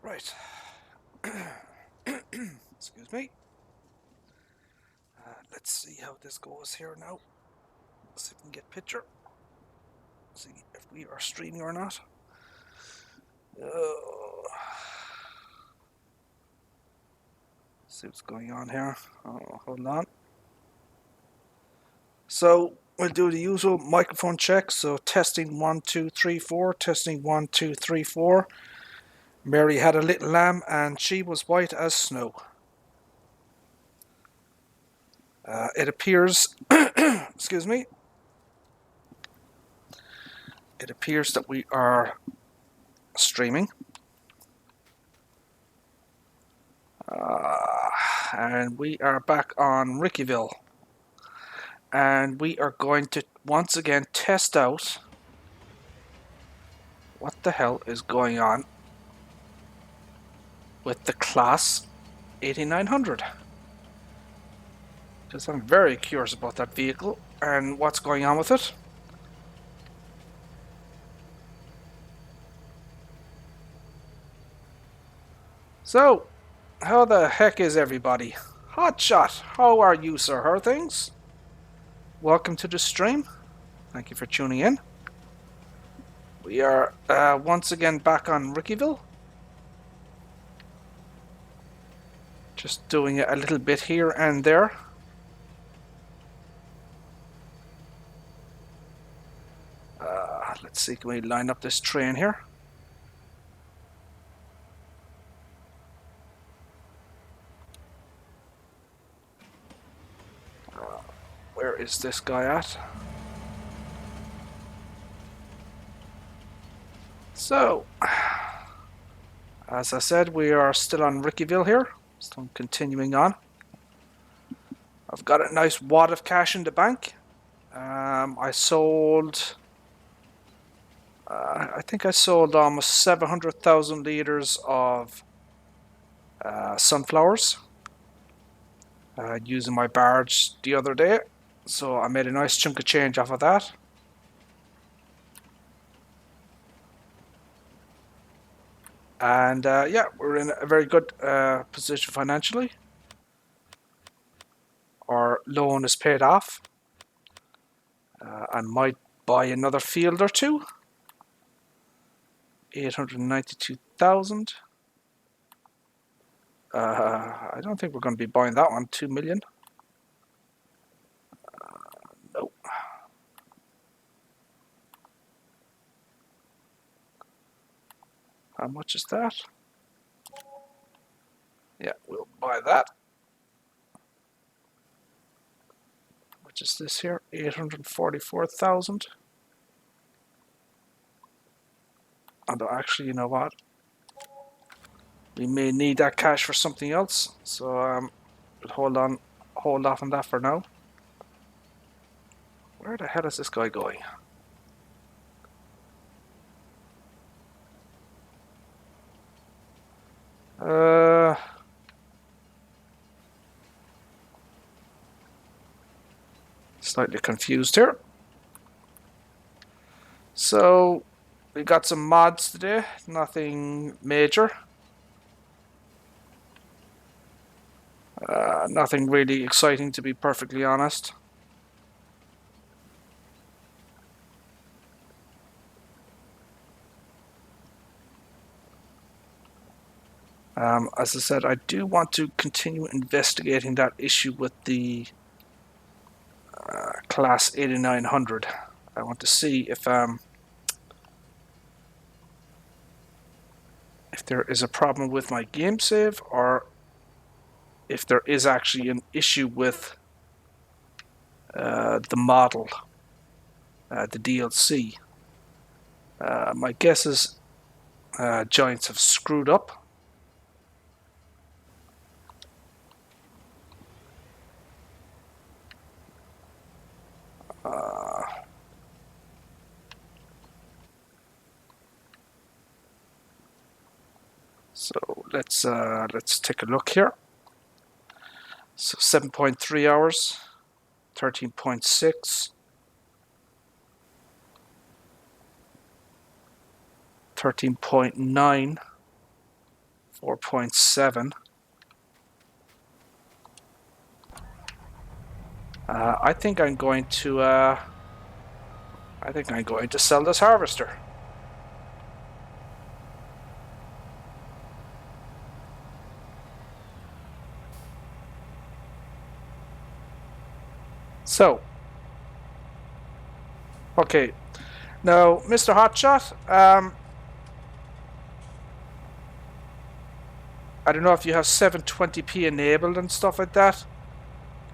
Right. Excuse me. Let's see how this goes here now. See if we can get picture. See if we are streaming or not. See what's going on here. Oh, hold on. So we'll do the usual microphone check. So testing 1, 2, 3, 4. Testing 1, 2, 3, 4. Mary had a little lamb and she was white as snow. It appears, excuse me, it appears that we are streaming. And we are back on Ricciville. And we are going to once again test out what the hell is going on with the Class 8900. Because I'm very curious about that vehicle and what's going on with it. So, how the heck is everybody? Hotshot, how are you, sir? How are things? Welcome to the stream. Thank you for tuning in. We are once again back on Ricciville. Just doing it a little bit here and there. Let's see, can we line up this train here? Where is this guy at? So, as I said, we are still on Ricciville here. Still continuing on. I've got a nice wad of cash in the bank. I sold... I think I sold almost 700,000 litres of sunflowers using my barge the other day. So I made a nice chunk of change off of that. And yeah, we're in a very good position financially. Our loan is paid off. I might buy another field or two. 892,000. I don't think we're going to be buying that one. 2 million. No. How much is that? Yeah, we'll buy that. Which is this here? 844,000. Although actually, you know what? We may need that cash for something else. So we'll hold off on that for now. Where the hell is this guy going? Slightly confused here. So we got some mods today, nothing major. Nothing really exciting, to be perfectly honest. As I said, I do want to continue investigating that issue with the Class 8900. I want to see if there is a problem with my game save, or if there is actually an issue with the model, the DLC. My guess is Giants have screwed up. So let's take a look here. So 7.3 hours, 13.6, 13.9, 4.7. I think I'm going to sell this harvester. So, okay, now, Mr. Hotshot, I don't know if you have 720p enabled and stuff like that.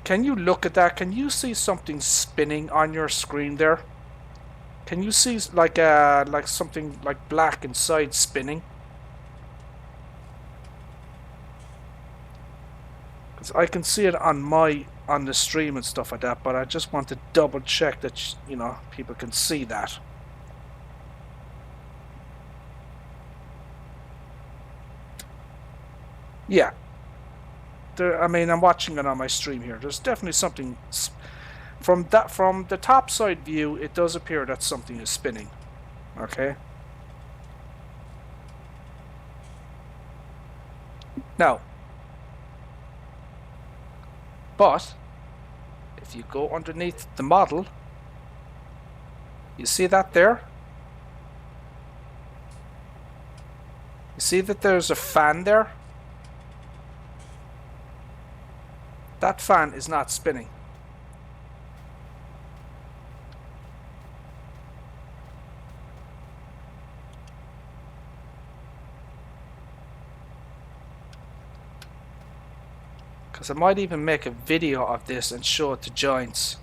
Can you look at that? Can you see something spinning on your screen there? Can you see like something like black inside spinning? Because I can see it on the stream and stuff like that, but I just want to double check that, you know, people can see that. Yeah. I mean, I'm watching it on my stream here. There's definitely something from the top side view. It does appear that something is spinning. Okay. Now, but if you go underneath the model, you see that there? You see that there's a fan there? That fan is not spinning. Because I might even make a video of this and show it to Giants.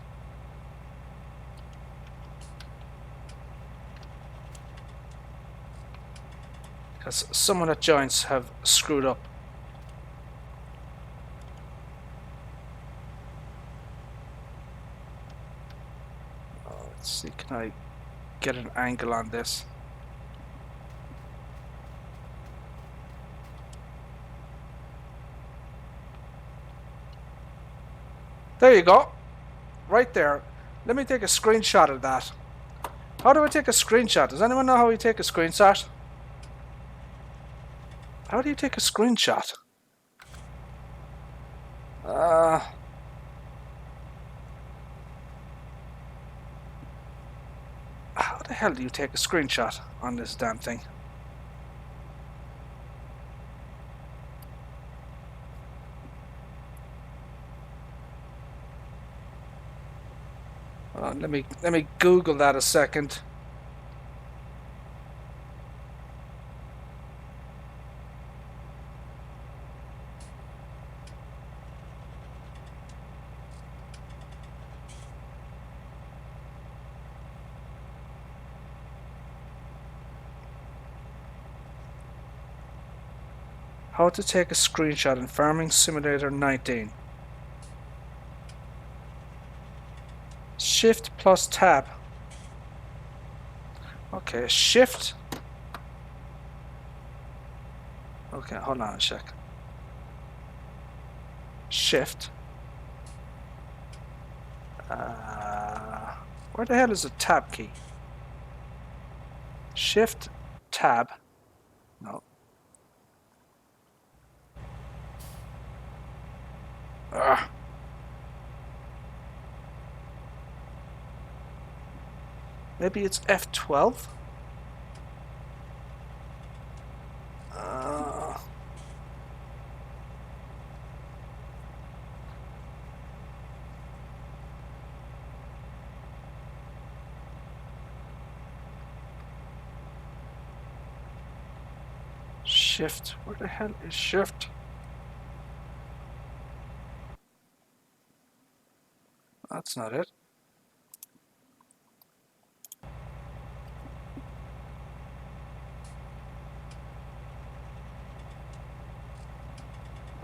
Because someone at Giants have screwed up. Let's see, can I get an angle on this? There you go. Right there. Let me take a screenshot of that. How do I take a screenshot? Does anyone know how you take a screenshot? How do you take a screenshot? How the hell do you take a screenshot on this damn thing? Let me Google that a second. How to take a screenshot in Farming Simulator 19. Shift plus tab. Okay, shift. Okay, hold on a sec. Shift. Where the hell is the tab key? Shift, tab. No. Maybe it's F12? Shift. Where the hell is shift? That's not it.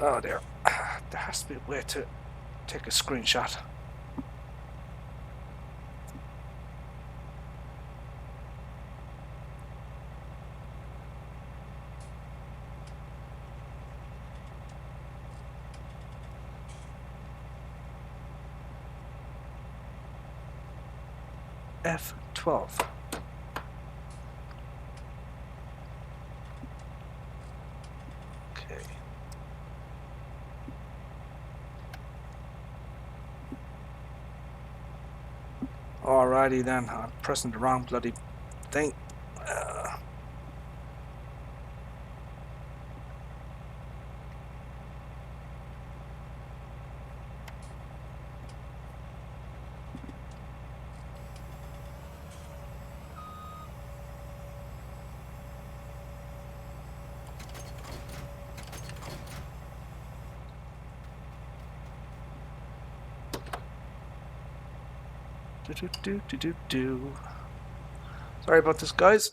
Oh, there. There has to be a way to take a screenshot. F12. Alrighty then, I'm pressing the wrong bloody thing. Do. Sorry about this, guys.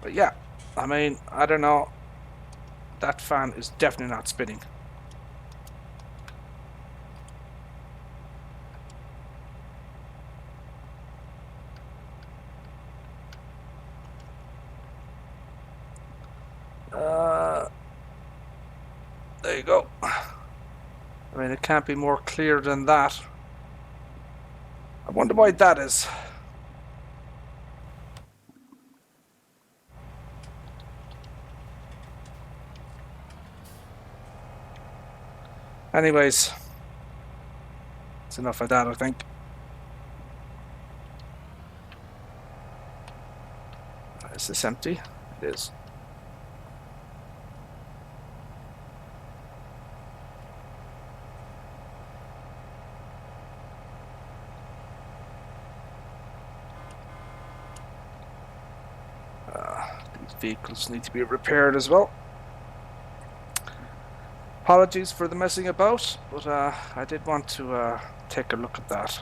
But yeah, I mean, I don't know. That fan is definitely not spinning. There you go. I mean, it can't be more clear than that. I wonder why that is. Anyways, it's enough of that, I think. Is this empty? It is. These vehicles need to be repaired as well. Apologies for the messing about, but I did want to take a look at that.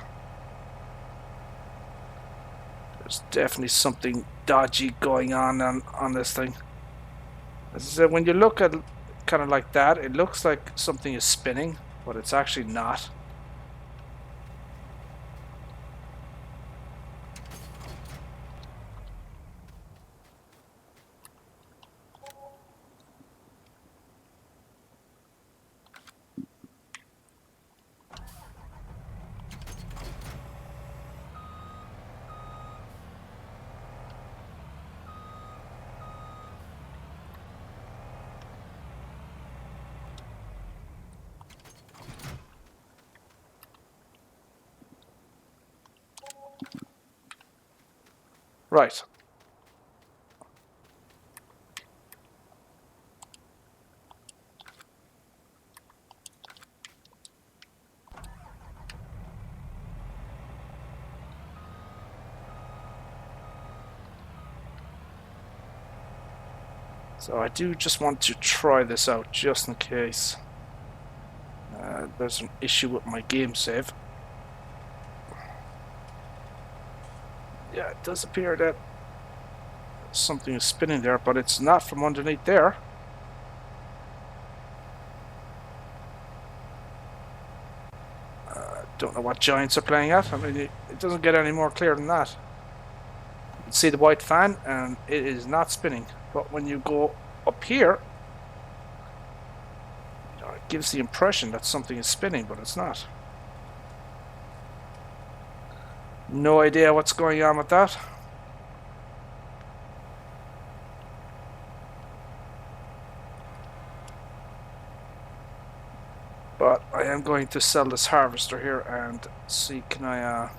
There's definitely something dodgy going on this thing. As I said, when you look at kind of like that, it looks like something is spinning, but it's actually not. Right. So I do just want to try this out just in case there's an issue with my game save. Yeah, it does appear that something is spinning there, but it's not from underneath there. Don't know what giants are playing at. I mean, it doesn't get any more clear than that. You can see the white fan, and it is not spinning. But when you go up here, it gives the impression that something is spinning, but it's not. No idea what's going on with that. But I am going to sell this harvester here and see, can I,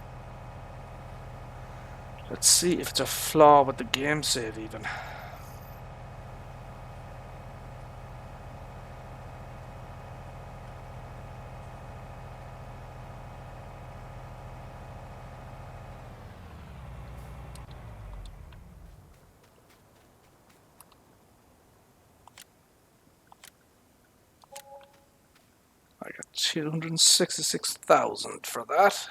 let's see if it's a flaw with the game save even. I got 266,000 for that.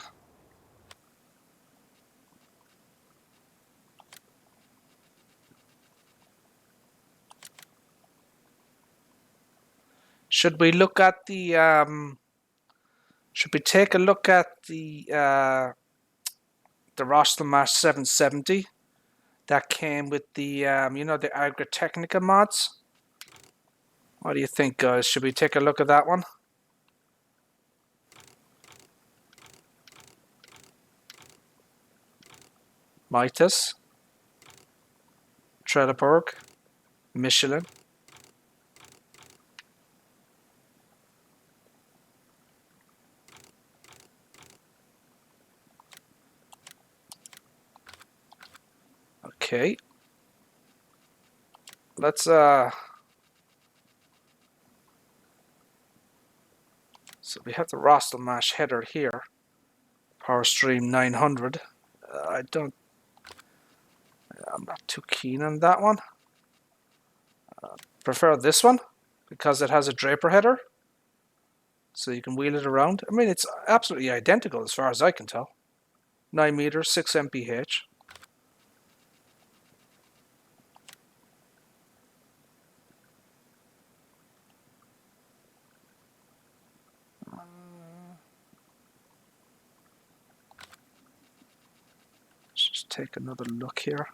Should we look at the should we take a look at the Rostelmash 770 that came with the you know, the Agritechnica mods? What do you think, guys? Should we take a look at that one? Mitas, Trelleborg, Michelin. Okay. Let's so we have the Rostelmash header here. Power Stream 900. I'm not too keen on that one. Prefer this one because it has a Draper header, so you can wheel it around. I mean, it's absolutely identical as far as I can tell. 9 meters, 6 mph. Let's just take another look here.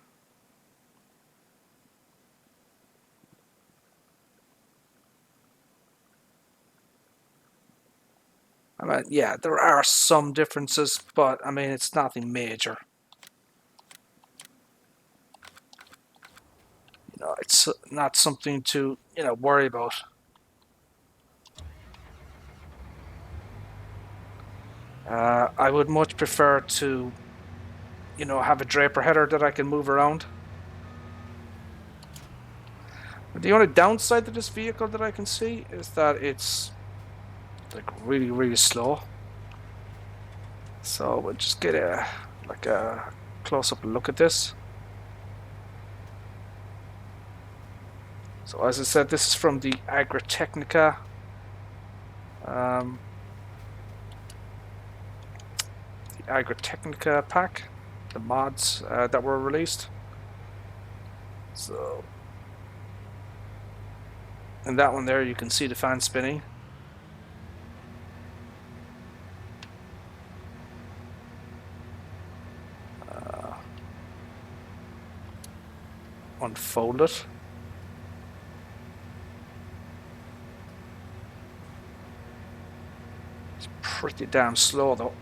I mean, yeah, there are some differences, but I mean, it's nothing major. You know, it's not something to, worry about. I would much prefer to, have a Draper header that I can move around. The only downside to this vehicle that I can see is that it's like really, really slow. So we'll just get a close-up look at this. So as I said, this is from the Agritechnica pack, the mods that were released. So in that one there, you can see the fan spinning. Unfold it. It's pretty damn slow though.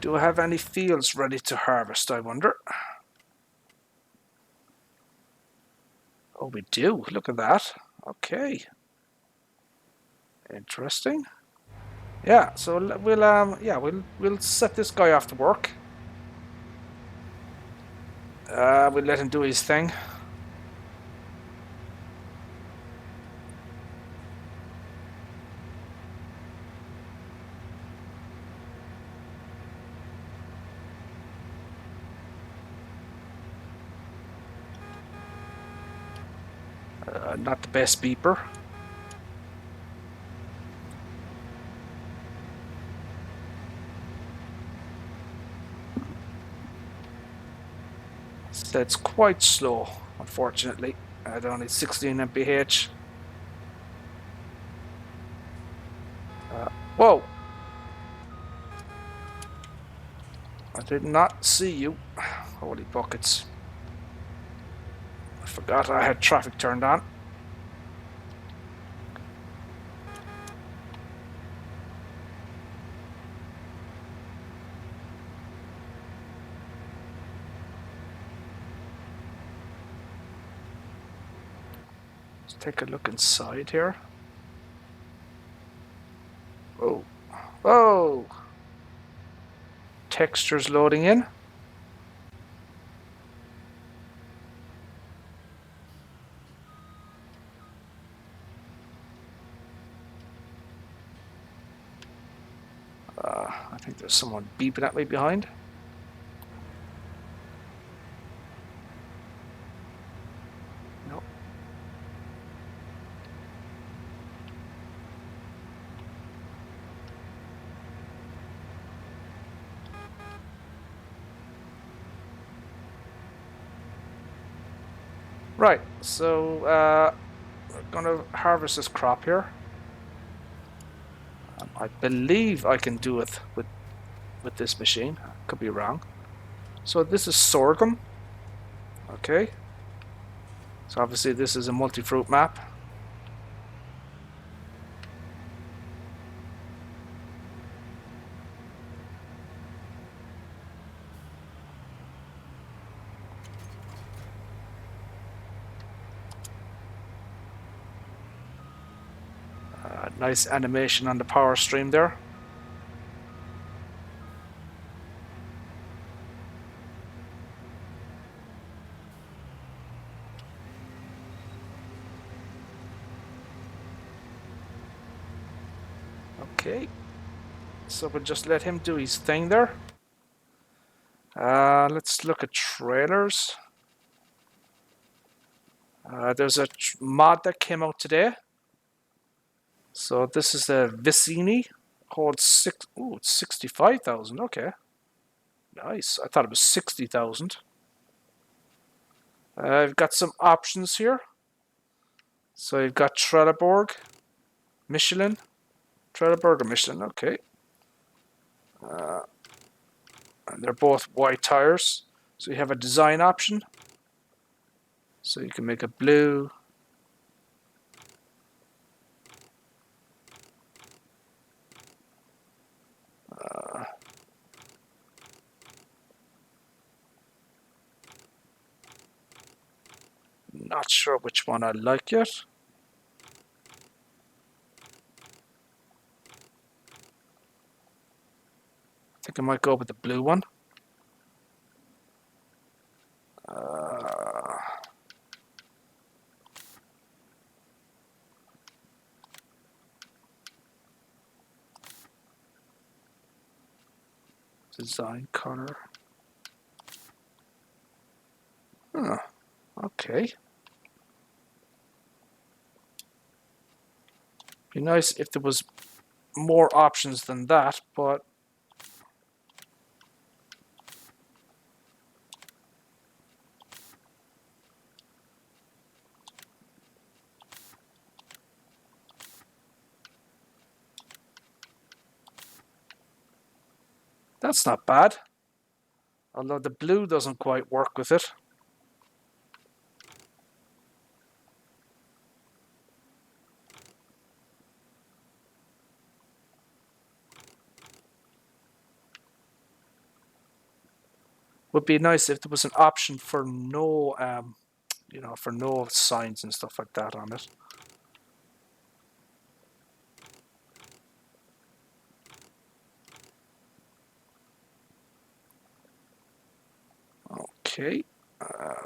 Do I have any fields ready to harvest, I wonder? Oh, we do. Look at that. Okay. Interesting. Yeah, so we'll set this guy off to work. We'll let him do his thing. Not the best beeper. So it's quite slow, unfortunately, at only 16 mph. Whoa! I did not see you. Holy buckets. I forgot I had traffic turned on. Let's take a look inside here. Oh. Oh! Textures loading in. I think there's someone beeping at me behind. Nope. Right, so we're gonna harvest this crop here. I believe I can do it with this machine. Could be wrong. So this is sorghum. Okay. So obviously this is a multi-fruit map. Nice animation on the power stream there. Okay, so we'll just let him do his thing there. Let's look at trailers. There's a mod that came out today. So this is a Vicini called it's 65,000. Okay, nice. I thought it was 60,000. I've got some options here. So you've got Trelleborg, Michelin, Trelleborg or Michelin. Okay, and they're both white tires. So you have a design option. So you can make a blue. Not sure which one I like yet. I think I might go with the blue one. Design color. Huh. Okay. Be nice if there was more options than that, but that's not bad. Although the blue doesn't quite work with it. Would be nice if there was an option for no, for no signs and stuff like that on it. Okay,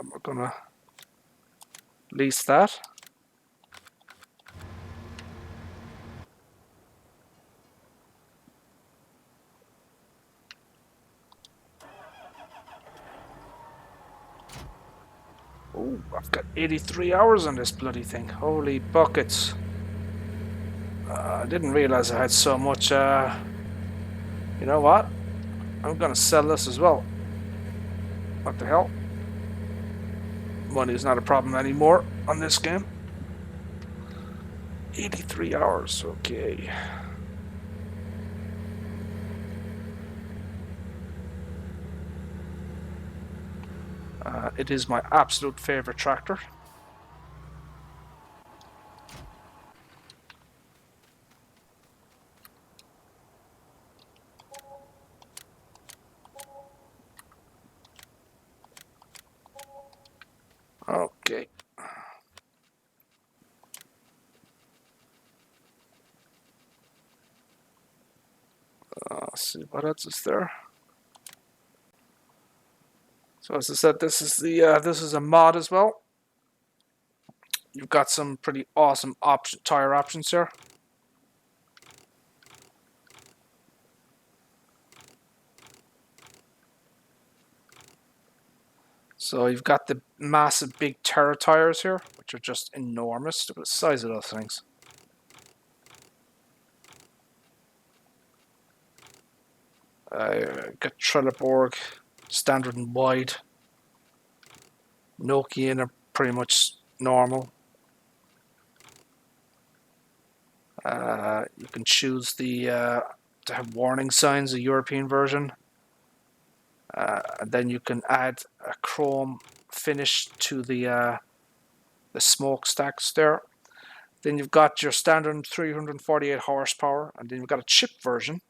we're gonna lease that. Oh, I've got 83 hours on this bloody thing. Holy buckets. I didn't realize I had so much. You know what? I'm gonna sell this as well. What the hell? Money is not a problem anymore on this game. 83 hours, okay. It is my absolute favorite tractor. Okay. Let's see what else is there. So as I said, this is a mod as well. You've got some pretty awesome tire options here. So you've got the massive big Terra tires here, which are just enormous. Look at the size of those things. Got Trelleborg, standard and wide. Nokian are pretty much normal. You can choose to have warning signs, a European version. And then you can add a chrome finish to the smokestacks there. Then you've got your standard 348 horsepower, and then you've got a chip version,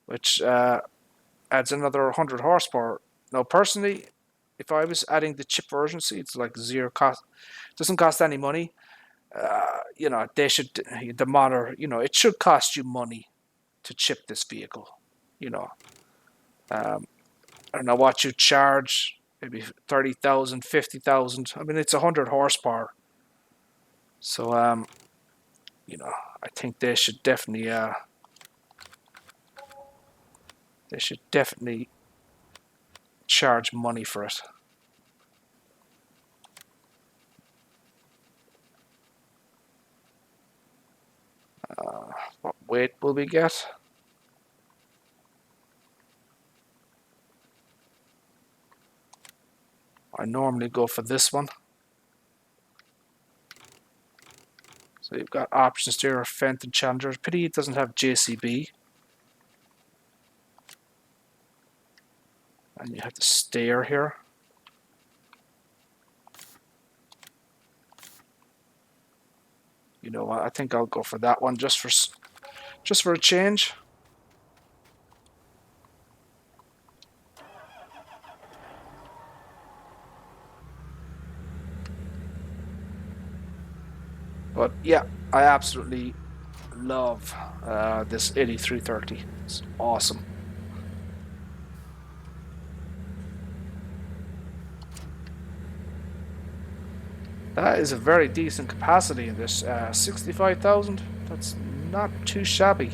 which adds another 100 horsepower. Now, personally, if I was adding the chip version, see, it's like zero cost. It doesn't cost any money. You know, they should, the modder, you know, it should cost you money to chip this vehicle. You know, um, I don't know what you charge, maybe 30,000, 50,000. I mean, it's 100 horsepower. So, you know, I think they should definitely charge money for it. What weight will we get? I normally go for this one. So you've got options there, Fenton Challenger. Pity it doesn't have JCB. And you have the stair here. You know what? I think I'll go for that one just for a change. But yeah, I absolutely love this 8330. It's awesome. That is a very decent capacity in this. 65,000. That's not too shabby.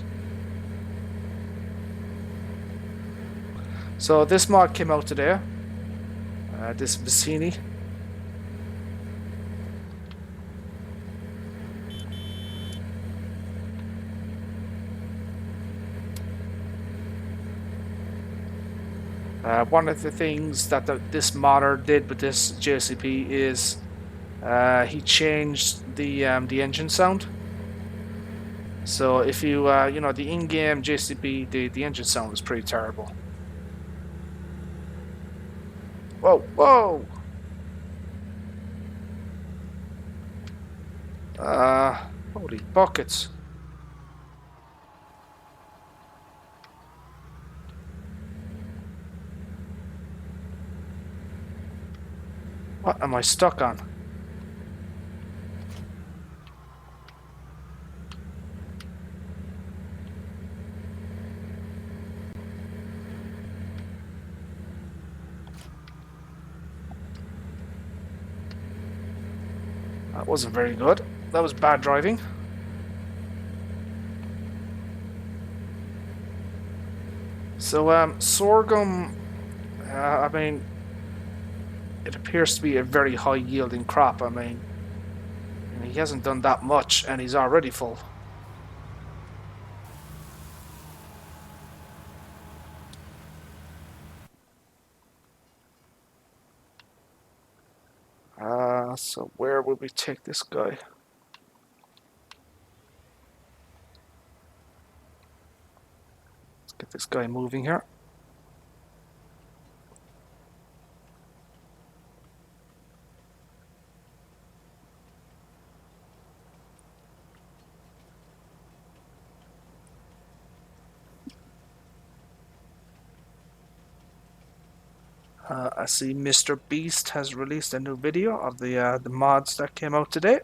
So this mod came out today. This Vicini. One of the things that this modder did with this JCP is he changed the engine sound. So if you you know, the in-game JCP, the engine sound was pretty terrible. Whoa, whoa! Holy buckets! What am I stuck on? That wasn't very good. That was bad driving. So, sorghum, I mean, it appears to be a very high yielding crop. I mean, he hasn't done that much and he's already full. So where would we take this guy? Let's get this guy moving here. I see Mr. Beast has released a new video of the mods that came out today.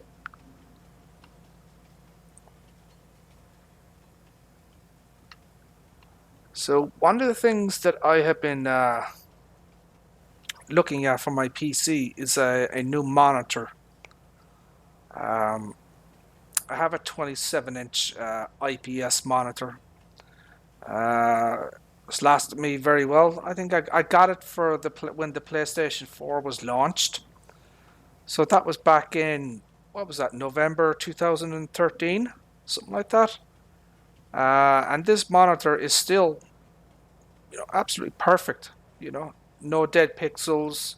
So one of the things that I have been looking at for my PC is a new monitor. I have a 27-inch IPS monitor. It's lasted me very well. I think I got it for when the PlayStation 4 was launched. So that was back in, what was that, November 2013, something like that. And this monitor is still, you know, absolutely perfect. You know, no dead pixels,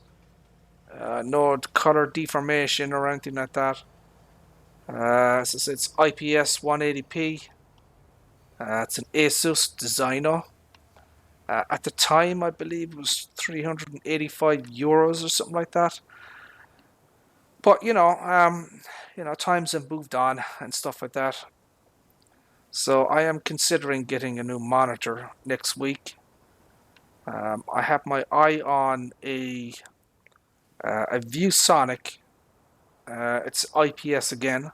no color deformation or anything like that. So it's IPS 180p. It's an Asus Designo. At the time, I believe it was 385 euros or something like that. But you know, times have moved on and stuff like that. So I am considering getting a new monitor next week. I have my eye on a ViewSonic. It's IPS again.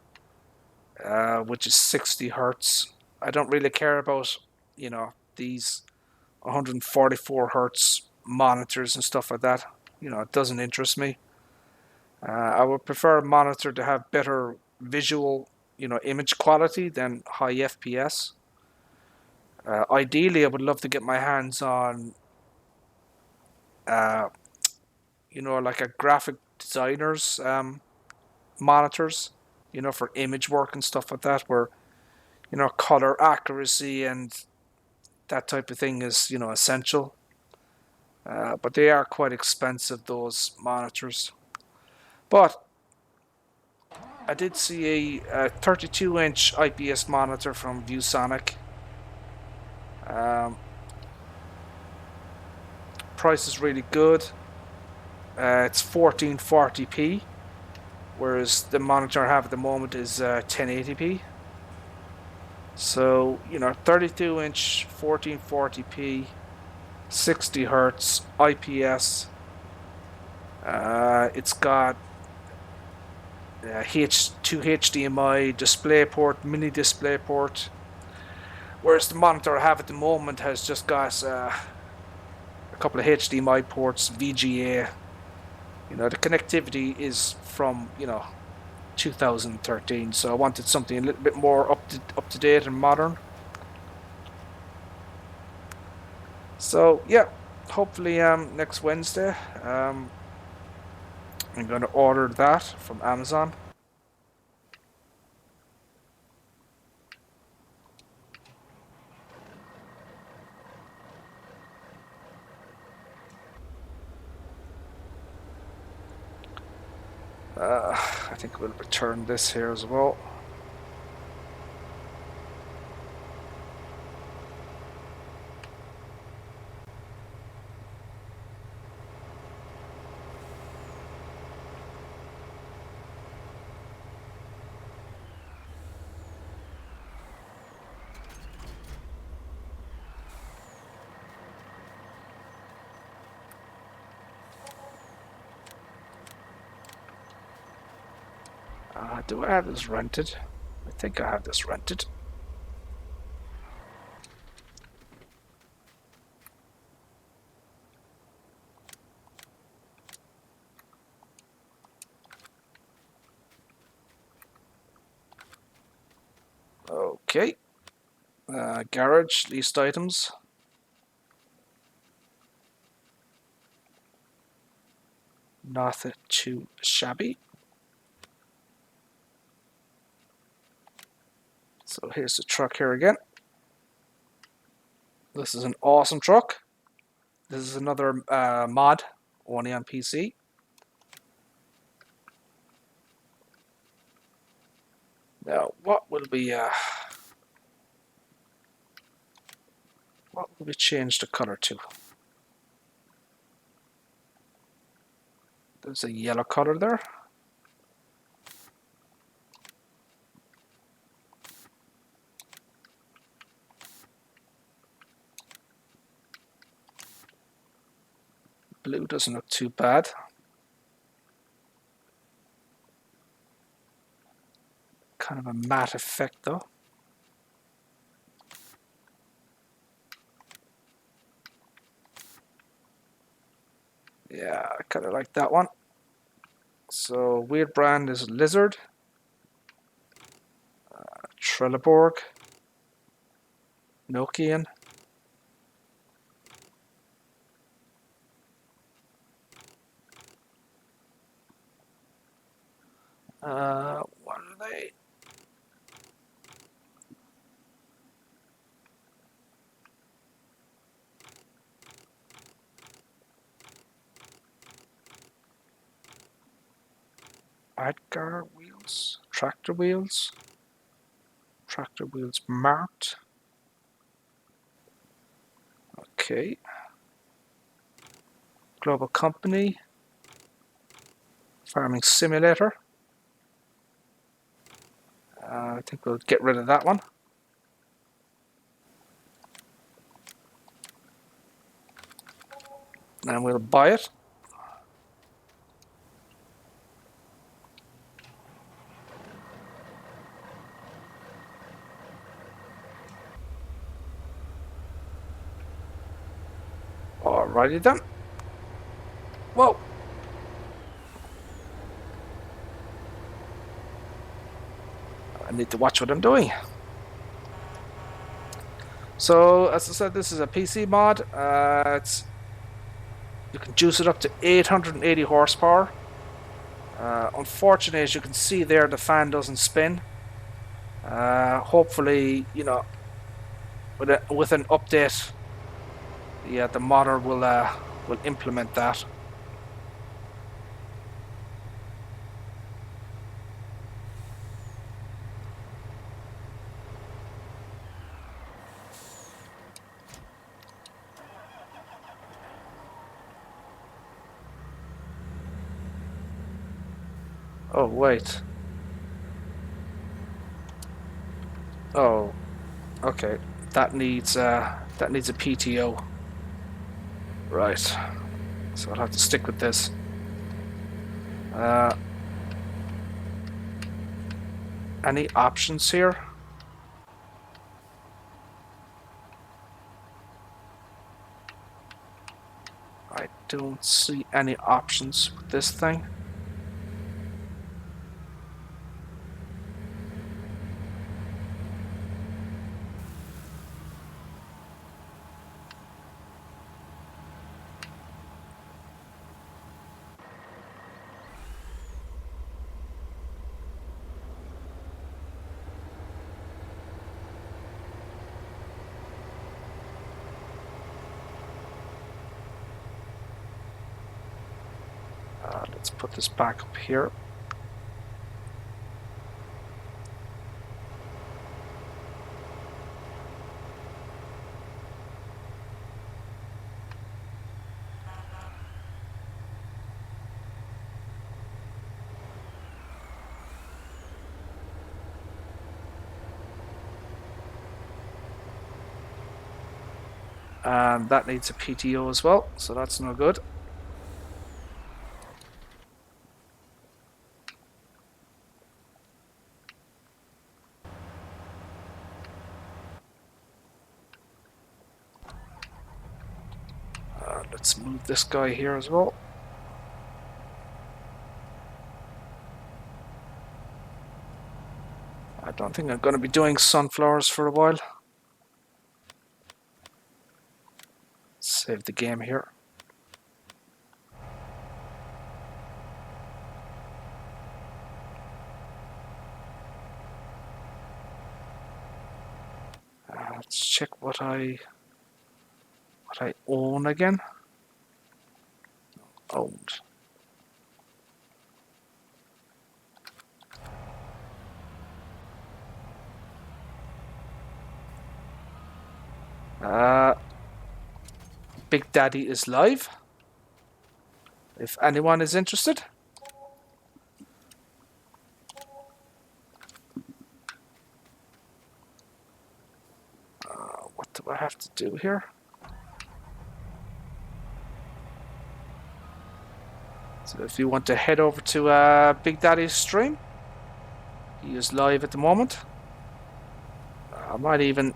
which is 60 hertz. I don't really care about, these 144 hertz monitors and stuff like that. It doesn't interest me. I would prefer a monitor to have better visual, image quality than high FPS. Ideally, I would love to get my hands on, uh, like a graphic designer's monitors, for image work and stuff like that, where, color accuracy and that type of thing is, essential. But they are quite expensive, those monitors. But I did see a 32-inch IPS monitor from ViewSonic. Um, Price is really good. It's 1440p, whereas the monitor I have at the moment is 1080p. So, 32-inch, 1440p, 60 hertz, IPS. It's got two HDMI DisplayPort, mini DisplayPort, whereas the monitor I have at the moment has just got a couple of HDMI ports, VGA. The connectivity is from 2013, so I wanted something a little bit more up to date and modern. So yeah, hopefully next Wednesday I'm going to order that from Amazon. I think we'll return this here as well. Do I have this rented? I think I have this rented. Okay. Garage, leased items. Not too shabby. So here's the truck here again. This is an awesome truck. This is another mod, only on PC. Now, what will we change the color to? There's a yellow color there. Blue doesn't look too bad. Kind of a matte effect though. Yeah, I kind of like that one. So weird brand is Lizard, Trelleborg, Nokian. What are they? Adgar wheels, tractor wheels marked. Okay. Global company. Farming simulator. I think we'll get rid of that one. And we'll buy it. Alrighty then. Whoa! I need to watch what I'm doing. So, as I said, this is a PC mod. You can juice it up to 880 horsepower. Unfortunately, as you can see there, the fan doesn't spin. Hopefully, you know, with an update, yeah, the modder will implement that. Oh wait. Oh, okay. That needs a PTO. Right. So I'll have to stick with this. Any options here? I don't see any options with this thing. Let's put this back up here. And that needs a PTO as well, so that's no good. Let's move this guy here as well. I don't think I'm going to be doing sunflowers for a while. Save the game here. Let's check what I own again. Owned. Big Daddy is live. If anyone is interested. What do I have to do here? So if you want to head over to Big Daddy's stream, he is live at the moment. I might even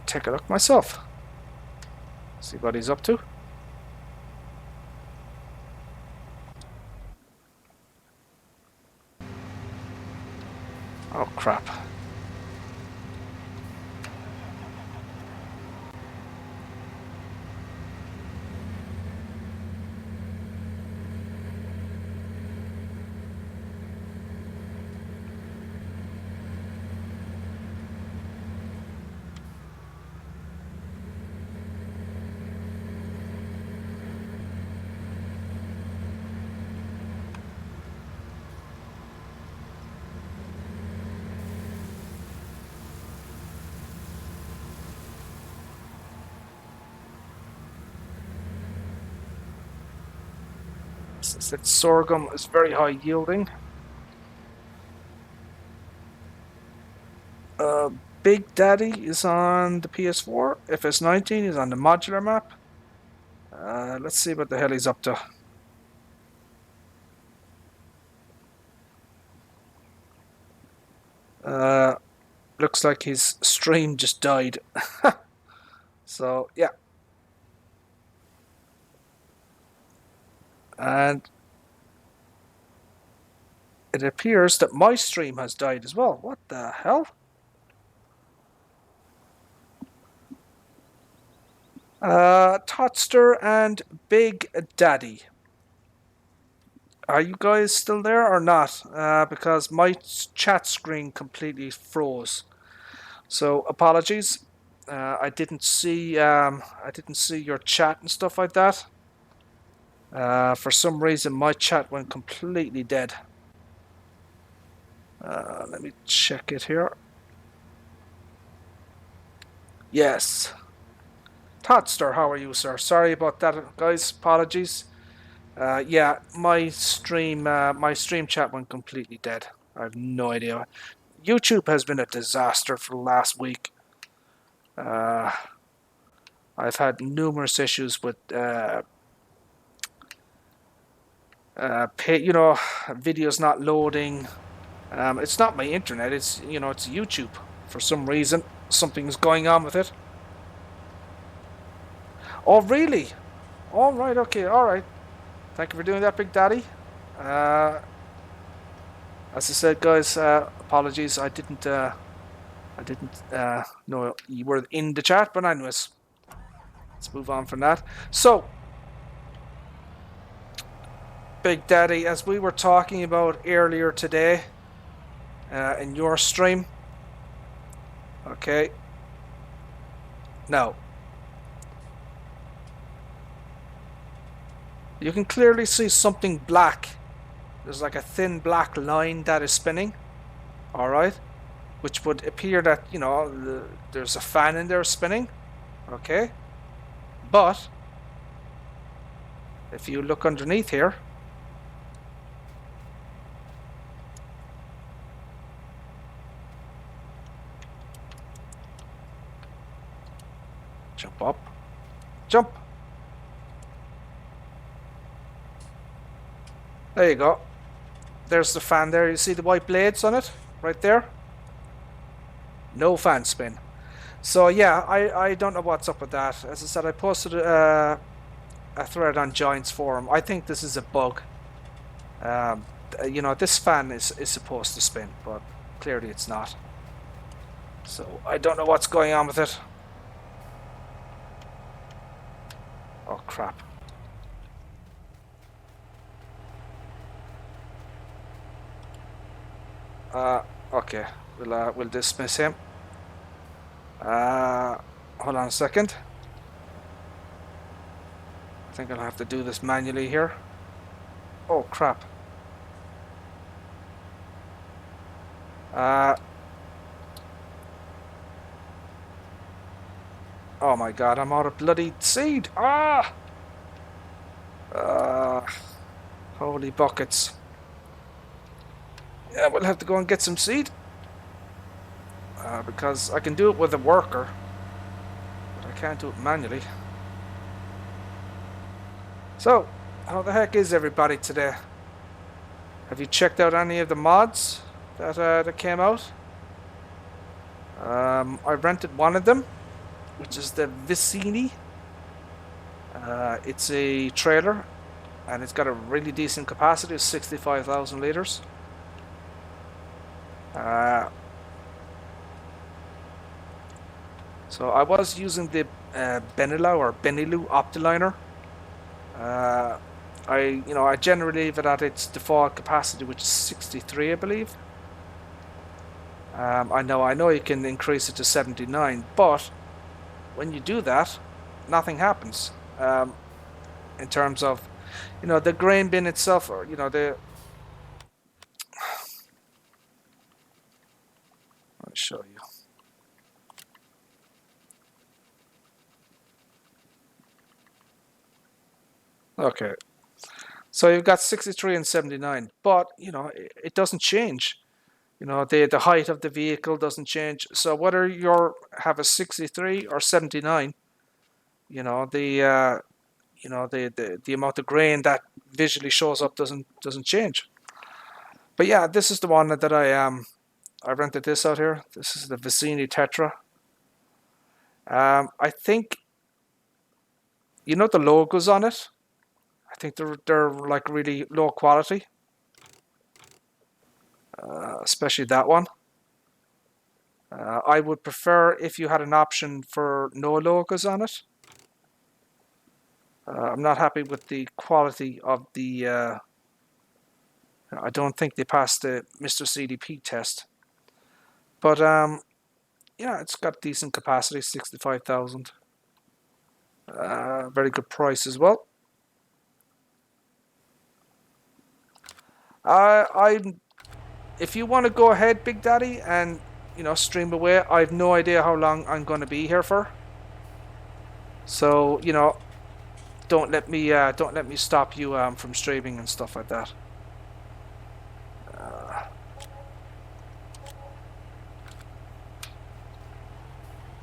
take a look myself. See what he's up to. Oh crap. That sorghum is very high yielding. Big Daddy is on the PS4. FS19 is on the modular map. Let's see what the hell he's up to. Looks like his stream just died. So yeah, and it appears that my stream has died as well. What the hell? Totster and Big Daddy. Are you guys still there or not? Because my chat screen completely froze. So apologies. I didn't see your chat and stuff like that. For some reason, my chat went completely dead. Let me check it here. Yes. Totster, how are you, sir? Sorry about that, guys. Apologies. Yeah, my stream chat went completely dead. I have no idea. YouTube has been a disaster for the last week. Uh, I've had numerous issues with, videos not loading. It's not my internet. It's YouTube. For some reason, something's going on with it. Oh, really? All right. Okay. All right. Thank you for doing that, Big Daddy. Uh, as I said, guys, apologies. I didn't know you were in the chat, but anyways, let's move on from that. So, Big Daddy, as we were talking about earlier today, in your stream, okay. Now, you can clearly see something black. There's like a thin black line that is spinning. All right, which would appear that there's a fan in there spinning. Okay, but if you look underneath here, jump up, jump. There you go. There's the fan there. You see the white blades on it right there? No fan spin. So yeah, I don't know what's up with that. As I said, I posted a thread on Giants forum. I think this is a bug. This fan is supposed to spin, but clearly it's not. So I don't know what's going on with it. Oh crap. Okay, we'll dismiss him. Hold on a second. I think I'll have to do this manually here. Oh crap. Oh my god, I'm out of bloody seed. Holy buckets. Yeah, we'll have to go and get some seed. Because I can do it with a worker, but I can't do it manually. So, how the heck is everybody today? Have you checked out any of the mods that came out? I rented one of them, which is the Vicini. It's a trailer, and it's got a really decent capacity of 65,000 liters. So I was using the Benelux Optiliner. I generally leave it at its default capacity, which is 63, I believe. I know you can increase it to 79, but when you do that, nothing happens. In terms of, the grain bin itself, or the. I'll show you. Okay, so you've got 63 and 79, but it doesn't change. The height of the vehicle doesn't change. So whether you have a 63 or 79, the the amount of grain that visually shows up doesn't change. But yeah, this is the one that I rented this out here. This is the Vicini Tetra. I think you know the logos on it. I think they're like really low quality, especially that one. I would prefer if you had an option for no logos on it. I'm not happy with the quality of the. I don't think they passed the Mr. CDP test, but yeah, it's got decent capacity, 65,000. Very good price as well. I if you want to go ahead, Big Daddy, and stream away, I have no idea how long I'm going to be here for. So don't let me stop you from streaming and stuff like that.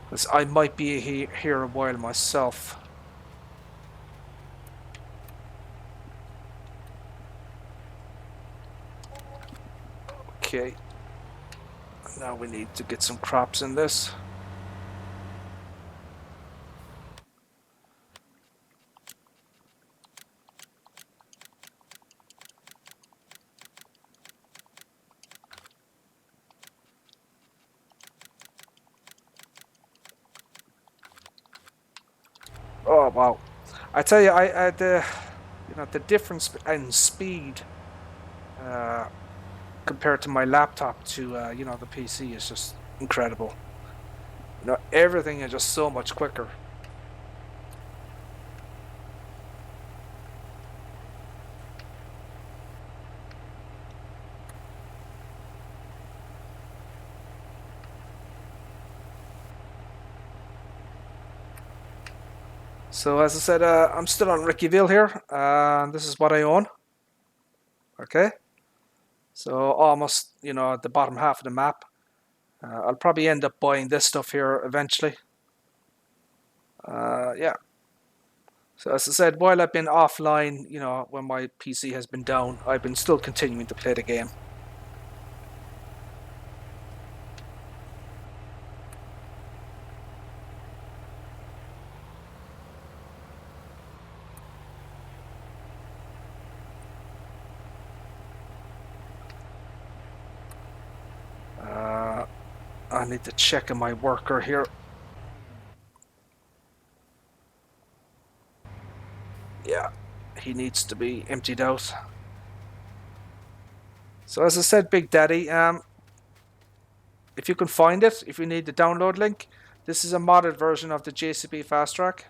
'Cause I might be here a while myself. Okay. Now we need to get some crops in this. Oh wow! I tell you, the difference in speed compared to my laptop to the PC is just incredible. Everything is just so much quicker. So as I said, I'm still on Ricciville here. This is what I own. Okay. So almost, at the bottom half of the map. I'll probably end up buying this stuff here eventually. Yeah. So as I said, while I've been offline, when my PC has been down, I've been still continuing to play the game. I need to check on my worker here. Yeah, he needs to be emptied out. So as I said, Big Daddy, if you can find it, if you need the download link, this is a modded version of the JCB Fast Track.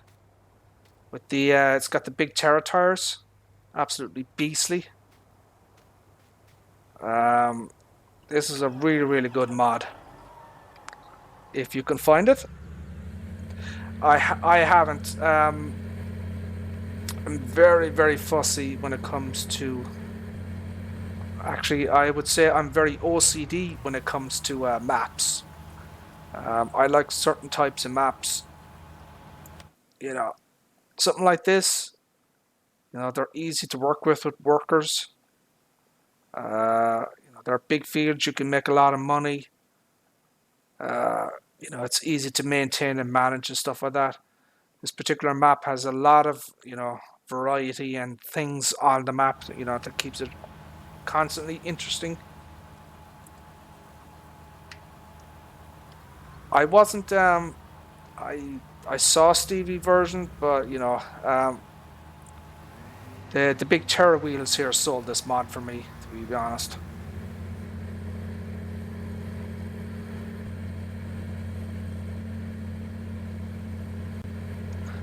With the, it's got the big Terra tires, absolutely beastly. This is a really, really good mod. If you can find it, I haven't. I'm very, very fussy when it comes to. Actually, I would say I'm very OCD when it comes to maps. I like certain types of maps. Something like this. They're easy to work with workers. There are big fields. You can make a lot of money. It's easy to maintain and manage and stuff like that. This particular map has a lot of, variety and things on the map, that keeps it constantly interesting. I wasn't, I saw Stevie version, but, the big Terra wheels here sold this mod for me, to be honest.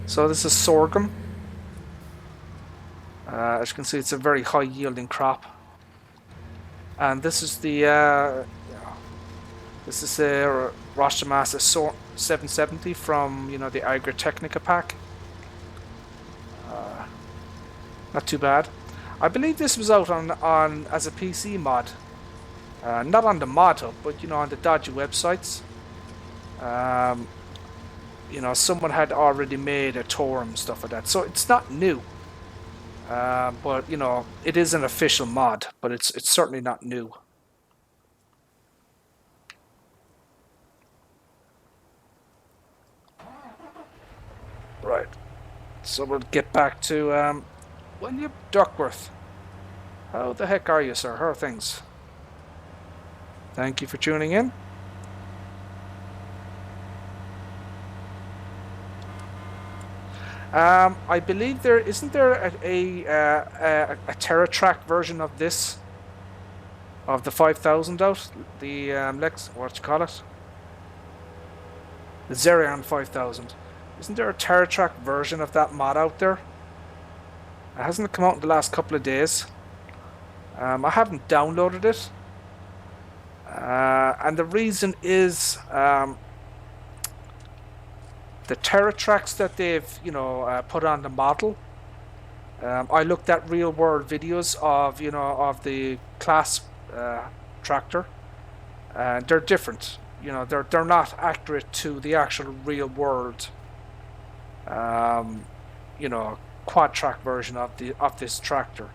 So this is sorghum. As you can see, it's a very high yielding crop. And this is the this is a Rostamasa 770 from the Agritechnica pack. Not too bad. I believe this was out on as a PC mod, not on the mod hub, but on the dodgy websites. Someone had already made a tour and stuff like that, so it's not new. But it is an official mod, but it's certainly not new. So we'll get back to William Duckworth. How the heck are you, sir? How are things? Thank you for tuning in. I believe there isn't there a TerraTrack version of this, of the 5000 out, the Lex, what you call it, the Xerion 5000. Isn't there a TerraTrack version of that mod out there? It hasn't come out in the last couple of days. I haven't downloaded it, and the reason is the TerraTracks that they've put on the model. I looked at real world videos of of the class tractor, and they're different. They're not accurate to the actual real world quad track version of this tractor.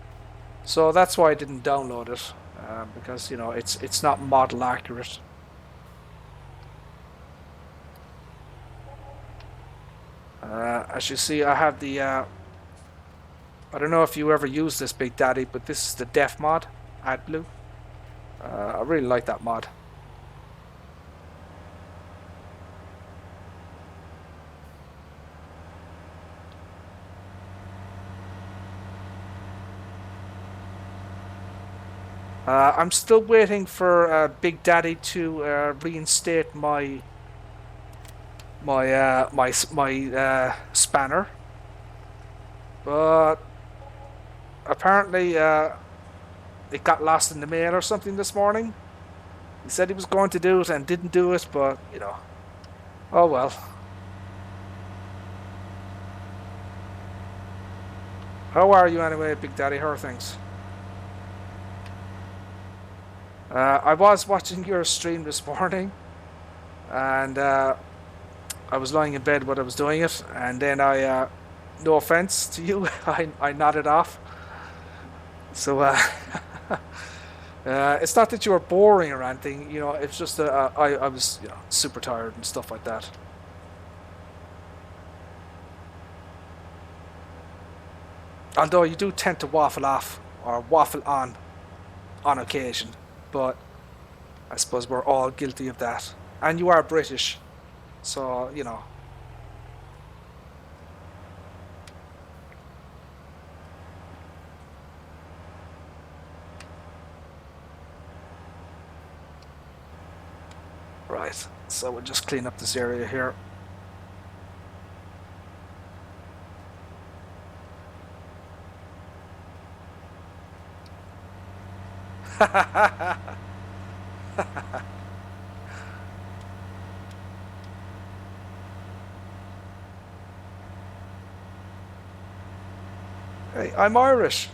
So that's why I didn't download it, because it's not model accurate. As you see, I have the I don't know if you ever use this, Big Daddy, but this is the Def mod, AdBlue. I really like that mod. I'm still waiting for Big Daddy to reinstate my spanner, but apparently it got lost in the mail or something this morning. He said he was going to do it and didn't do it, but oh well. How are you anyway, Big Daddy? How are things? I was watching your stream this morning, and I was lying in bed when I was doing it, and then I, no offense to you, I nodded off. So it's not that you were boring or anything, it's just that I was super tired and stuff like that. Although you do tend to waffle off or waffle on occasion, but I suppose we're all guilty of that. And you are British, so Right, so we'll just clean up this area here. Hey, I'm Irish,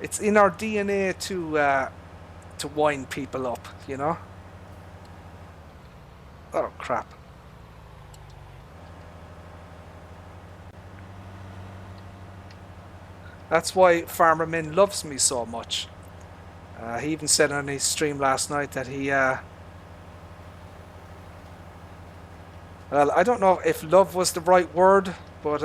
It's in our DNA to wind people up, Oh, crap. That's why Farmer Min loves me so much. He even said on his stream last night that he... well, I don't know if love was the right word, but...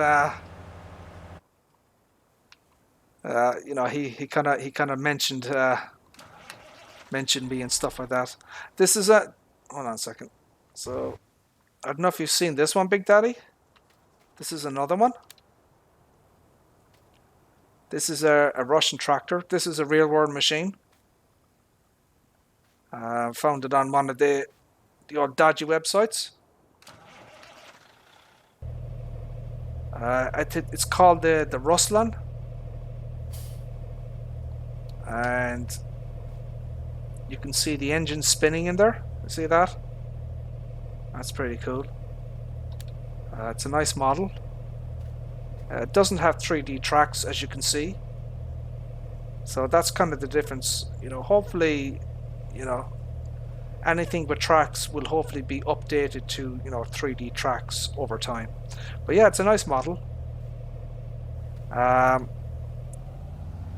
he kind of mentioned me and stuff like that. This is a... Hold on a second. So, I don't know if you've seen this one, Big Daddy. This is another one. This is a Russian tractor. This is a real-world machine. Found it on one of the old dodgy websites. It's called the Ruslan. And you can see the engine spinning in there. You see that? That's pretty cool. It's a nice model. It doesn't have 3D tracks, as you can see. So that's kind of the difference. Hopefully, anything with tracks will hopefully be updated to 3D tracks over time. But yeah, it's a nice model.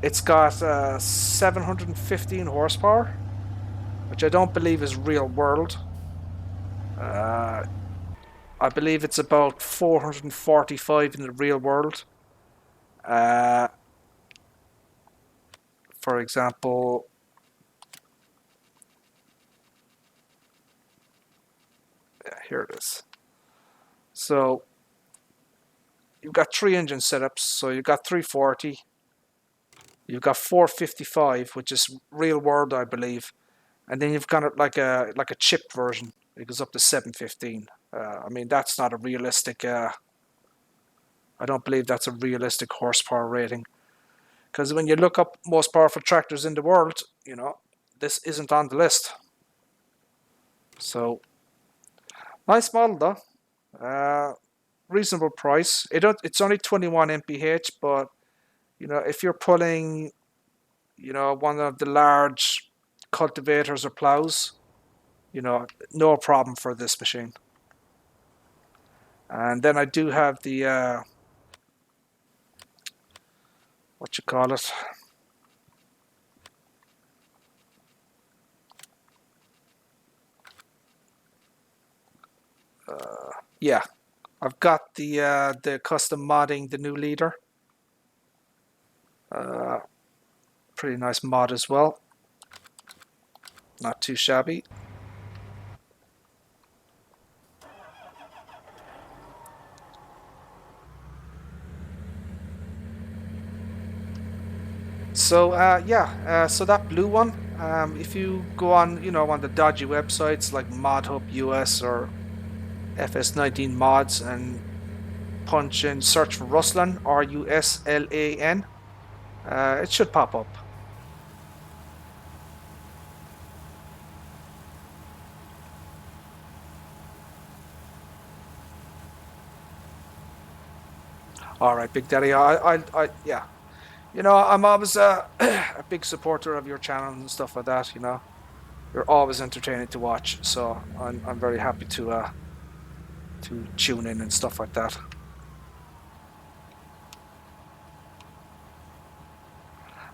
It's got 715 horsepower, which I don't believe is real world. I believe it's about 445 in the real world. Uh, for example, here it is. So you've got 3 engine setups. So you've got 340, you've got 455, which is real world, I believe, and then you've got it like a chipped version. It goes up to 715. I mean, that's not a realistic. I don't believe that's a realistic horsepower rating. Because when you look up most powerful tractors in the world, this isn't on the list. So nice model though. Reasonable price. It's only 21 mph, but if you're pulling, one of the large cultivators or plows, no problem for this machine. And then I do have the what you call it. Yeah, I've got the custom modding the new leader. Pretty nice mod as well. Not too shabby. So so that blue one, if you go on, on the dodgy websites like ModHub US or FS19 mods and punch in search for Ruslan, Ruslan, it should pop up. All right, Big Daddy. Yeah. I'm always a big supporter of your channel and stuff like that. You're always entertaining to watch, so I'm very happy to tune in and stuff like that.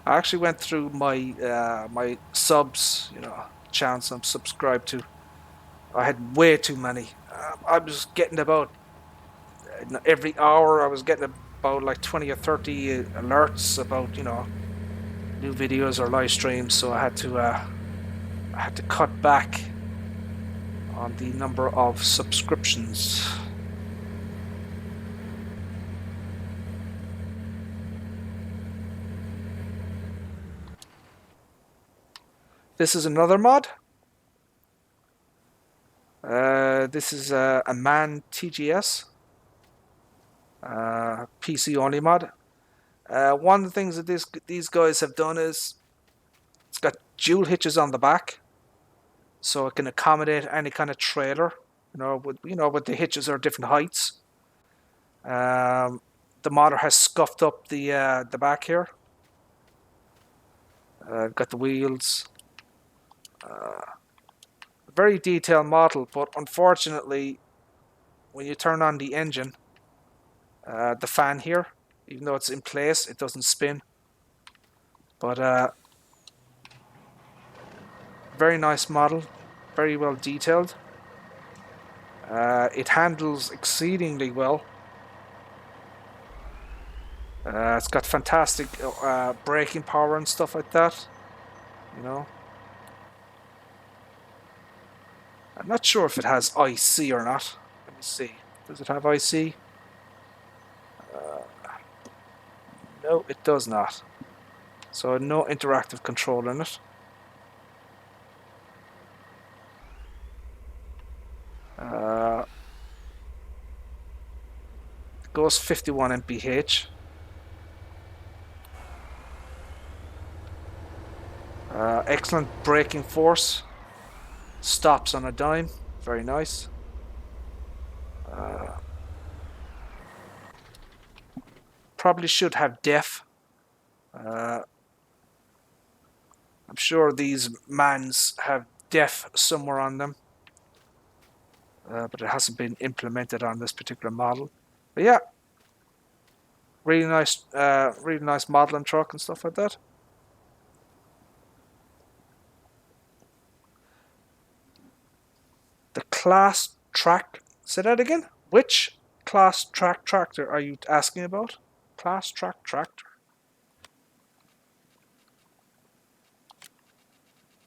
I actually went through my subs, channels I'm subscribed to. I had way too many. I was getting about every hour. I was getting about like 20 or 30 alerts about new videos or live streams. So I had to cut back on the number of subscriptions. This is another mod. This is a Man TGS. PC only mod. One of the things that these guys have done is it's got dual hitches on the back, so it can accommodate any kind of trailer. With the hitches are different heights. The modder has scuffed up the back here. Got the wheels. Very detailed model, but unfortunately, when you turn on the engine, the fan here, even though it's in place, it doesn't spin. But very nice model, very well detailed. It handles exceedingly well. It's got fantastic braking power and stuff like that. I'm not sure if it has IC or not. Let me see. Does it have IC? No, it does not. So no interactive control in it. It goes 51 mph. Excellent braking force. Stops on a dime. Very nice. Probably should have def. I'm sure these mans have def somewhere on them, but it hasn't been implemented on this particular model. But yeah, really nice modeling truck and stuff like that. The Class Track Say that again. Which class track tractor are you asking about? Class track tractor.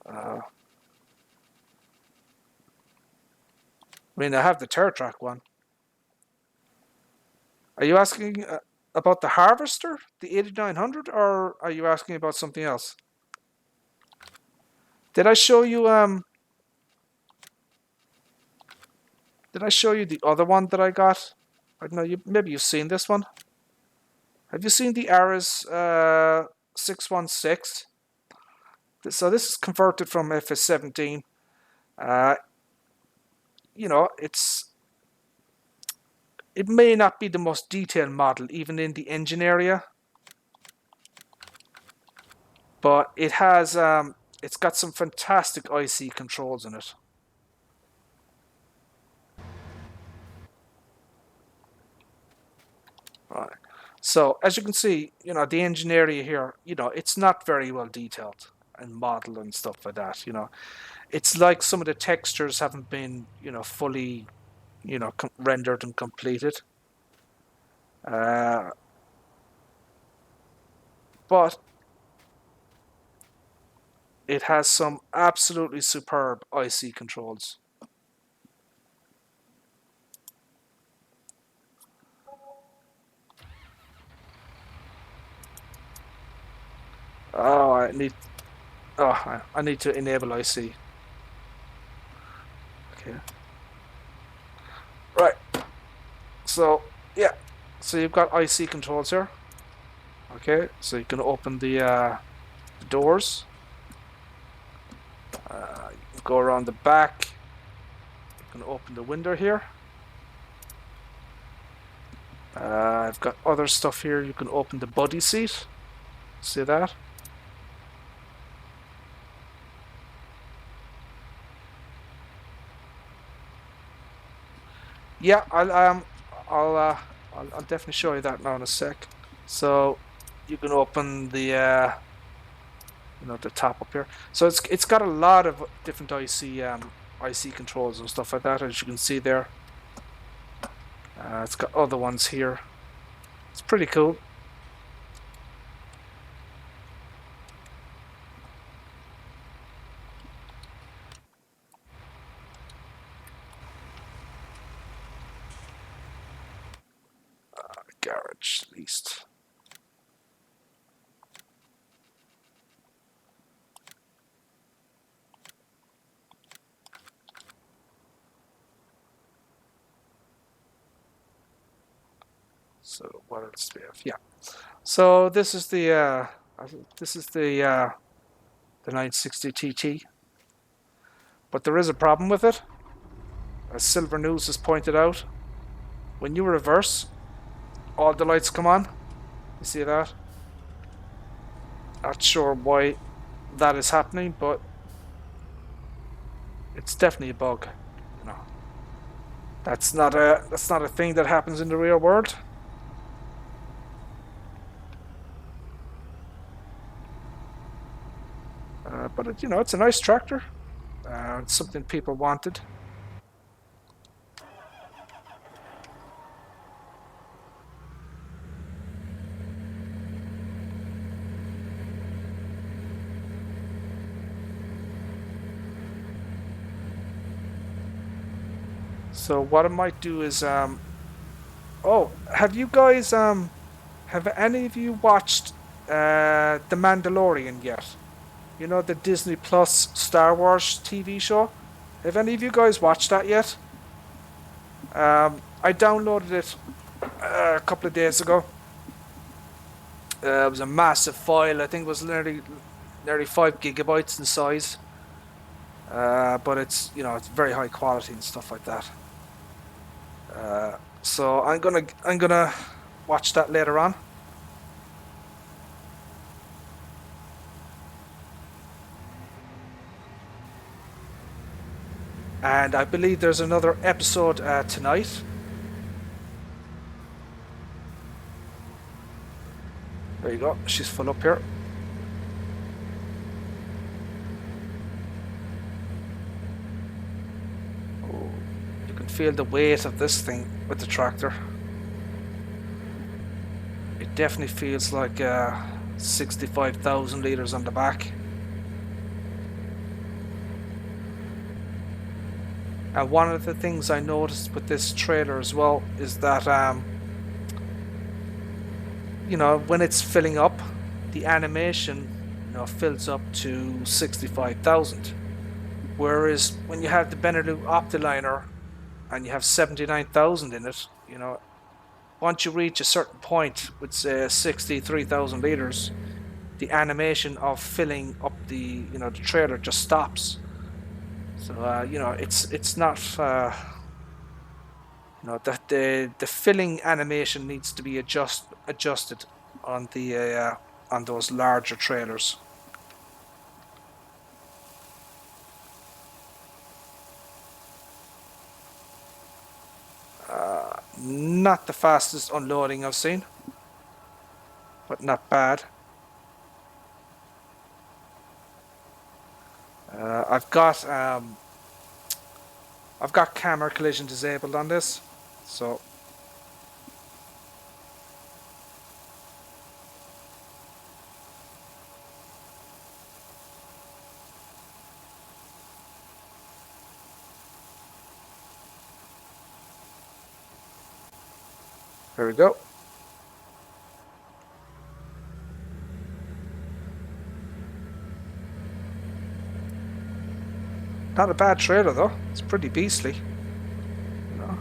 I mean, I have the third track one. Are you asking about the harvester, the 8900, or are you asking about something else? Did I show you Did I show you the other one that I got? I don't know. Maybe you've seen this one. Have you seen the Ares 616? So this is converted from FS17. Uh, you know, it may not be the most detailed model, even in the engine area, but it's got some fantastic IC controls in it. Right. So as you can see, the engine area here, it's not very well detailed and modeled and stuff like that. It's like some of the textures haven't been, fully, rendered and completed. But it has some absolutely superb IC controls. Oh, I need to enable IC. Okay. Right. So, yeah. So you've got IC controls here. Okay. So you can open the doors. You can go around the back. You can open the window here. I've got other stuff here. You can open the buddy seat. See that? Yeah, I'll definitely show you that now in a sec. So you can open the the top up here. So it's got a lot of different IC controls and stuff like that, as you can see there. It's got other ones here. It's pretty cool. Garage least. So what else do we have? Yeah. So this is the 960 TT, but there is a problem with it. As Silver News has pointed out, when you reverse, all the lights come on. You see that? Not sure why that is happening, but it's definitely a bug. That's not a thing that happens in the real world. But it's a nice tractor. It's something people wanted. So what I might do is, have you guys, have any of you watched The Mandalorian yet? You know, the Disney Plus Star Wars TV show? Have any of you guys watched that yet? I downloaded it a couple of days ago. It was a massive file. I think it was nearly 5 gigabytes in size. But it's very high quality and stuff like that. So I'm gonna watch that later on. And I believe there's another episode tonight. There you go. She's full up here. feel the weight of this thing with the tractor. It definitely feels like 65,000 litres on the back. And one of the things I noticed with this trailer as well is that, you know, when it's filling up, the animation, you know, fills up to 65,000. Whereas when you have the Benelux Optiliner and you have 79,000 in it, you know, once you reach a certain point with say 63,000 litres, the animation of filling up the, you know, the trailer just stops. So you know, it's not you know, the filling animation needs to be adjusted on the on those larger trailers. Not the fastest unloading I've seen, but not bad. I've got camera collision disabled on this, so there we go. Not a bad trailer though. It's pretty beastly. You know,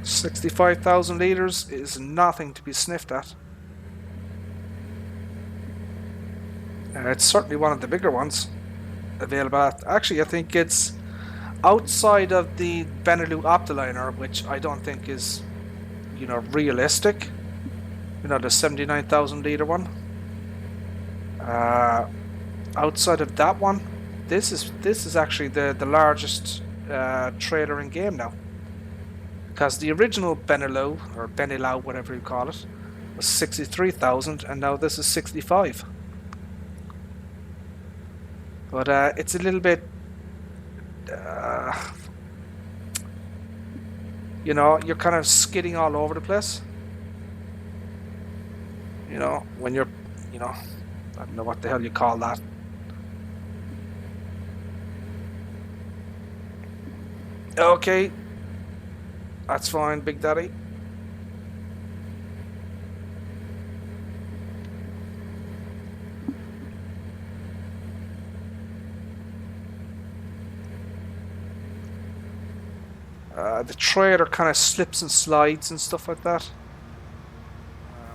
65,000 litres is nothing to be sniffed at. It's certainly one of the bigger ones available. Actually, I think it's outside of the Benelux Optiliner, which I don't think is, you know, realistic. You know, the 79,000 litre one. Outside of that one, this is actually the largest trailer in game now. Because the original Benelux, or Benelux, whatever you call it, was 63,000, and now this is 65. But it's a little bit, you know, you're kind of skidding all over the place. You know, when you're, you know, I don't know what the hell you call that. Okay, that's fine, Big Daddy. The trailer kind of slips and slides and stuff like that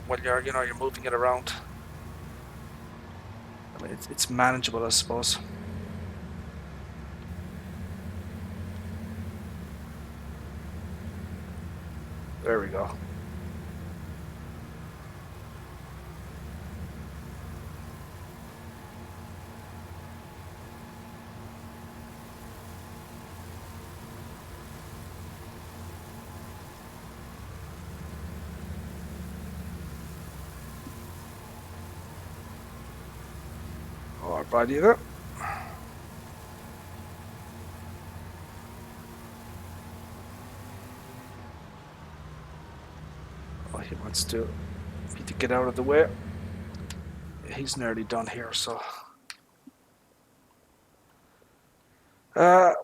when you're, you know, you're moving it around. I mean, it's manageable, I suppose. There we go. Alrighty there. Oh, he wants to me to get out of the way. He's nearly done here, so.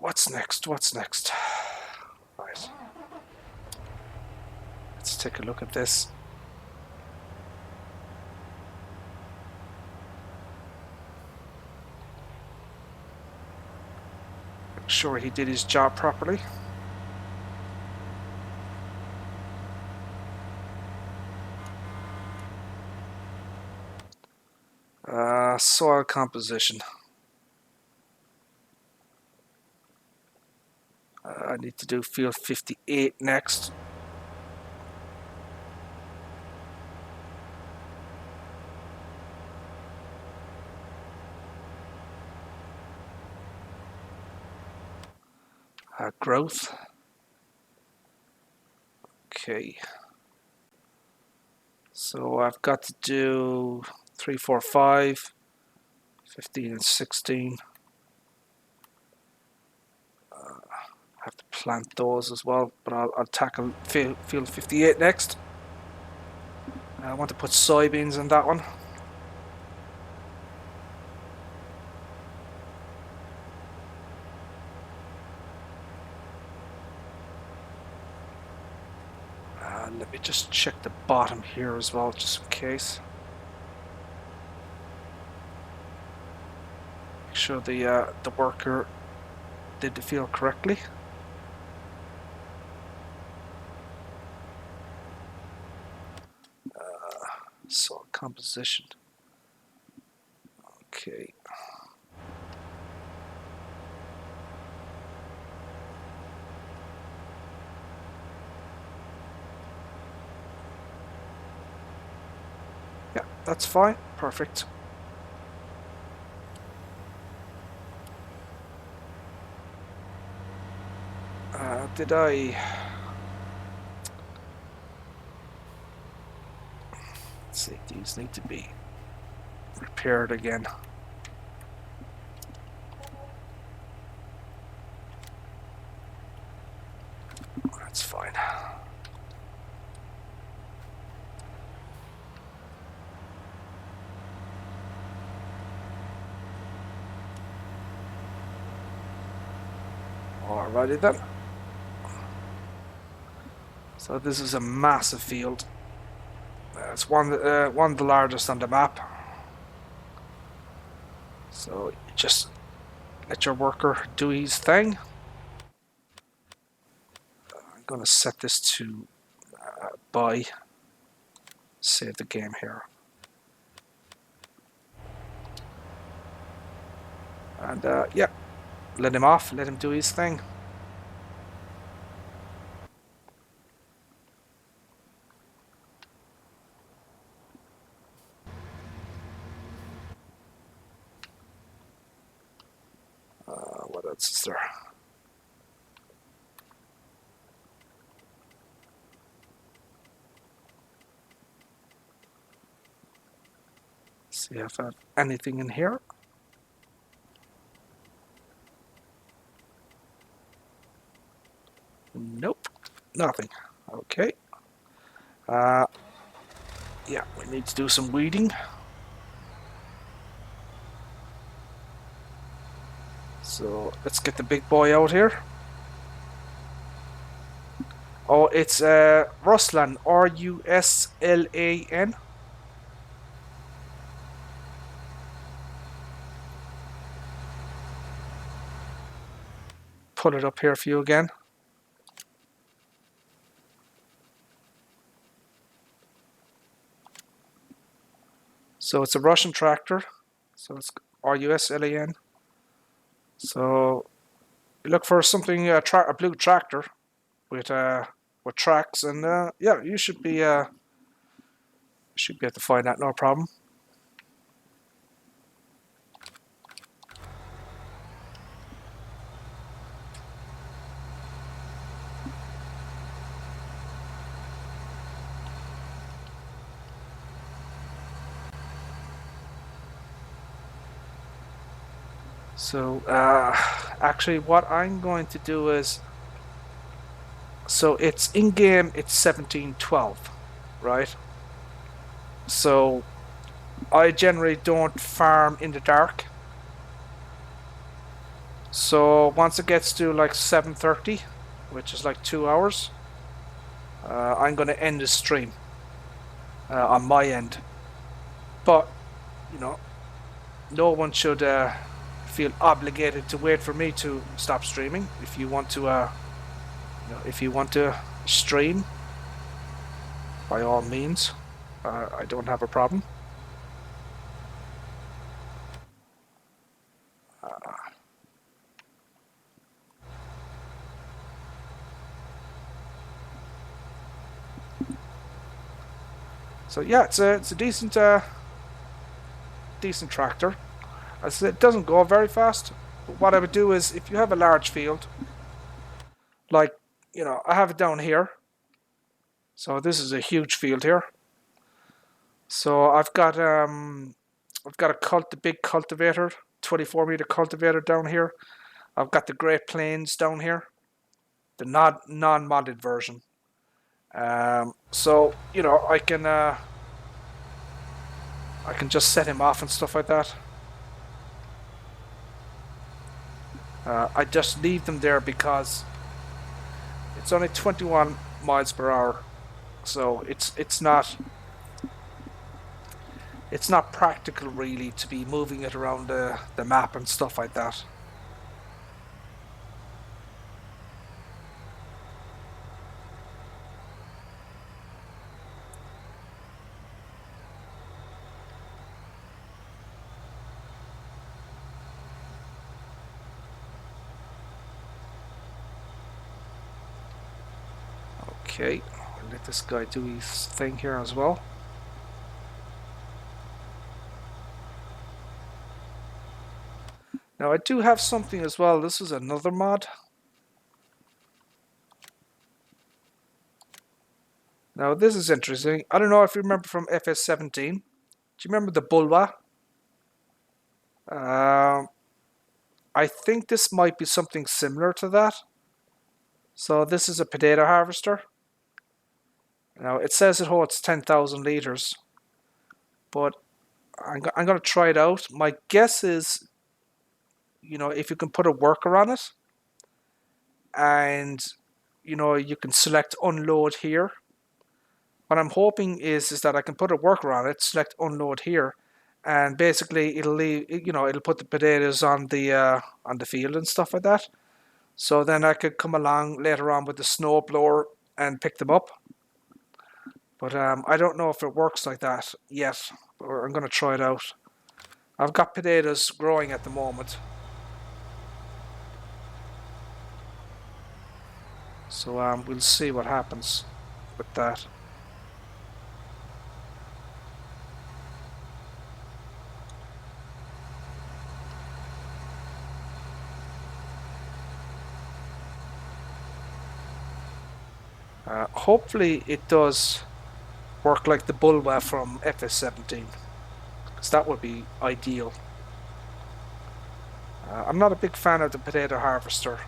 What's next? What's next? Right. Let's take a look at this. Make sure he did his job properly. Soil composition. I need to do field 58 next. Growth. Okay. So I've got to do 3, 4, 5, 15 and 16. Have plant those as well, but I'll tackle field 58 next. I want to put soybeans in that one. Let me just check the bottom here as well, just in case. Make sure the worker did the field correctly. Soil composition. Okay. Yeah, that's fine. Perfect. Did I... Let's see, these need to be repaired again. That's fine. Alrighty then. So this is a massive field. It's one of the largest on the map. So you just let your worker do his thing. I'm going to set this to buy. Save the game here. And yeah, let him off, let him do his thing. What else is there? See if I have anything in here. Nope, nothing. Okay. Yeah, we need to do some weeding. So let's get the big boy out here. Oh, it's Ruslan, Ruslan. Pull it up here for you again. So it's a Russian tractor. So it's Ruslan. So you look for something a blue tractor with tracks, and yeah, you should be able to find that, no problem. So actually what I'm going to do is, so it's in game, it's 1712, right? So I generally don't farm in the dark. So once it gets to like 7:30, which is like 2 hours, I'm going to end the stream on my end. But you know, no one should feel obligated to wait for me to stop streaming. If you want to, if you want to stream, by all means, I don't have a problem. So yeah, it's a decent decent tractor. As I said, it doesn't go very fast. But what I would do is, if you have a large field, like I have it down here. So this is a huge field here. So I've got a big cultivator, 24-meter cultivator down here. I've got the Great Plains down here. the non-modded version. So you know, I can just set him off and stuff like that. I just leave them there because it's only 21 miles per hour, so it's not practical really to be moving it around the map and stuff like that. Okay, I'll let this guy do his thing here as well. Now I do have something as well. This is another mod. Now this is interesting. I don't know if you remember from FS17. Do you remember the Bulwa? I think this might be something similar to that. So this is a potato harvester. Now it says it holds 10,000 liters, but I'm going to try it out. My guess is, you know, if you can put a worker on it, and you know you can select unload here. What I'm hoping is that I can put a worker on it, select unload here, and basically it'll leave, you know, it'll put the potatoes on the field and stuff like that. So then I could come along later on with the snow blower and pick them up. But I don't know if it works like that yet. Or I'm going to try it out. I've got potatoes growing at the moment. So we'll see what happens with that. Hopefully it does work like the Bulwa from FS17, because that would be ideal. I'm not a big fan of the potato harvester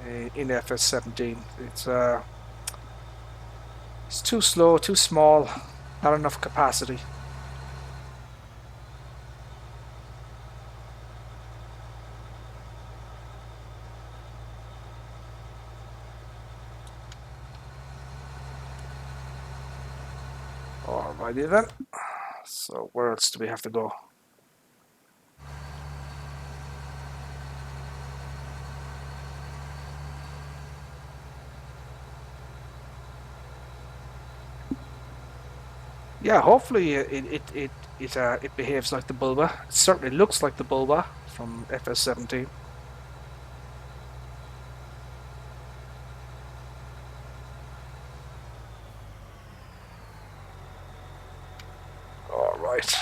in FS17. It's too slow, too small, not enough capacity. Alrighty then. So where else do we have to go? Yeah, hopefully it behaves like the Bulwa. It certainly looks like the Bulwa from FS17. All right.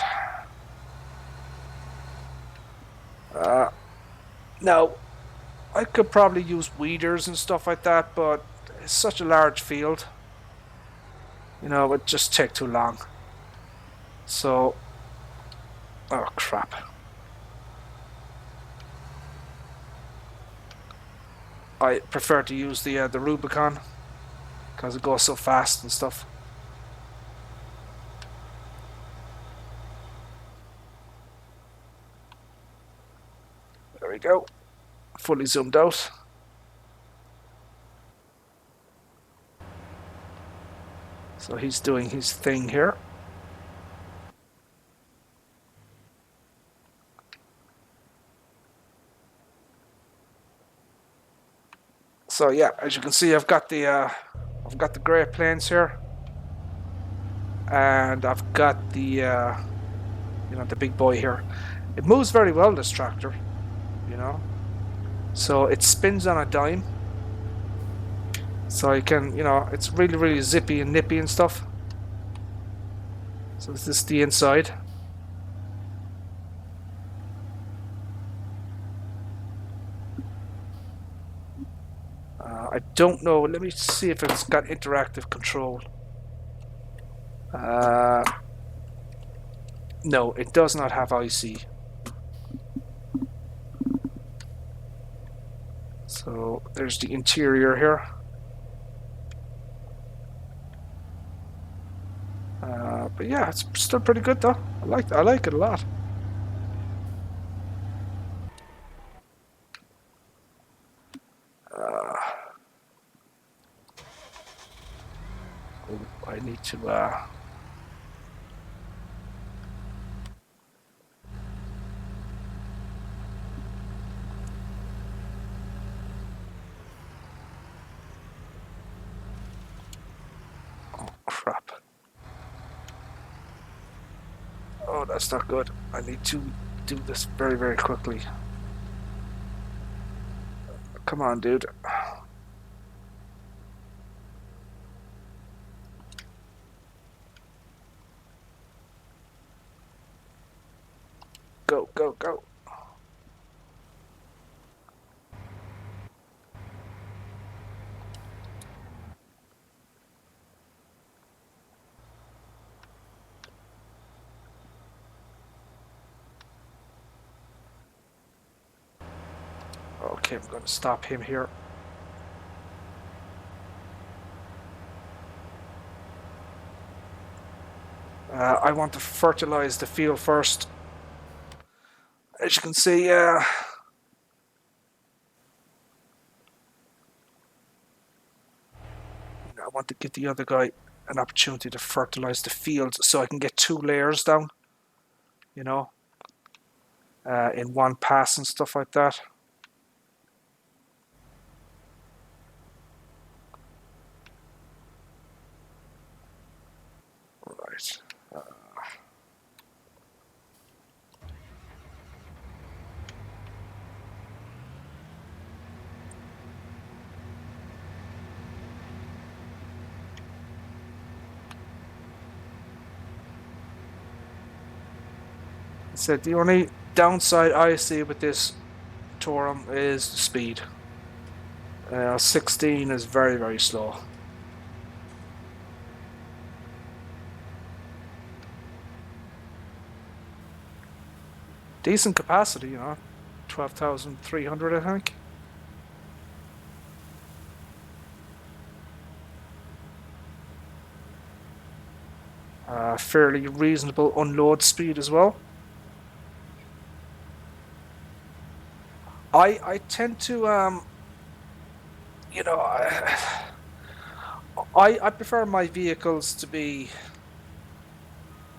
Now, I could probably use weeders and stuff like that, but it's such a large field. You know, it would just take too long. So, oh crap. I prefer to use the Rubicon because it goes so fast and stuff. There we go. Fully zoomed out. So he's doing his thing here. So yeah, as you can see, I've got the Great Plains here, and I've got the you know, the big boy here. It moves very well, this tractor, you know. So it spins on a dime. So you can, you know, it's really zippy and nippy and stuff. So this is the inside. I don't know. Let me see if it's got interactive control. No, it does not have IC. So there's the interior here. But yeah, it's still pretty good though. I like it a lot. Oh, I need to. Oh crap! Oh, that's not good. I need to do this very, very quickly. Come on, dude. Go, go, go. Okay, I'm going to stop him here. I want to fertilize the field first. As you can see, I want to give the other guy an opportunity to fertilize the field so I can get 2 layers down, you know, in one pass and stuff like that. Right. I said the only downside I see with this Torum is the speed. 16 is very, very slow. Decent capacity, you know, 12,300, I think. Fairly reasonable unload speed as well. I tend to you know, I prefer my vehicles to be,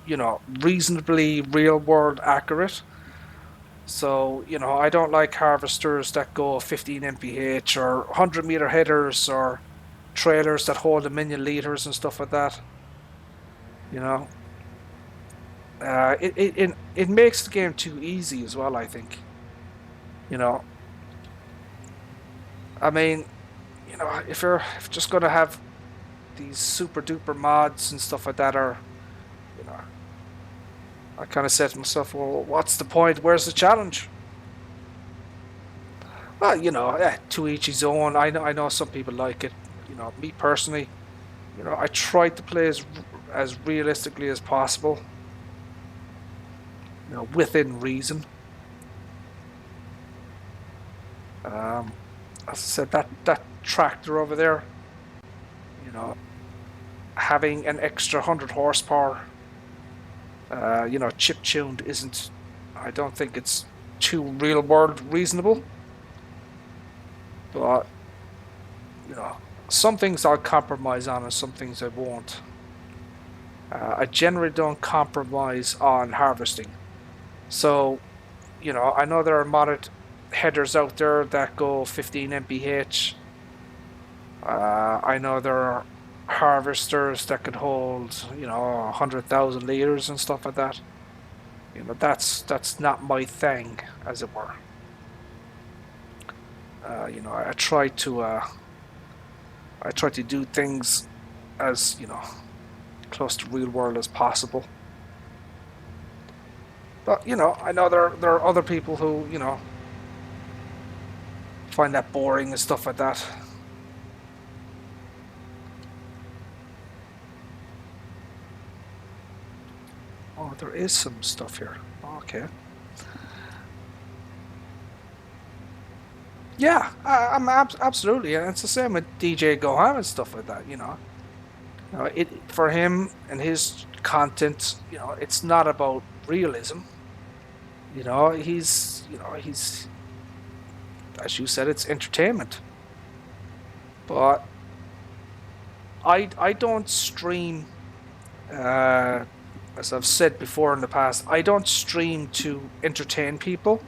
you know, reasonably real world accurate. So, you know, I don't like harvesters that go 15 mph or 100-meter headers or trailers that hold 1,000,000 liters and stuff like that. You know, it makes the game too easy as well, I think. You know, I mean, you know, if you're just going to have these super duper mods and stuff like that, are, you know, I kind of said to myself, well, what's the point? Where's the challenge? Well, you know, to each his own. I know some people like it. You know, me personally, you know, I try to play as realistically as possible. You know, within reason. As I said, that tractor over there, you know, having an extra 100 horsepower, you know, chip tuned isn't. I don't think it's too real world reasonable. But you know, some things I'll compromise on, and some things I won't. I generally don't compromise on harvesting. So, you know, I know there are modded headers out there that go 15 mph. I know there are harvesters that can hold, you know, 100,000 liters and stuff like that. You know, that's not my thing, as it were. You know, I try to do things as, you know, close to real world as possible. But, you know, I know there are other people who, you know, find that boring and stuff like that. Oh, there is some stuff here. Okay. Yeah, I'm absolutely, and it's the same with DJ Gohan and stuff like that, you know. It for him and his content, it's not about realism. He's as you said, it's entertainment. But I don't stream, uh, as I've said before in the past. I don't stream to entertain people.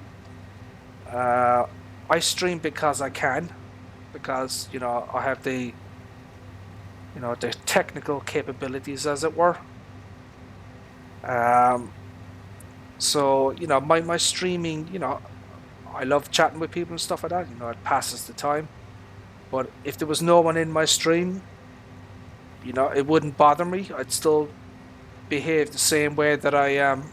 Uh, I stream because I can, because I have the technical capabilities, as it were. Um, so my streaming, I love chatting with people and stuff like that. It passes the time. But if there was no one in my stream, it wouldn't bother me. I'd still behave the same way that I am,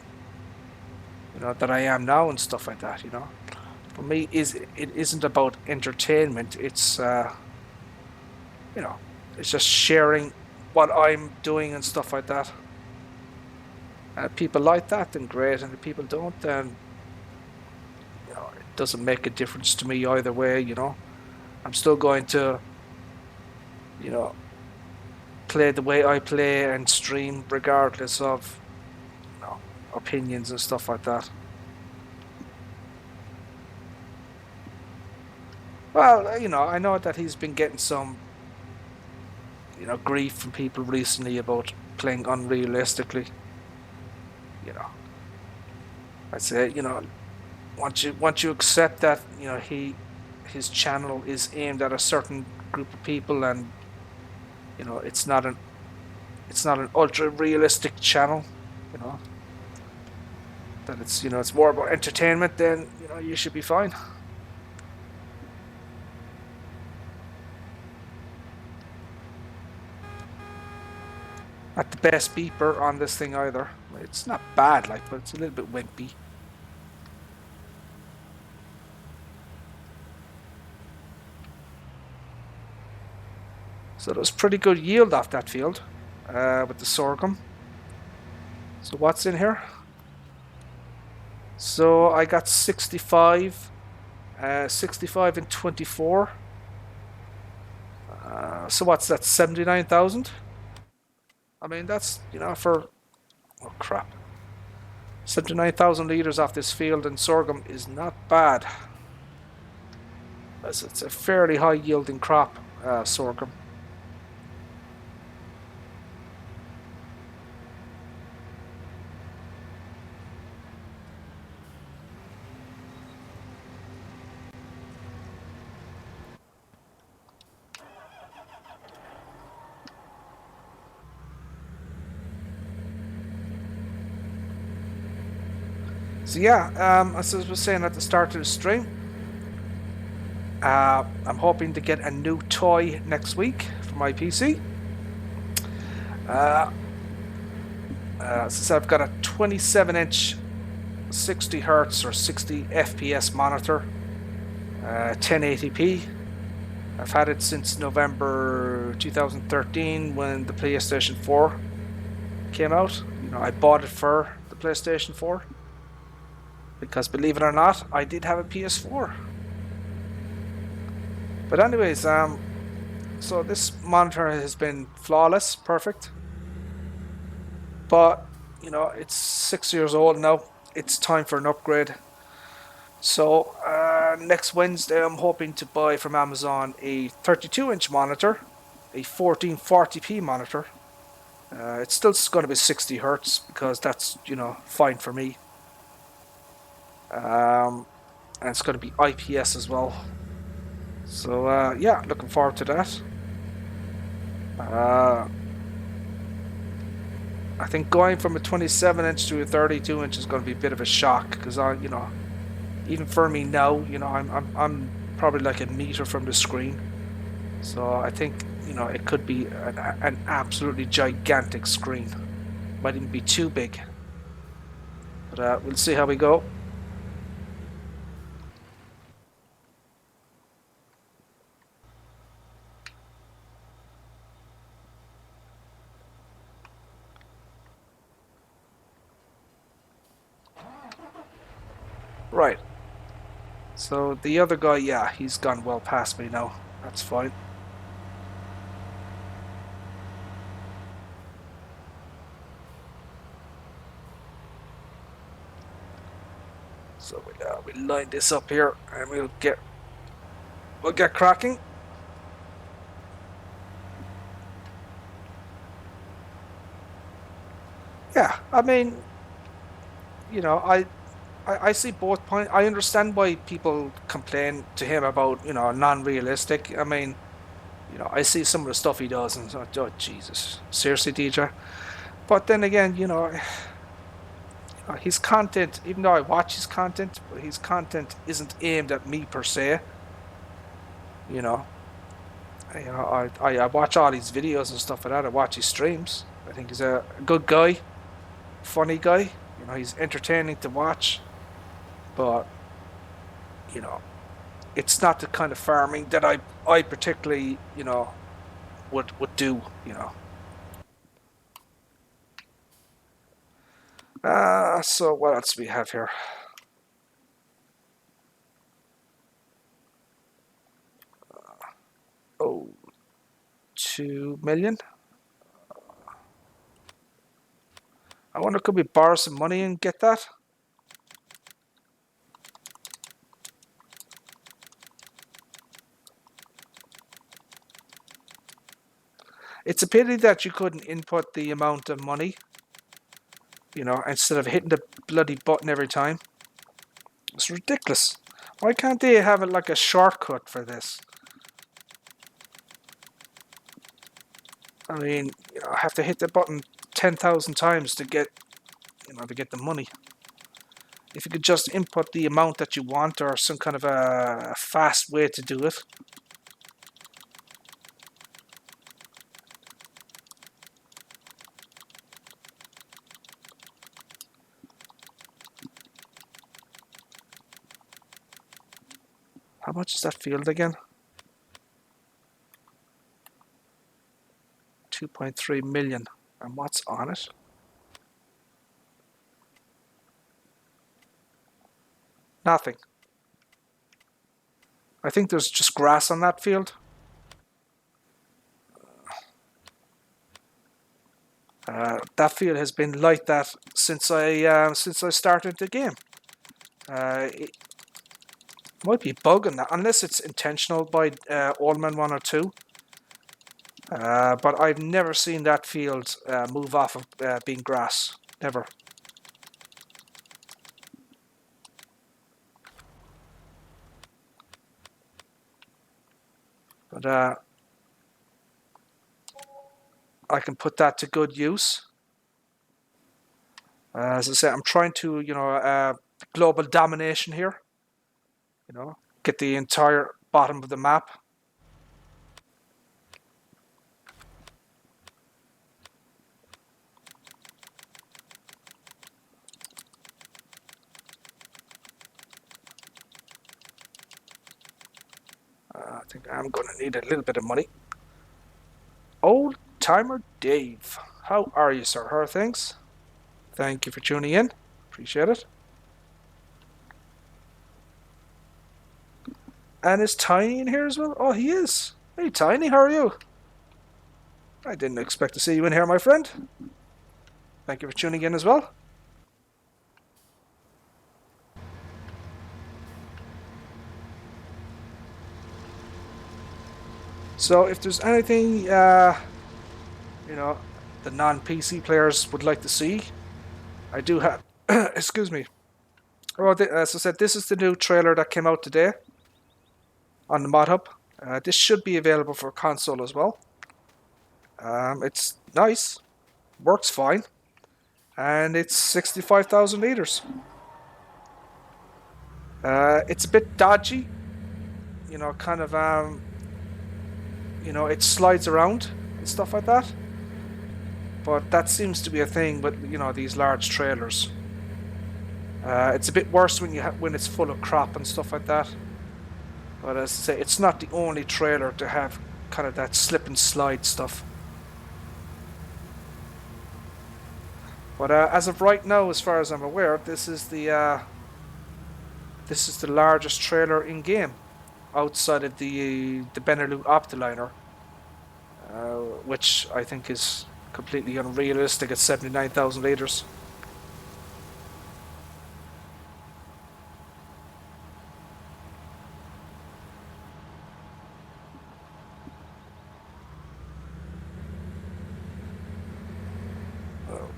that I am now and stuff like that. For me, it isn't about entertainment. You know, it's just sharing what I'm doing and stuff like that. People like that, then great, and if people don't, then it doesn't make a difference to me either way. I'm still going to, you know, play the way I play and stream regardless of, opinions and stuff like that. Well, I know that he's been getting some, grief from people recently about playing unrealistically. You know, I'd say, once you accept that, his channel is aimed at a certain group of people, and it's not an ultra realistic channel. You know that it's more about entertainment. Then you should be fine. Not the best beeper on this thing either. It's not bad, but it's a little bit wimpy. So there was pretty good yield off that field with the sorghum. So what's in here? So I got 65, 65 and 24. So what's that? 79,000. I mean, that's for oh crap, 79,000 liters off this field, and sorghum is not bad. It's a fairly high yielding crop, sorghum. So yeah, as I was saying at the start of the stream, I'm hoping to get a new toy next week for my PC. Since I've got a 27-inch 60 hertz or 60 FPS monitor, 1080p. I've had it since November 2013 when the PlayStation 4 came out. I bought it for the PlayStation 4 because, believe it or not, I did have a PS4. But anyways, so this monitor has been flawless, perfect. But it's 6 years old now. It's time for an upgrade. So next Wednesday, I'm hoping to buy from Amazon a 32-inch monitor, a 1440p monitor. It's still going to be 60 hertz because that's fine for me. And it's going to be IPS as well. So yeah, looking forward to that. I think going from a 27-inch to a 32-inch is going to be a bit of a shock because even for me now, I'm probably like a meter from the screen. So I think it could be an absolutely gigantic screen. Might even be too big. But we'll see how we go. Right. So the other guy, yeah, he's gone well past me now. That's fine. So we line this up here, and we'll get cracking. Yeah, I mean, you know, I see both points. I understand why people complain to him about, non-realistic. I mean, I see some of the stuff he does, and oh Jesus, seriously, DJ. But then again, his content, even though I watch his content, but his content isn't aimed at me per se. You know, I watch all his videos and stuff like that. I watch his streams. I think he's a good guy, funny guy. He's entertaining to watch, but you know, it's not the kind of farming that I particularly would do. So what else do we have here? Oh, 2 million. I wonder, could we borrow some money and get that? It's a pity that you couldn't input the amount of money, instead of hitting the bloody button every time. It's ridiculous. Why can't they have it like a shortcut for this? I mean, I have to hit the button 10,000 times to get the money. If you could just input the amount that you want, or some kind of a fast way to do it. How much is that field again? 2.3 million. And what's on it? Nothing. I think there's just grass on that field. That field has been like that since I started the game. It might be bugging that, unless it's intentional by Allman 1 or 2. But I've never seen that field move off of being grass. Never. But I can put that to good use. As I say, I'm trying to, global domination here. Get the entire bottom of the map. I think I'm going to need a little bit of money. Old Timer Dave. How are you, sir? How are things? Thank you for tuning in. Appreciate it. And is Tiny in here as well? Oh, he is. Hey, Tiny, how are you? I didn't expect to see you in here, my friend. Thank you for tuning in as well. So if there's anything, the non-PC players would like to see, I do have, excuse me. Oh, as I said, this is the new trailer that came out today on the Mod Hub. This should be available for console as well. It's nice, works fine, and it's 65,000 liters. It's a bit dodgy, kind of, it slides around and stuff like that. But that seems to be a thing with, these large trailers. It's a bit worse when it's full of crop and stuff like that. But as I say, it's not the only trailer to have kind of that slip and slide stuff. But as of right now, as far as I'm aware, this is the largest trailer in game outside of the Benelux Optiliner, which I think is completely unrealistic at 79,000 liters.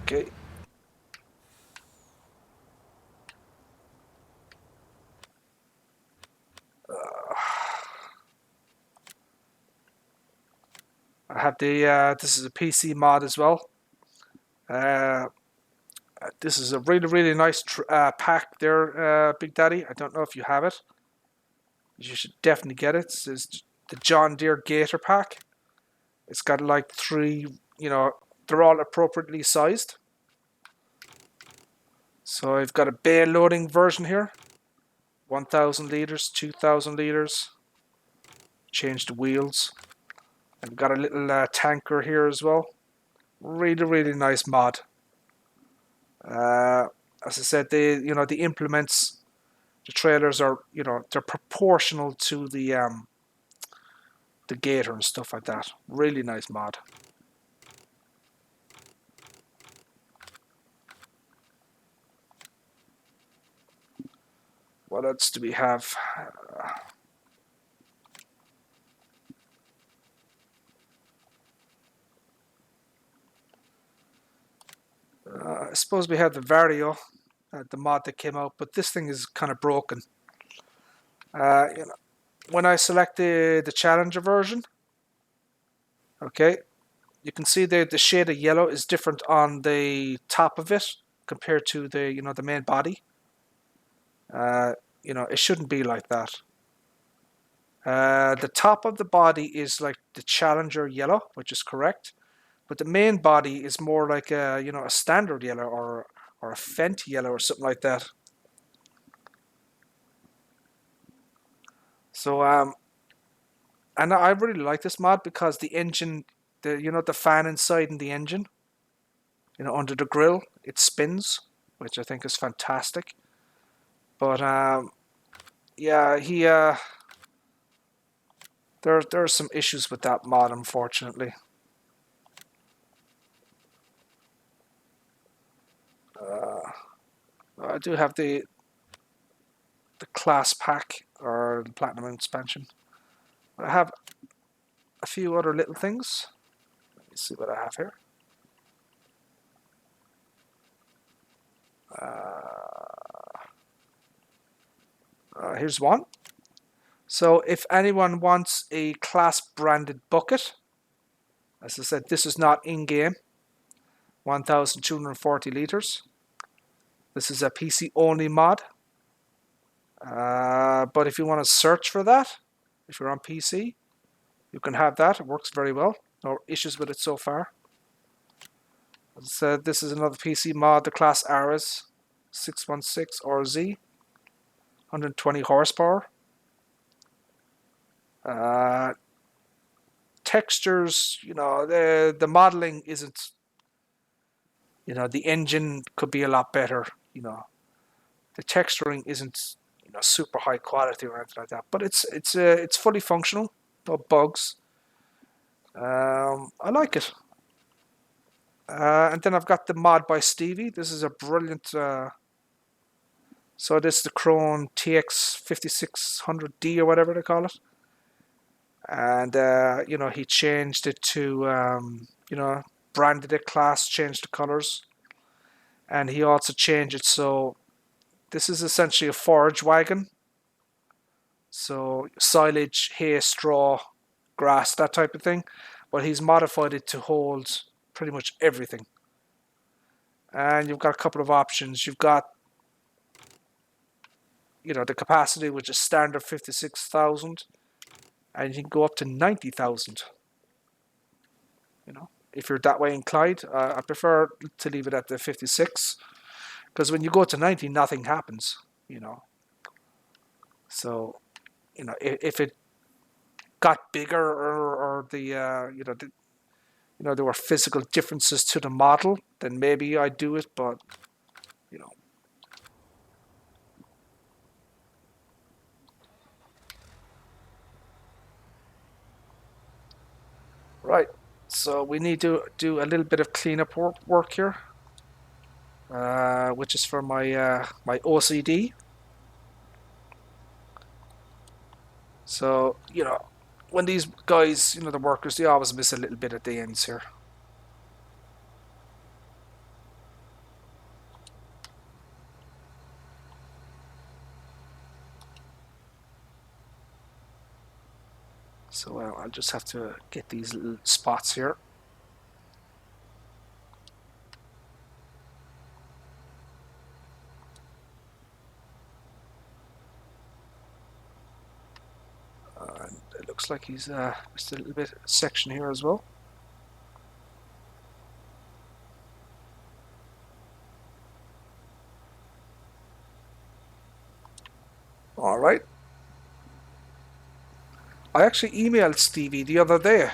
Okay. I have the this is a PC mod as well. Uh, this is a really nice pack there, Big Daddy. I don't know if you have it. You should definitely get it. It's the John Deere Gator pack. It's got like three, they're all appropriately sized. So I've got a bay loading version here. 1,000 liters, 2,000 liters. Change the wheels. I've got a little tanker here as well. Really nice mod. Uh, as I said, the implements, the trailers are, they're proportional to the Gator and stuff like that. Really nice mod. What else do we have? I suppose we have the Vario, the mod that came out, but this thing is kind of broken. When I select the Challenger version, okay, you can see the shade of yellow is different on the top of it compared to the main body. It shouldn't be like that. The top of the body is like the Challenger yellow, which is correct, but the main body is more like a standard yellow or a Fendt yellow or something like that. So and I really like this mod because the engine, the fan inside in the engine, under the grill, it spins, which I think is fantastic. But yeah, there are some issues with that mod, unfortunately. I do have the class pack or the platinum expansion. I have a few other little things. Let me see what I have here. Here's one. So if anyone wants a class branded bucket, as I said, this is not in-game. 1,240 liters. This is a PC only mod. But if you want to search for that, if you're on PC, you can have that. It works very well. No issues with it so far. As I said, this is another PC mod, the class Ares 616 RZ, 120 horsepower. Textures, the modeling isn't, the engine could be a lot better. The texturing isn't, super high quality or anything like that. But it's fully functional, no bugs. I like it. And then I've got the mod by Stevie. This is a brilliant. So this is the Krone TX 5600D or whatever they call it. And he changed it to branded it class, changed the colors, and he also changed it so this is essentially a forage wagon. So silage, hay, straw, grass, that type of thing. But he's modified it to hold pretty much everything. And you've got a couple of options. You've got, the capacity, which is standard 56,000, and you can go up to 90,000. If you're that way inclined, I prefer to leave it at the 56, because when you go to 90, nothing happens. So, if it got bigger or there were physical differences to the model, then maybe I'd do it. But right. So we need to do a little bit of cleanup work here, which is for my OCD. So when these guys, the workers, they always miss a little bit at the ends here. So I'll just have to get these little spots here. And it looks like he's just a little bit section here as well. All right. I actually emailed Stevie the other day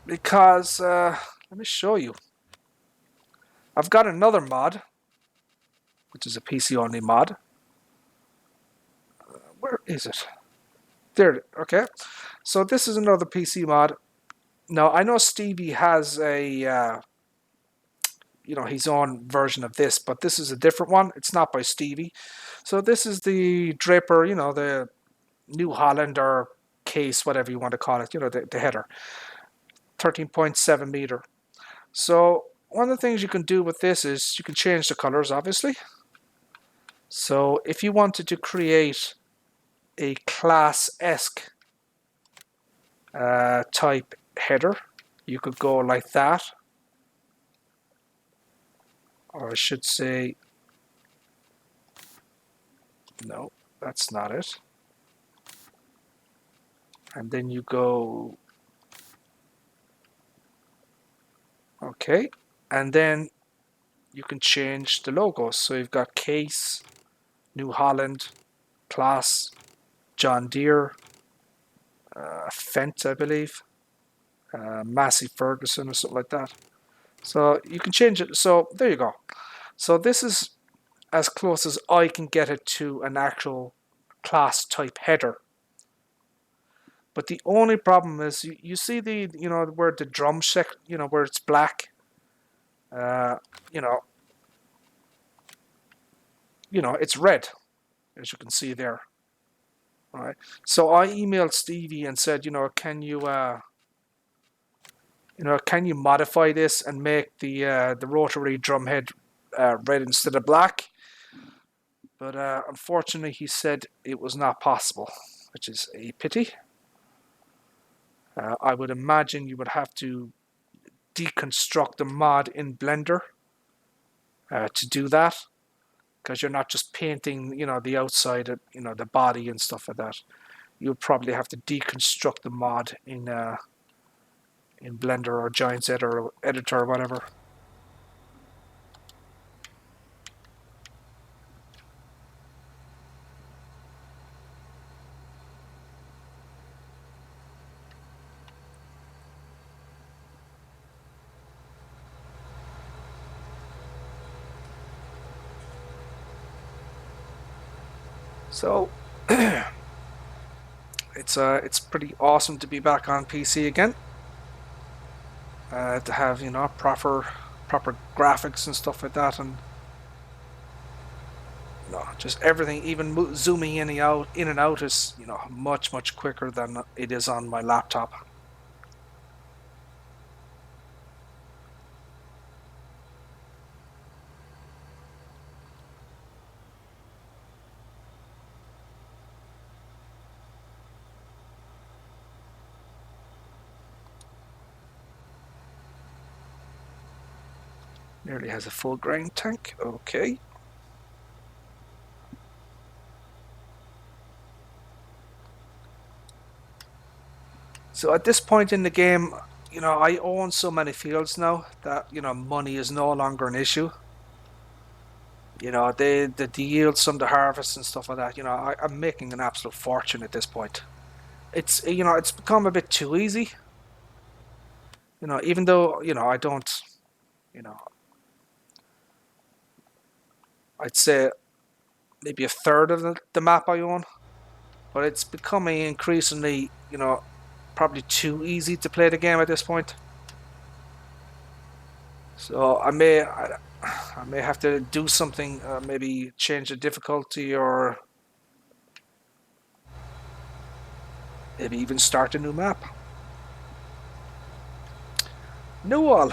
because let me show you. I've got another mod, which is a PC only mod. Where is it? There. Okay. So this is another PC mod. Now I know Stevie has a his own version of this, but this is a different one. It's not by Stevie. So this is the Draper, the New Holland or case, whatever you want to call it, the header. 13.7 meter. So one of the things you can do with this is you can change the colors, obviously. So if you wanted to create a class-esque type header, you could go like that. Or I should say, no, that's not it. And then you go, okay, and then you can change the logos. So you've got Case, New Holland, Class, John Deere, Fent, I believe, Massey Ferguson or something like that. So you can change it. So there you go. So this is as close as I can get it to an actual class type header. But the only problem is you see the where the drum check where it's black. It's red, as you can see there. All right. So I emailed Stevie and said, can you can you modify this and make the rotary drum head red instead of black? But unfortunately, he said it was not possible, which is a pity. I would imagine you would have to deconstruct the mod in Blender to do that, because you're not just painting, the outside, the body and stuff like that. You would probably have to deconstruct the mod in Blender or Giants editor or whatever. So it's pretty awesome to be back on PC again. To have proper graphics and stuff like that, and just everything, even zooming in and out is much quicker than it is on my laptop. Nearly has a full grain tank. Okay. So at this point in the game, I own so many fields now that money is no longer an issue. The yields from the harvest and stuff like that. I'm making an absolute fortune at this point. It's become a bit too easy. Even though I don't. I'd say maybe a third of the map I own, but it's becoming increasingly, probably too easy to play the game at this point. So I may have to do something, maybe change the difficulty, or maybe even start a new map. Newell,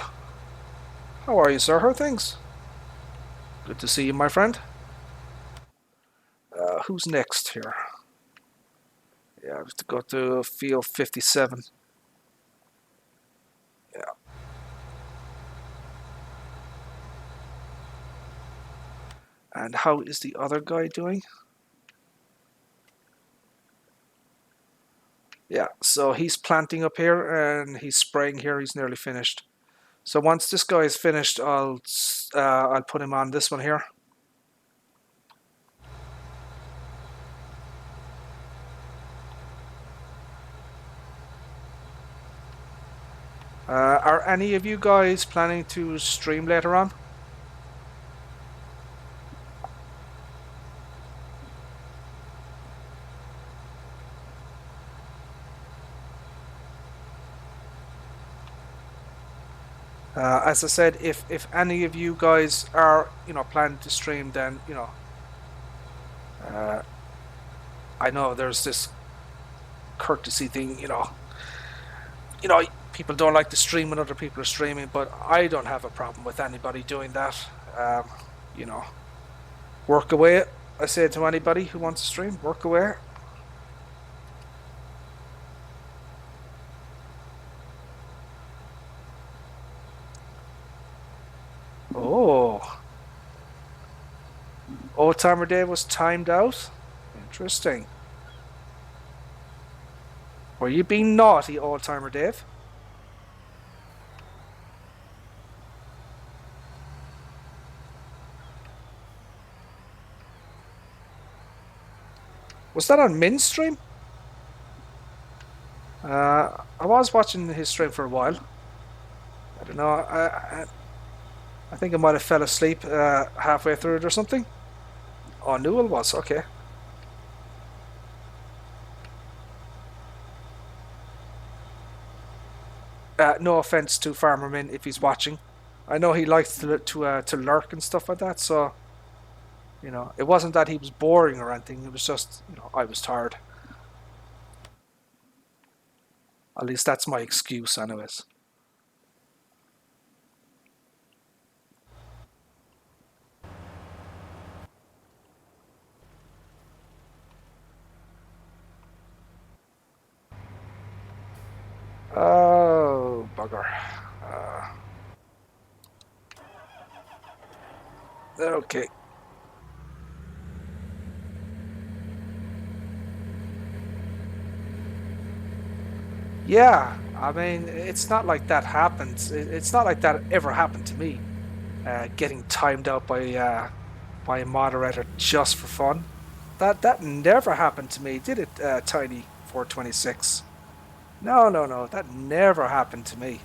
how are you, sir? How are things? Good to see you, my friend. Who's next here? Yeah, I have to go to field 57. Yeah. And how is the other guy doing? Yeah, so he's planting up here and he's spraying here. He's nearly finished. So once this guy is finished, I'll put him on this one here. Are any of you guys planning to stream later on? As I said, if any of you guys are planning to stream, then uh, I know there's this courtesy thing, people don't like to stream when other people are streaming, but I don't have a problem with anybody doing that. Um, you know, work away. I say to anybody who wants to stream, work away. Oh, Old Timer Day was timed out. Interesting. Were you being naughty, Old Timer Dave? Was that on Min's stream? I was watching his stream for a while. I don't know. I think I might have fell asleep halfway through it or something. Oh, Newell was okay. No offense to Farmer Min if he's watching. I know he likes to lurk and stuff like that. So it wasn't that he was boring or anything. It was just I was tired. At least that's my excuse, anyways. Oh, bugger. Okay. Yeah, I mean, it's not like that happens. It's not like that ever happened to me. Getting timed out by a moderator just for fun. That never happened to me, did it, Tiny 426? No, no, no. That never happened to me.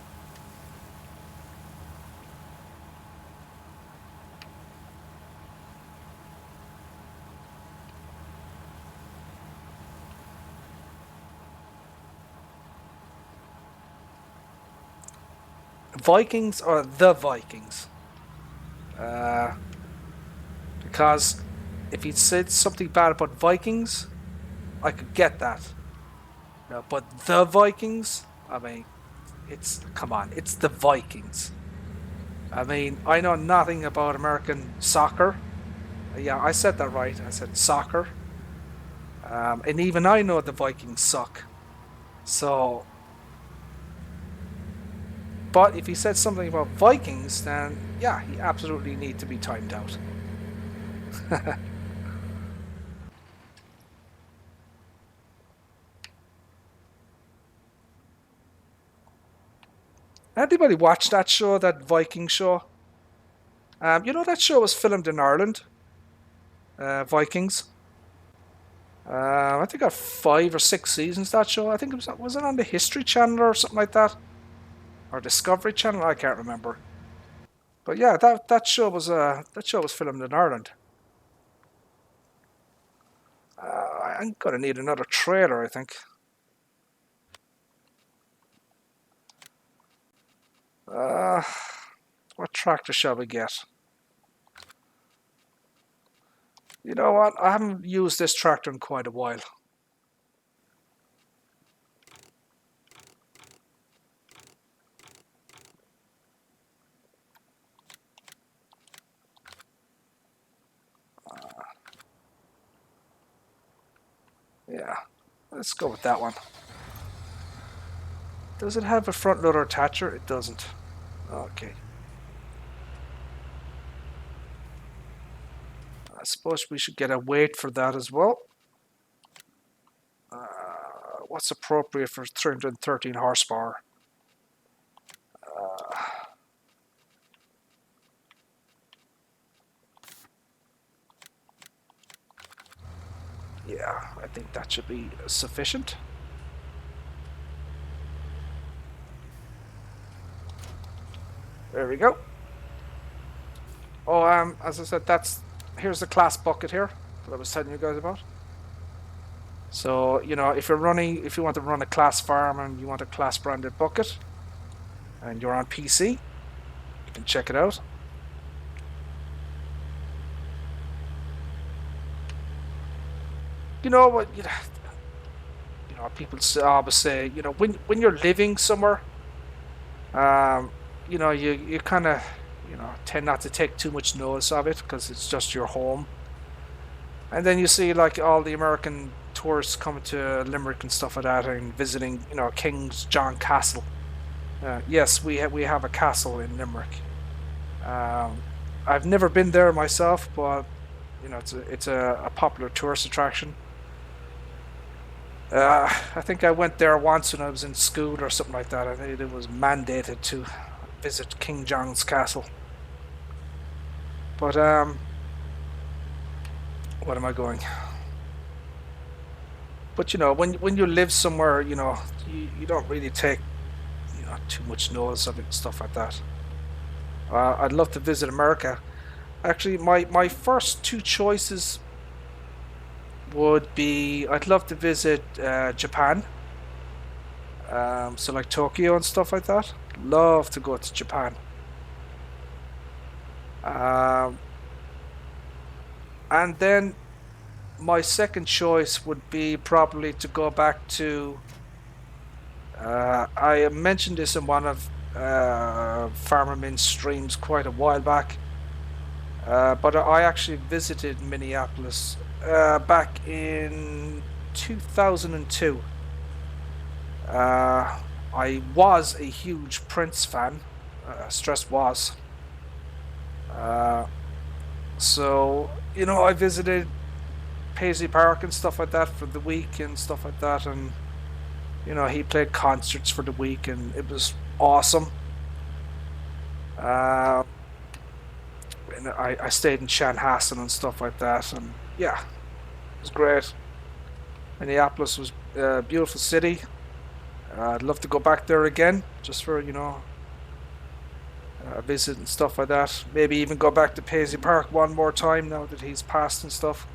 Vikings or the Vikings? Because if he'd said something bad about Vikings, I could get that. No, but the Vikings? I mean, come on, it's the Vikings. I mean, I know nothing about American soccer. Yeah, I said that right. I said soccer. And even I know the Vikings suck. So, but if he said something about Vikings, then yeah, he absolutely need to be timed out. Anybody watch that show, that Viking show? That show was filmed in Ireland. Vikings. I think it got 5 or 6 seasons. That show. I think was it on the History Channel or something like that, or Discovery Channel. I can't remember. But yeah, that show was filmed in Ireland. I'm gonna need another trailer, I think. Uh, what tractor shall we get? You know what? I haven't used this tractor in quite a while. Yeah. Let's go with that one. Does it have a front loader attacher? It doesn't. Okay. I suppose we should get a weight for that as well. What's appropriate for 313 horsepower? Yeah, I think that should be sufficient. There we go. Oh, as I said, here's the class bucket here that I was telling you guys about. So, you know, if you want to run a class farm and you want a class branded bucket and you're on PC, you can check it out. You know what, people always say, you know, when you're living somewhere, you know, you kind of, you know, tend not to take too much notice of it because it's just your home. And then you see like all the American tourists coming to Limerick and stuff like that and visiting, you know, King's John Castle. Yes, we have a castle in Limerick. I've never been there myself, but you know, it's a popular tourist attraction. I think I went there once when I was in school or something like that. I think it was mandated to visit King John's Castle. But what am I going? But you know, when you live somewhere, you know, you don't really take, you know, too much notice of it and stuff like that. I'd love to visit America. Actually, my first two choices would be I'd love to visit Japan. So like Tokyo and stuff like that. Love to go to Japan. Um, and then my second choice would be probably to go back to. I mentioned this in one of Farmer Min's streams quite a while back. But I actually visited Minneapolis back in 2002. I was a huge Prince fan. Stress was. So, you know, I visited Paisley Park and stuff like that for the week and stuff like that. And, you know, he played concerts for the week and it was awesome. And I stayed in Chanhassen and stuff like that. And yeah, it was great. Minneapolis was a beautiful city. I'd love to go back there again, just for, you know, a visit and stuff like that. Maybe even go back to Paisley Park one more time now that he's passed and stuff.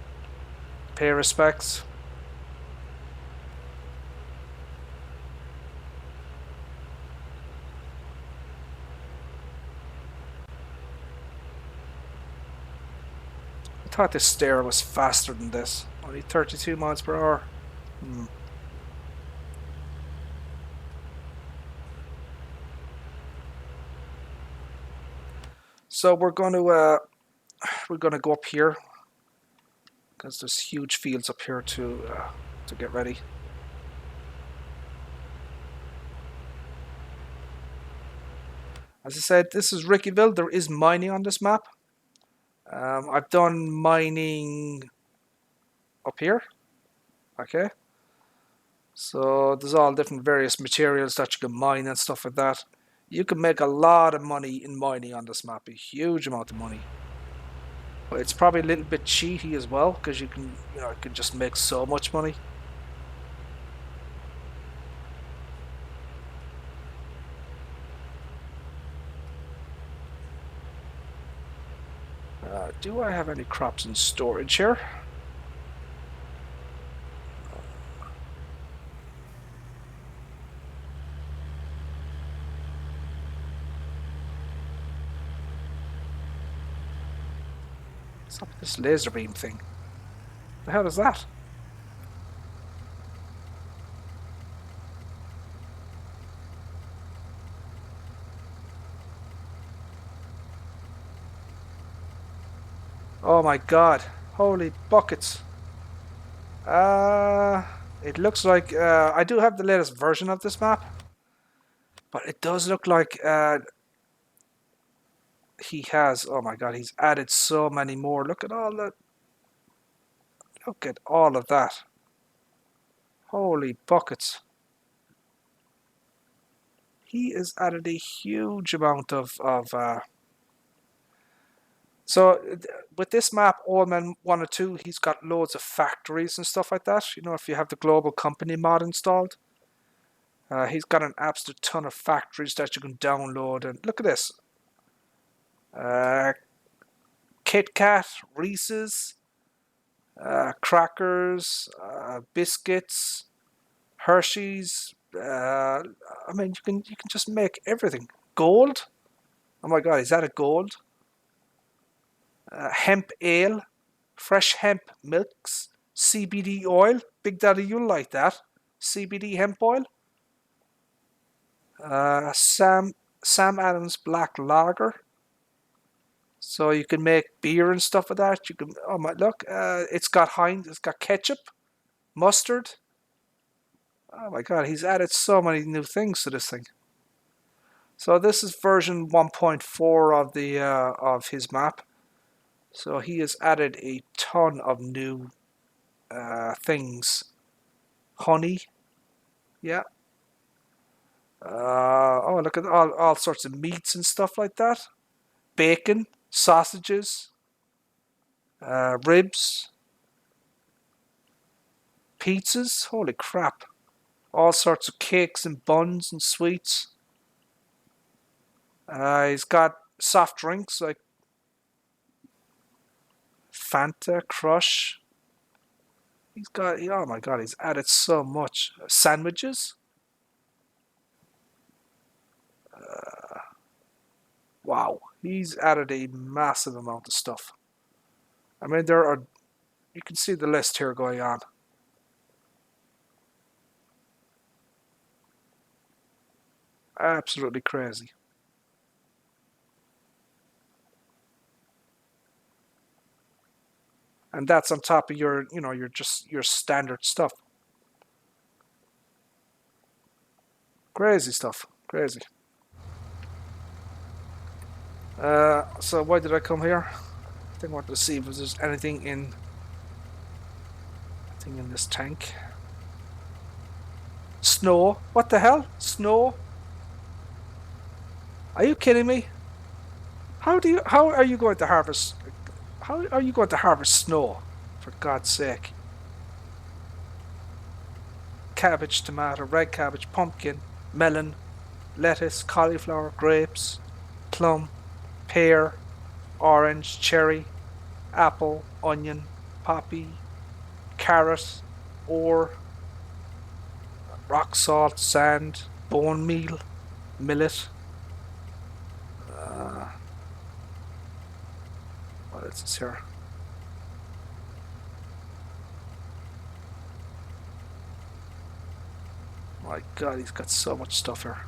Pay respects. I thought this stair was faster than this. Only 32 miles per hour. So we're going to go up here because there's huge fields up here to get ready. As I said, this is Ricciville. There is mining on this map. I've done mining up here. Okay. So there's all different various materials that you can mine and stuff like that. You can make a lot of money in mining on this map, a huge amount of money. But it's probably a little bit cheaty as well because you can just make so much money. Do I have any crops in storage here? What's up with this laser beam thing? The hell is that? Oh my god. Holy buckets. It looks like I do have the latest version of this map, but it does look like he has. Oh my god, he's added so many more. Look at all that. Look at all of that. Holy buckets. He has added a huge amount of so with this map, Allman 1 or 2, he's got loads of factories and stuff like that. You know, if you have the global company mod installed, he's got an absolute ton of factories that you can download. And look at this. Kit Kat, Reese's, crackers, biscuits, Hershey's. I mean, you can just make everything. Gold. Oh my god, is that a gold? Hemp ale, fresh hemp milks, CBD oil. Big Daddy, you'll like that. CBD hemp oil. Sam Adams Black Lager. So you can make beer and stuff with that. You can. Oh my, look! It's got Heinz. It's got ketchup, mustard. Oh my god, he's added so many new things to this thing. So this is version 1.4 of the of his map. So he has added a ton of new things. Honey, yeah. Oh, look at all sorts of meats and stuff like that. Bacon, sausages, ribs, pizzas. Holy crap! All sorts of cakes and buns and sweets. He's got soft drinks like Fanta, Crush. He's got, oh my god, he's added so much. Sandwiches. Wow, he's added a massive amount of stuff. I mean, you can see the list here going on. Absolutely crazy. And that's on top of your standard stuff. Crazy stuff. Crazy. So why did I come here? I think I wanted to see if there's anything in this tank. Snow? What the hell? Snow? Are you kidding me? How are you going to harvest snow? For God's sake. Cabbage, tomato, red cabbage, pumpkin, melon, lettuce, cauliflower, grapes, plum, pear, orange, cherry, apple, onion, poppy, carrot, ore, rock salt, sand, bone meal, millet. What is this here? My god, he's got so much stuff here.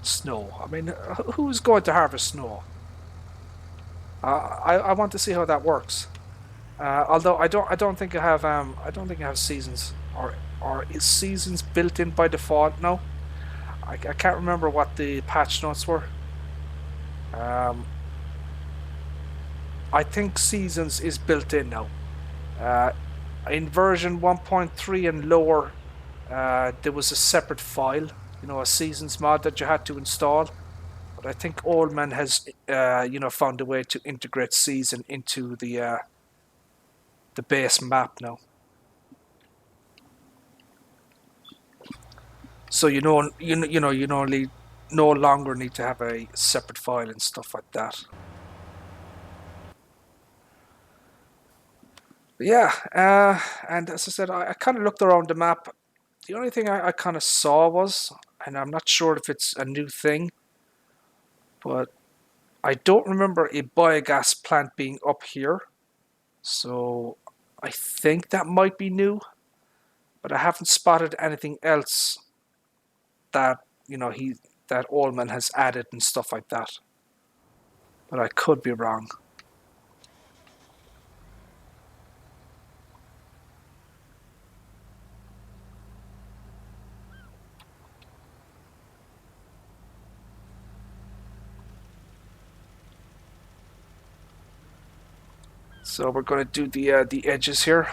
Snow. I mean, who's going to harvest snow? I want to see how that works. Although I don't think I don't think I have seasons, or is seasons built in by default? No, I can't remember what the patch notes were. Um, I think seasons is built in now. Uh, in version 1.3 and lower, there was a separate file, a seasons mod that you had to install. But I think Allman has, found a way to integrate season into the base map now. So you no longer need to have a separate file and stuff like that. But yeah, and as I said, I kind of looked around the map. The only thing I kind of saw was, and I'm not sure if it's a new thing, but I don't remember a biogas plant being up here. So I think that might be new, but I haven't spotted anything else that that Allman has added and stuff like that. But I could be wrong. So we're going to do the edges here,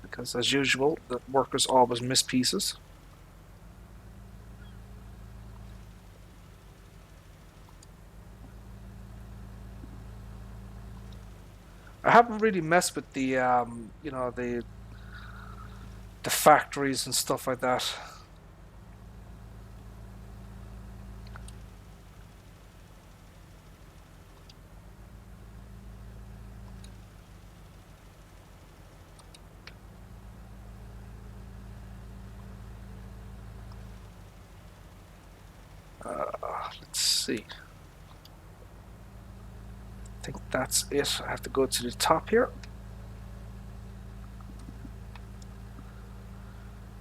because as usual, the workers always miss pieces. I haven't really messed with the the factories and stuff like that. Let's see. I think that's it. I have to go to the top here.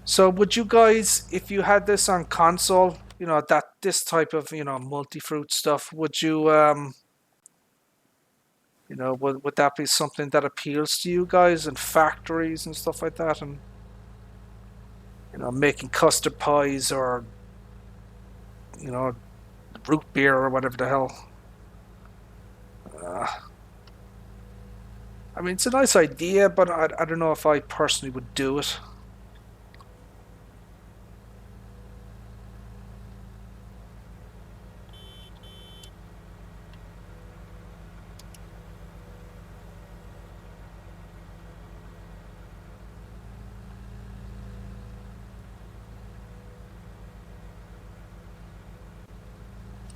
So would you guys, if you had this on console, that this type of, multi-fruit stuff, would you, would that be something that appeals to you guys, and factories and stuff like that, and making custard pies, or you know root beer or whatever the hell? Uh, I mean, it's a nice idea, but I don't know if I personally would do it.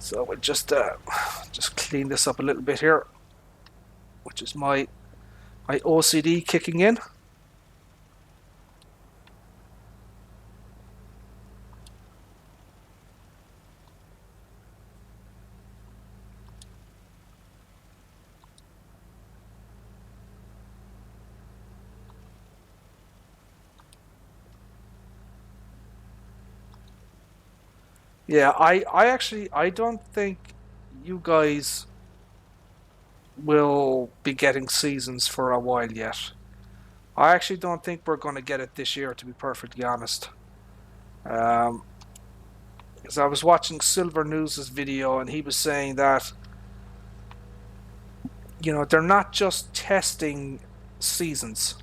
So we'll just clean this up a little bit here, which is my OCD kicking in. Yeah, I actually I don't think you guys will be getting seasons for a while yet. I actually don't think we're going to get it this year, to be perfectly honest. Um, because I was watching Silver News's video, and he was saying that they're not just testing seasons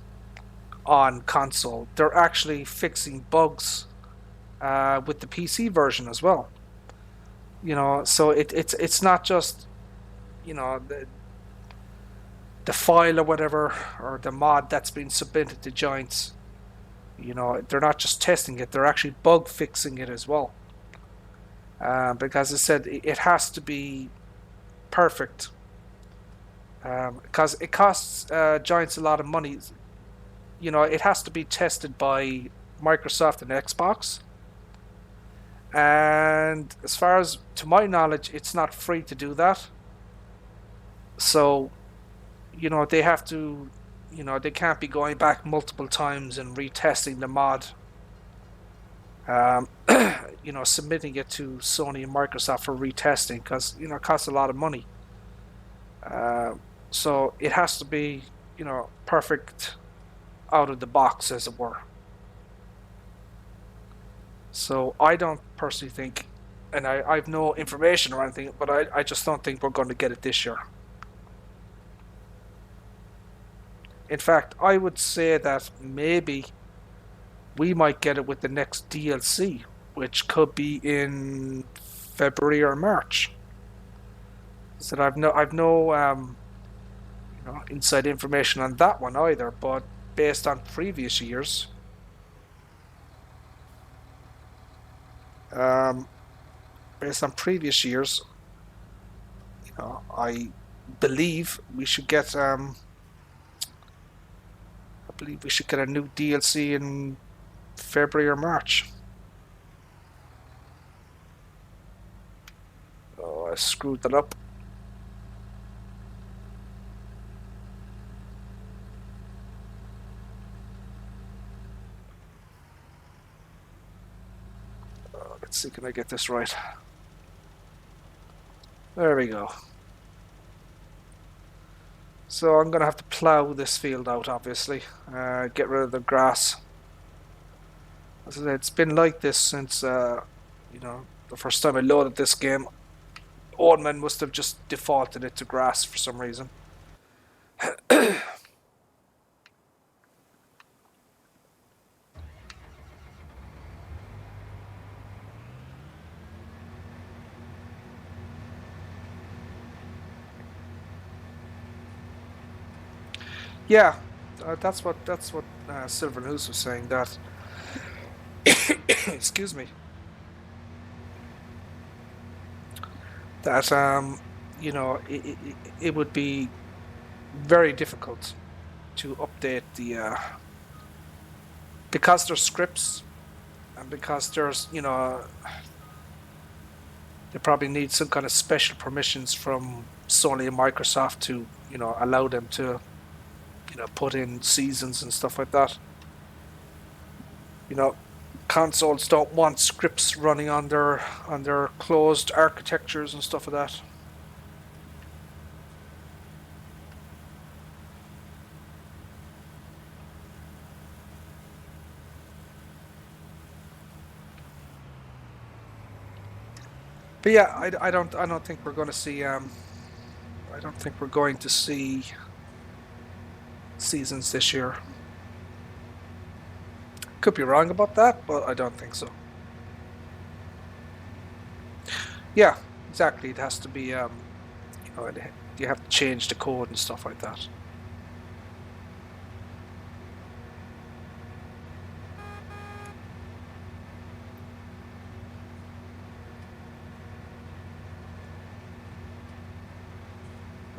on console; they're actually fixing bugs with the PC version as well. So it's not just the file or whatever, or the mod that's been submitted to Giants. They're not just testing it; they're actually bug fixing it as well. Because I said it has to be perfect, because it costs Giants a lot of money. It has to be tested by Microsoft and Xbox. And as far as to my knowledge, it's not free to do that. So, they have to, they can't be going back multiple times and retesting the mod. Submitting it to Sony and Microsoft for retesting, because it costs a lot of money. So it has to be, perfect out of the box, as it were. So I don't personally think, and I have no information or anything, but I just don't think we're going to get it this year. In fact, I would say that maybe we might get it with the next DLC, which could be in February or March. So I've no inside information on that one either, but based on previous years, um, based on previous years, I believe we should get I believe we should get a new DLC in February or March. Oh, I screwed that up. Let's see, can I get this right? There we go. So I'm going to have to plough this field out, obviously. Get rid of the grass. As I said, it's been like this since, the first time I loaded this game. Old Man must have just defaulted it to grass for some reason. Yeah, that's what Silver News was saying that. Excuse me. That you know, it would be very difficult to update the because there's scripts and because there's they probably need some kind of special permissions from Sony and Microsoft to allow them to put in seasons and stuff like that. You know, consoles don't want scripts running on their closed architectures and stuff like that. But yeah, I don't think we're going to see I don't think we're going to see seasons this year. Could be wrong about that, but I don't think so. Yeah, exactly. It has to be you have to change the code and stuff like that.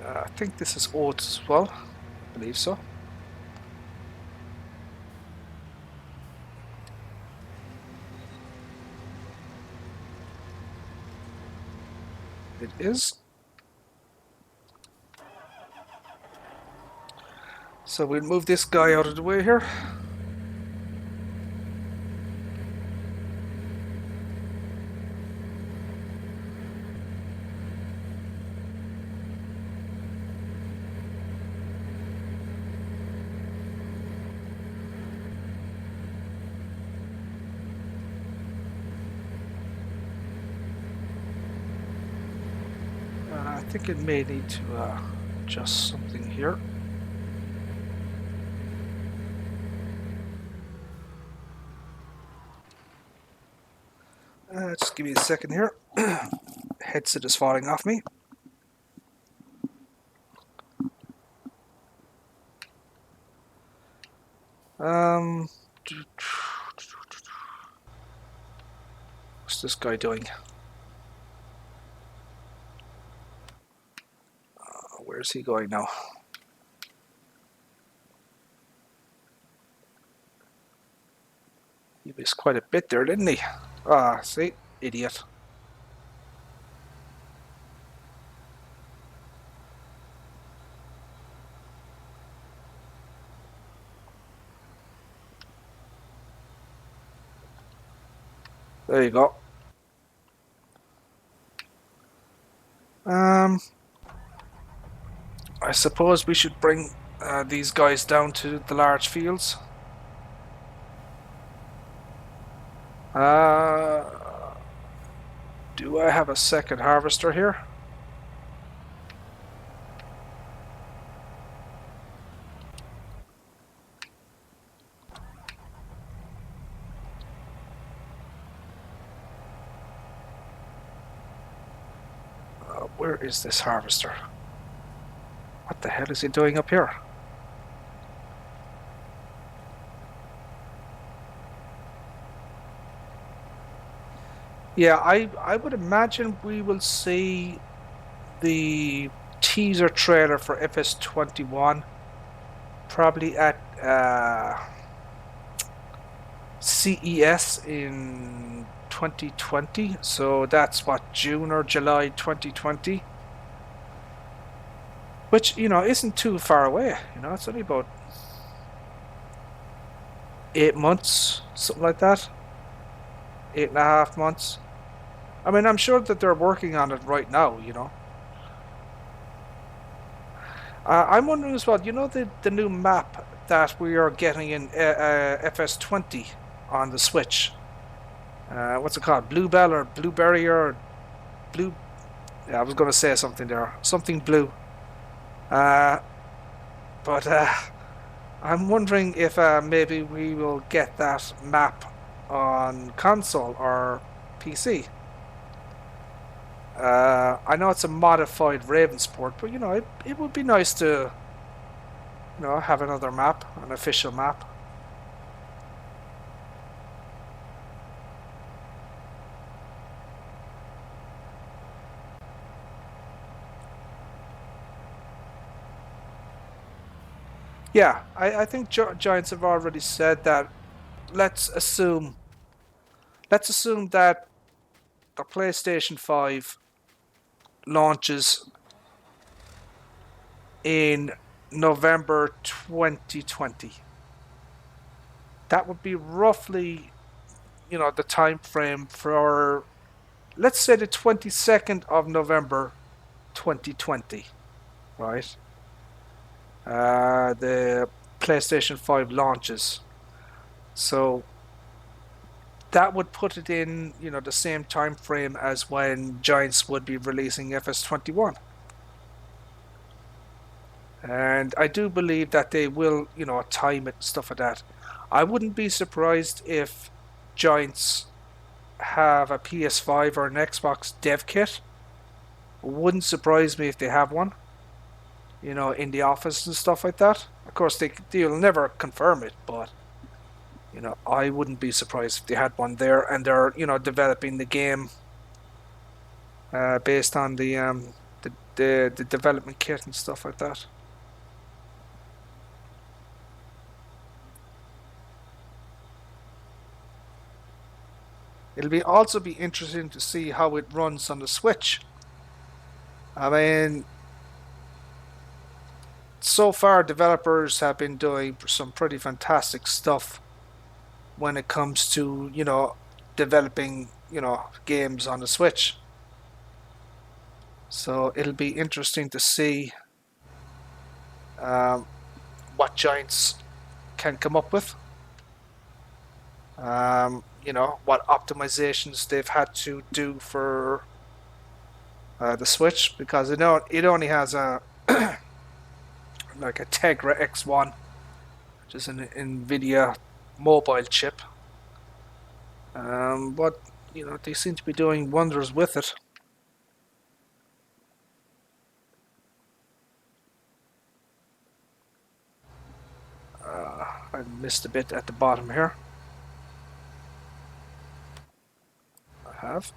I think this is oats as well. I believe so. It is. So we'll move this guy out of the way here. I think it may need to adjust something here. Just give me a second here. Headset is falling off me. What's this guy doing? Where's he going now? He missed quite a bit there, didn't he? Ah, see? Idiot. There you go. I suppose we should bring these guys down to the large fields. Do I have a second harvester here? Where is this harvester? What the hell is he doing up here? Yeah, I would imagine we will see the teaser trailer for FS21 probably at CES in 2020. So that's what, June or July 2020, which isn't too far away. It's only about 8 months, something like that. 8.5 months. I mean, I'm sure that they're working on it right now. I'm wondering as well, the new map that we are getting in FS20 on the Switch. What's it called? Bluebell or Blueberry or Blue? Yeah, I was going to say something there. Something blue. But I'm wondering if maybe we will get that map on console or PC. I know it's a modified Ravensport, but it would be nice to have another map, an official map. Yeah, I think Giants have already said that. Let's assume let's assume that the PlayStation 5 launches in November 2020. That would be roughly, the time frame for, let's say, the 22nd of November 2020, right? The PlayStation 5 launches. So that would put it in, the same time frame as when Giants would be releasing FS21. And I do believe that they will, time it and stuff like that. I wouldn't be surprised if Giants have a PS5 or an Xbox dev kit. Wouldn't surprise me if they have one, in the office and stuff like that. Of course, they'll never confirm it, but I wouldn't be surprised if they had one there, and they're developing the game based on the development kit and stuff like that. It'll also be interesting to see how it runs on the Switch. I mean, so far developers have been doing some pretty fantastic stuff when it comes to, developing, games on the Switch. So it'll be interesting to see um, what Giants can come up with. What optimizations they've had to do for the Switch, because it only has a like a Tegra X1, which is an NVIDIA mobile chip. But they seem to be doing wonders with it. I missed a bit at the bottom here. I have.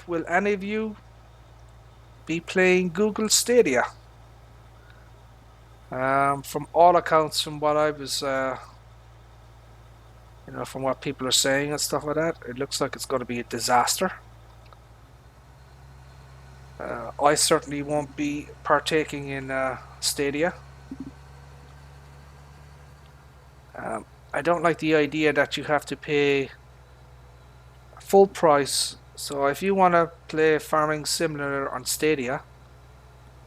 Will any of you be playing Google Stadia? From all accounts, from what I was, from what people are saying and stuff like that, it looks like it's going to be a disaster. I certainly won't be partaking in Stadia. I don't like the idea that you have to pay full price. So if you want to play Farming Simulator on Stadia,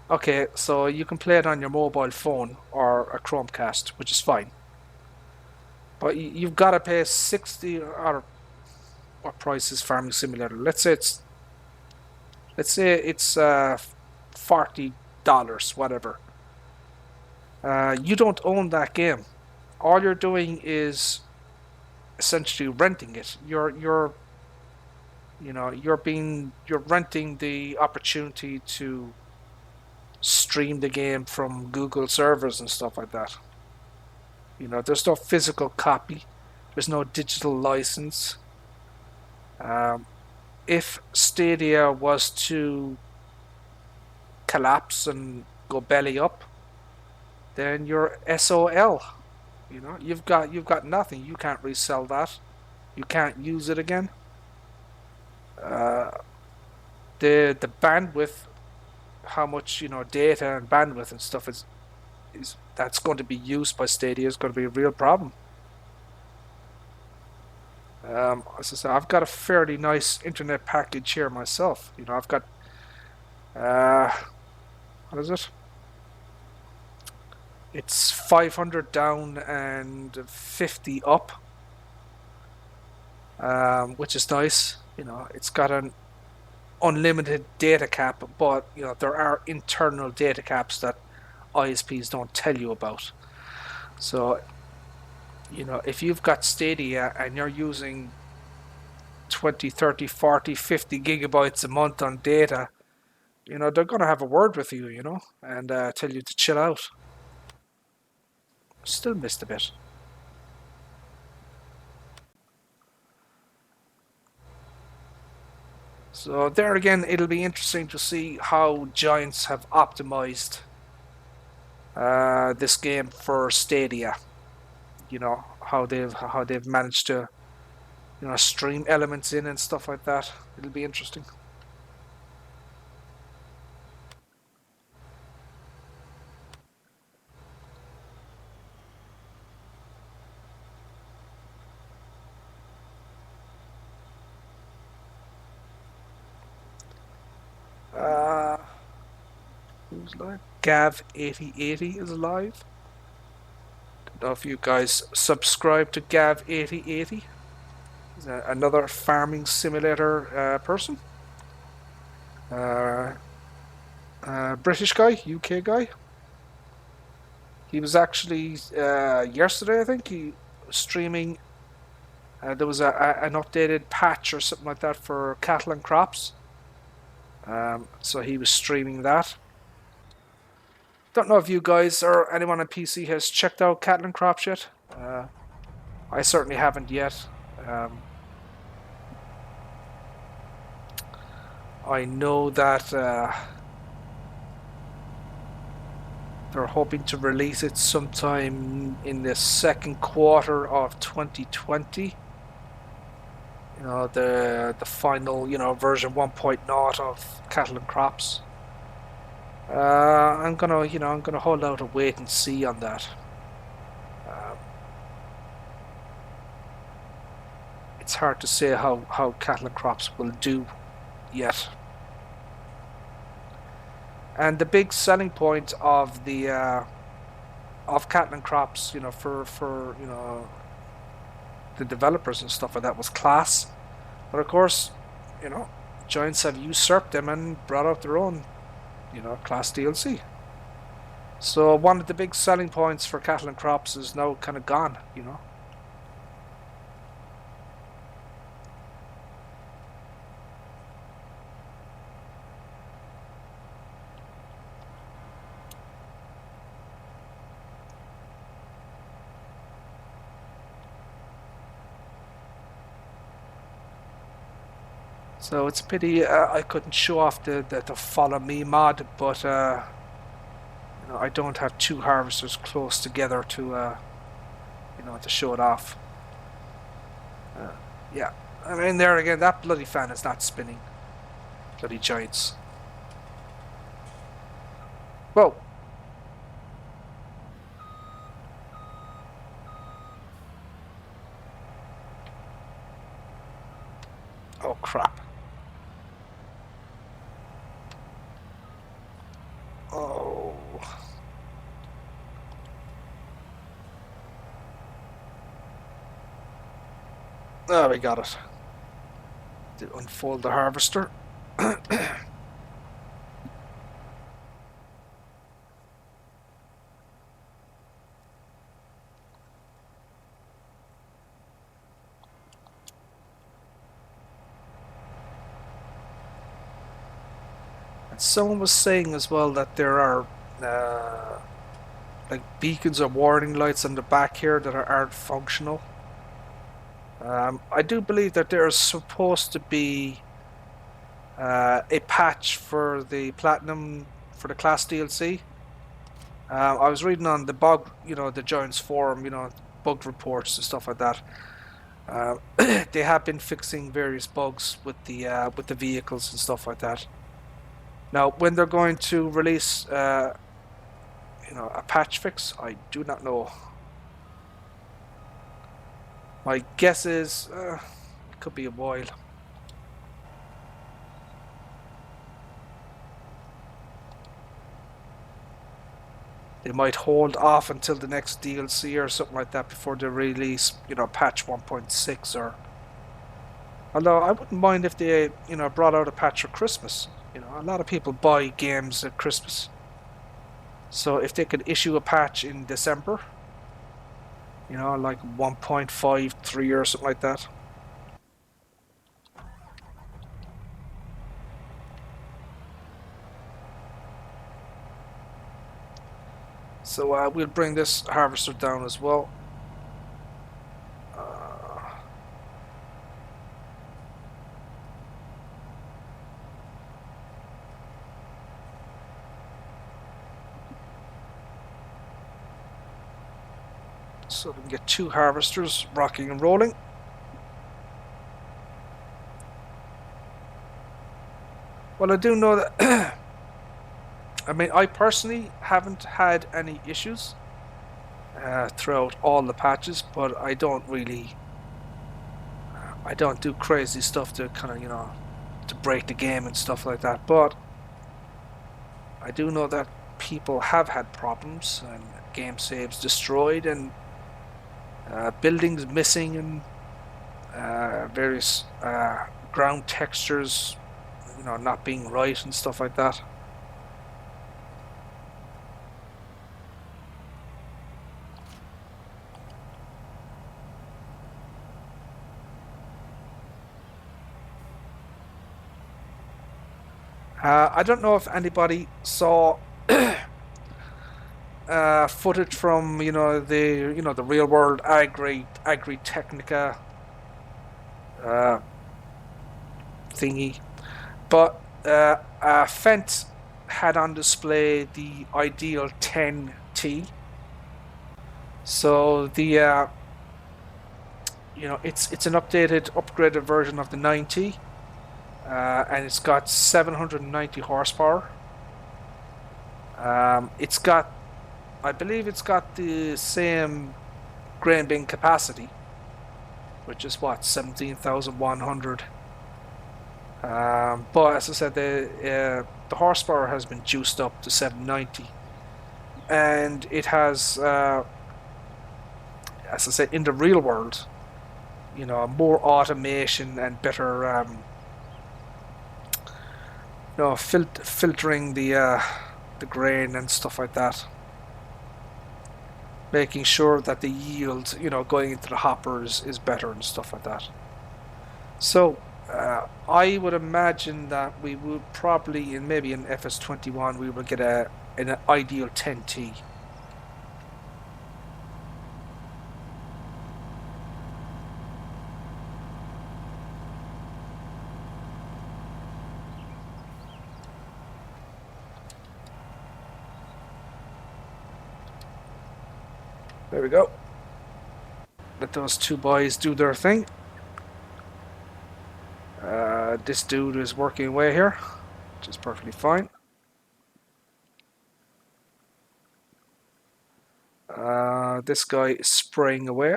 okay, so you can play it on your mobile phone or a Chromecast, which is fine. But you've got to pay 60, or what price is Farming Simulator? Let's say it's $40, whatever. You don't own that game. All you're doing is essentially renting it. You're renting the opportunity to stream the game from Google servers and stuff like that. There's no physical copy. There's no digital license. If Stadia was to collapse and go belly up, then you're SOL. You've got nothing. You can't resell that. You can't use it again. The bandwidth, how much data and bandwidth and stuff is that's going to be used by Stadia is going to be a real problem. As I said, I've got a fairly nice internet package here myself. I've got what is it? It's 500 down and 50 up, which is nice. It's got an unlimited data cap, but there are internal data caps that ISPs don't tell you about. So if you've got Stadia and you're using 20, 30, 40, 50 gigabytes a month on data, you know, they're going to have a word with you, you know, and tell you to chill out. Still missed a bit. So there again, it'll be interesting to see how Giants have optimized this game for Stadia. You know how they've managed to stream elements in and stuff like that. It'll be interesting. Uh, who's live? Gav8080 is live. Don't know if you guys subscribe to Gav8080. He's another farming simulator person. Uh, British guy, UK guy. He was actually yesterday, I think, he was streaming. There was an updated patch or something like that for cattle and crops. So he was streaming that. Don't know if you guys or anyone on PC has checked out cattle and crops yet. I certainly haven't yet. I know that they're hoping to release it sometime in the second quarter of 2020. You know, the final, version 1.0 of cattle and crops. I'm gonna hold out a wait and see on that. It's hard to say how cattle and crops will do yet. And the big selling point of the of cattle and crops, for the developers and stuff like that was class. But of course, Giants have usurped them and brought out their own, class DLC. So one of the big selling points for cattle and crops is now kind of gone, So it's a pity I couldn't show off the follow me mod, but I don't have two harvesters close together to to show it off. Yeah, I mean there again, that bloody fan is not spinning. Bloody Giants. Whoa. Oh crap. Oh. Oh, we got it. To unfold the harvester. And someone was saying as well that there are like beacons or warning lights on the back here that aren't functional. I do believe that there is supposed to be a patch for the platinum for the class DLC. I was reading on the bug, the Giants forum, bug reports and stuff like that. They have been fixing various bugs with the vehicles and stuff like that. Now, when they're going to release, a patch fix, I do not know. My guess is it could be a while. They might hold off until the next DLC or something like that before they release, patch 1.6 or. Although I wouldn't mind if they, brought out a patch for Christmas. A lot of people buy games at Christmas. So if they could issue a patch in December, like 1.53 or something like that. So we'll bring this harvester down as well. So we can get 2 harvesters rocking and rolling. Well, I do know that. I mean, I personally haven't had any issues throughout all the patches, but I don't really. I don't do crazy stuff to kind of, to break the game and stuff like that. But I do know that people have had problems and game saves destroyed and buildings missing and various ground textures, not being right and stuff like that. I don't know if anybody saw footage from the real world Agri Technica thingy, but Fent had on display the Ideal 10T. So the it's an updated, upgraded version of the 9T, and it's got 790 horsepower. I believe it's got the same grain bin capacity, which is what 17,100. But as I said, the horsepower has been juiced up to 790, and it has, as I said, in the real world, more automation and better, filtering the grain and stuff like that, making sure that the yield, going into the hoppers is better and stuff like that. So I would imagine that we would probably, maybe in FS21, we will get an Ideal 10T. There we go. Let those 2 boys do their thing. This dude is working away here, which is perfectly fine. This guy is spraying away.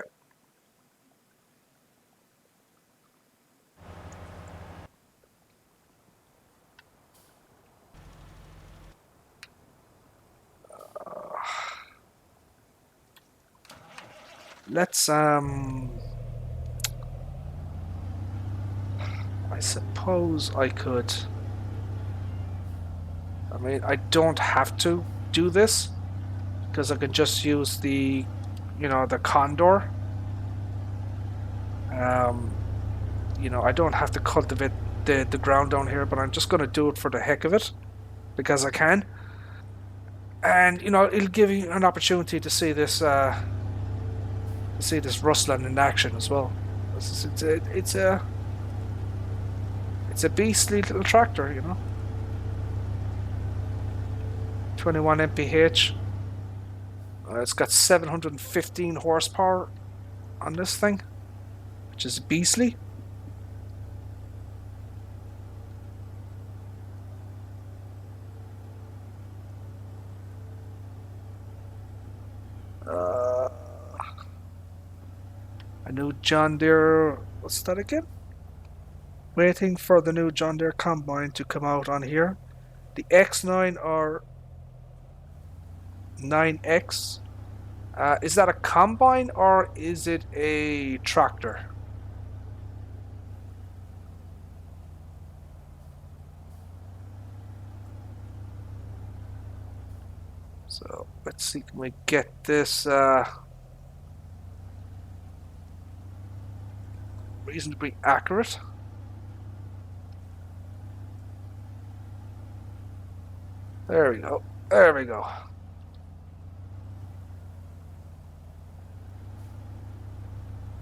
Let's I suppose I could. I mean, I don't have to do this because I can just use the condor. I don't have to cultivate the ground down here, but I'm just going to do it for the heck of it because I can. And it'll give you an opportunity to see this rustling in action as well. It's a beastly little tractor, 21 mph. It's got 715 horsepower on this thing, which is beastly. A new John Deere. What's that again? Waiting for the new John Deere combine to come out on here. The X9 or 9X. Is that a combine or is it a tractor? So let's see, can we get this reasonably accurate? There we go. There we go.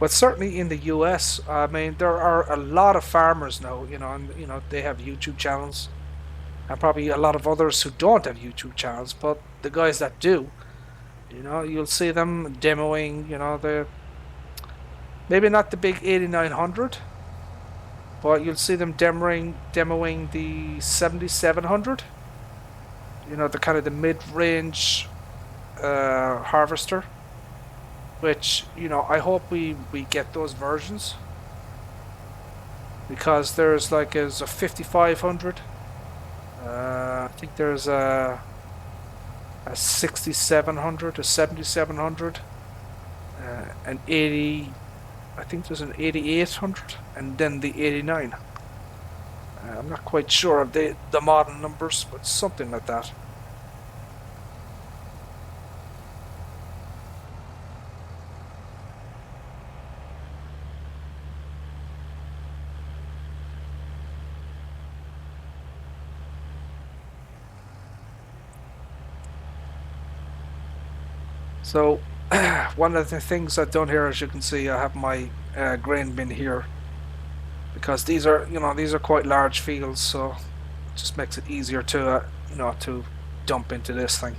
But certainly in the US, I mean, there are a lot of farmers now, and they have YouTube channels, and probably a lot of others who don't have YouTube channels. But the guys that do, you'll see them demoing, the maybe not the big 8900, but you'll see them demoing the 7700. The kind of the mid-range harvester, which I hope we get those versions, because there's like a 5500. I think there's a 6700, a 7700, an 80. I think there's an 8800, and then the 89. I'm not quite sure of the model numbers, but something like that. So one of the things I've done here, as you can see, I have my grain bin here, because these are quite large fields, so it just makes it easier to dump into this thing.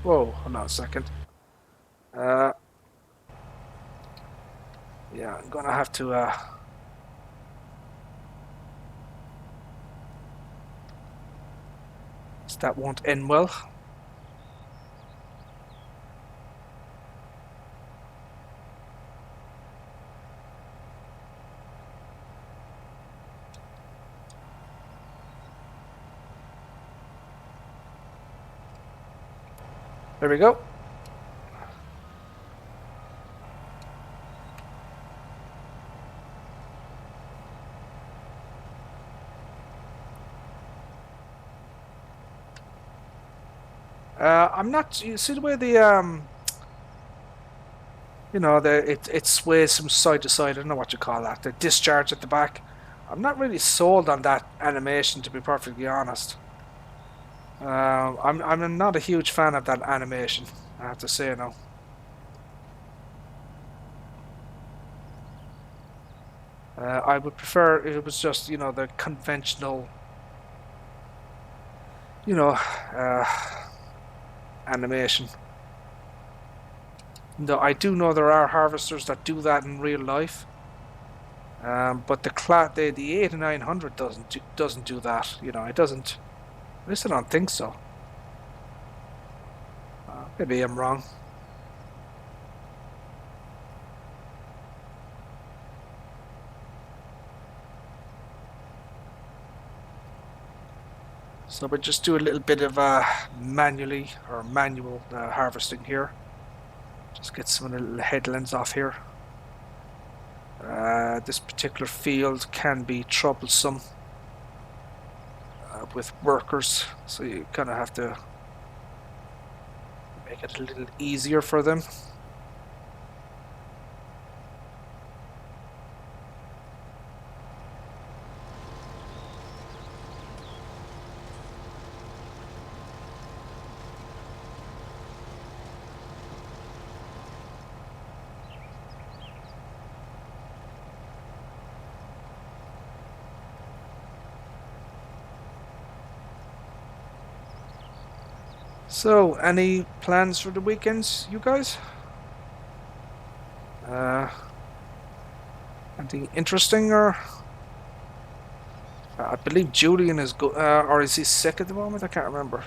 Whoa, hold on a second. Uh, yeah, I'm gonna have to. That won't end well. There we go. I'm not. You see the way it sways from side to side. I don't know what you call that. The discharge at the back. I'm not really sold on that animation, to be perfectly honest. I'm not a huge fan of that animation, I have to say now. I would prefer if it was just the conventional you know uh, animation. Though I do know there are harvesters that do that in real life, but the 8900 doesn't do that. It doesn't. At least I don't think so. Maybe I'm wrong. So we just do a little bit of manual harvesting here. Just get some of the little headlands off here. This particular field can be troublesome with workers, so you kind of have to make it a little easier for them. So, any plans for the weekends, you guys? Anything interesting, or I believe Julian is or is he sick at the moment? I can't remember.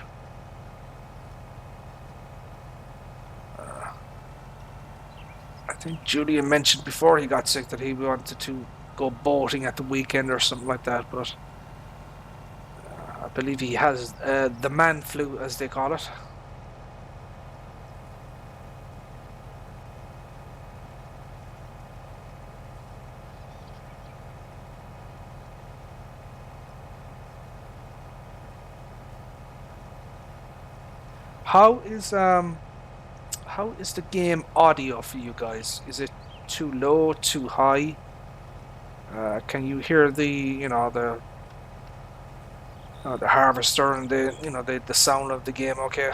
I think Julian mentioned before he got sick that he wanted to go boating at the weekend or something like that, but I believe he has the man flu, as they call it. How is the game audio for you guys? Is it too low, too high? Can you hear the harvester and the sound of the game? Okay.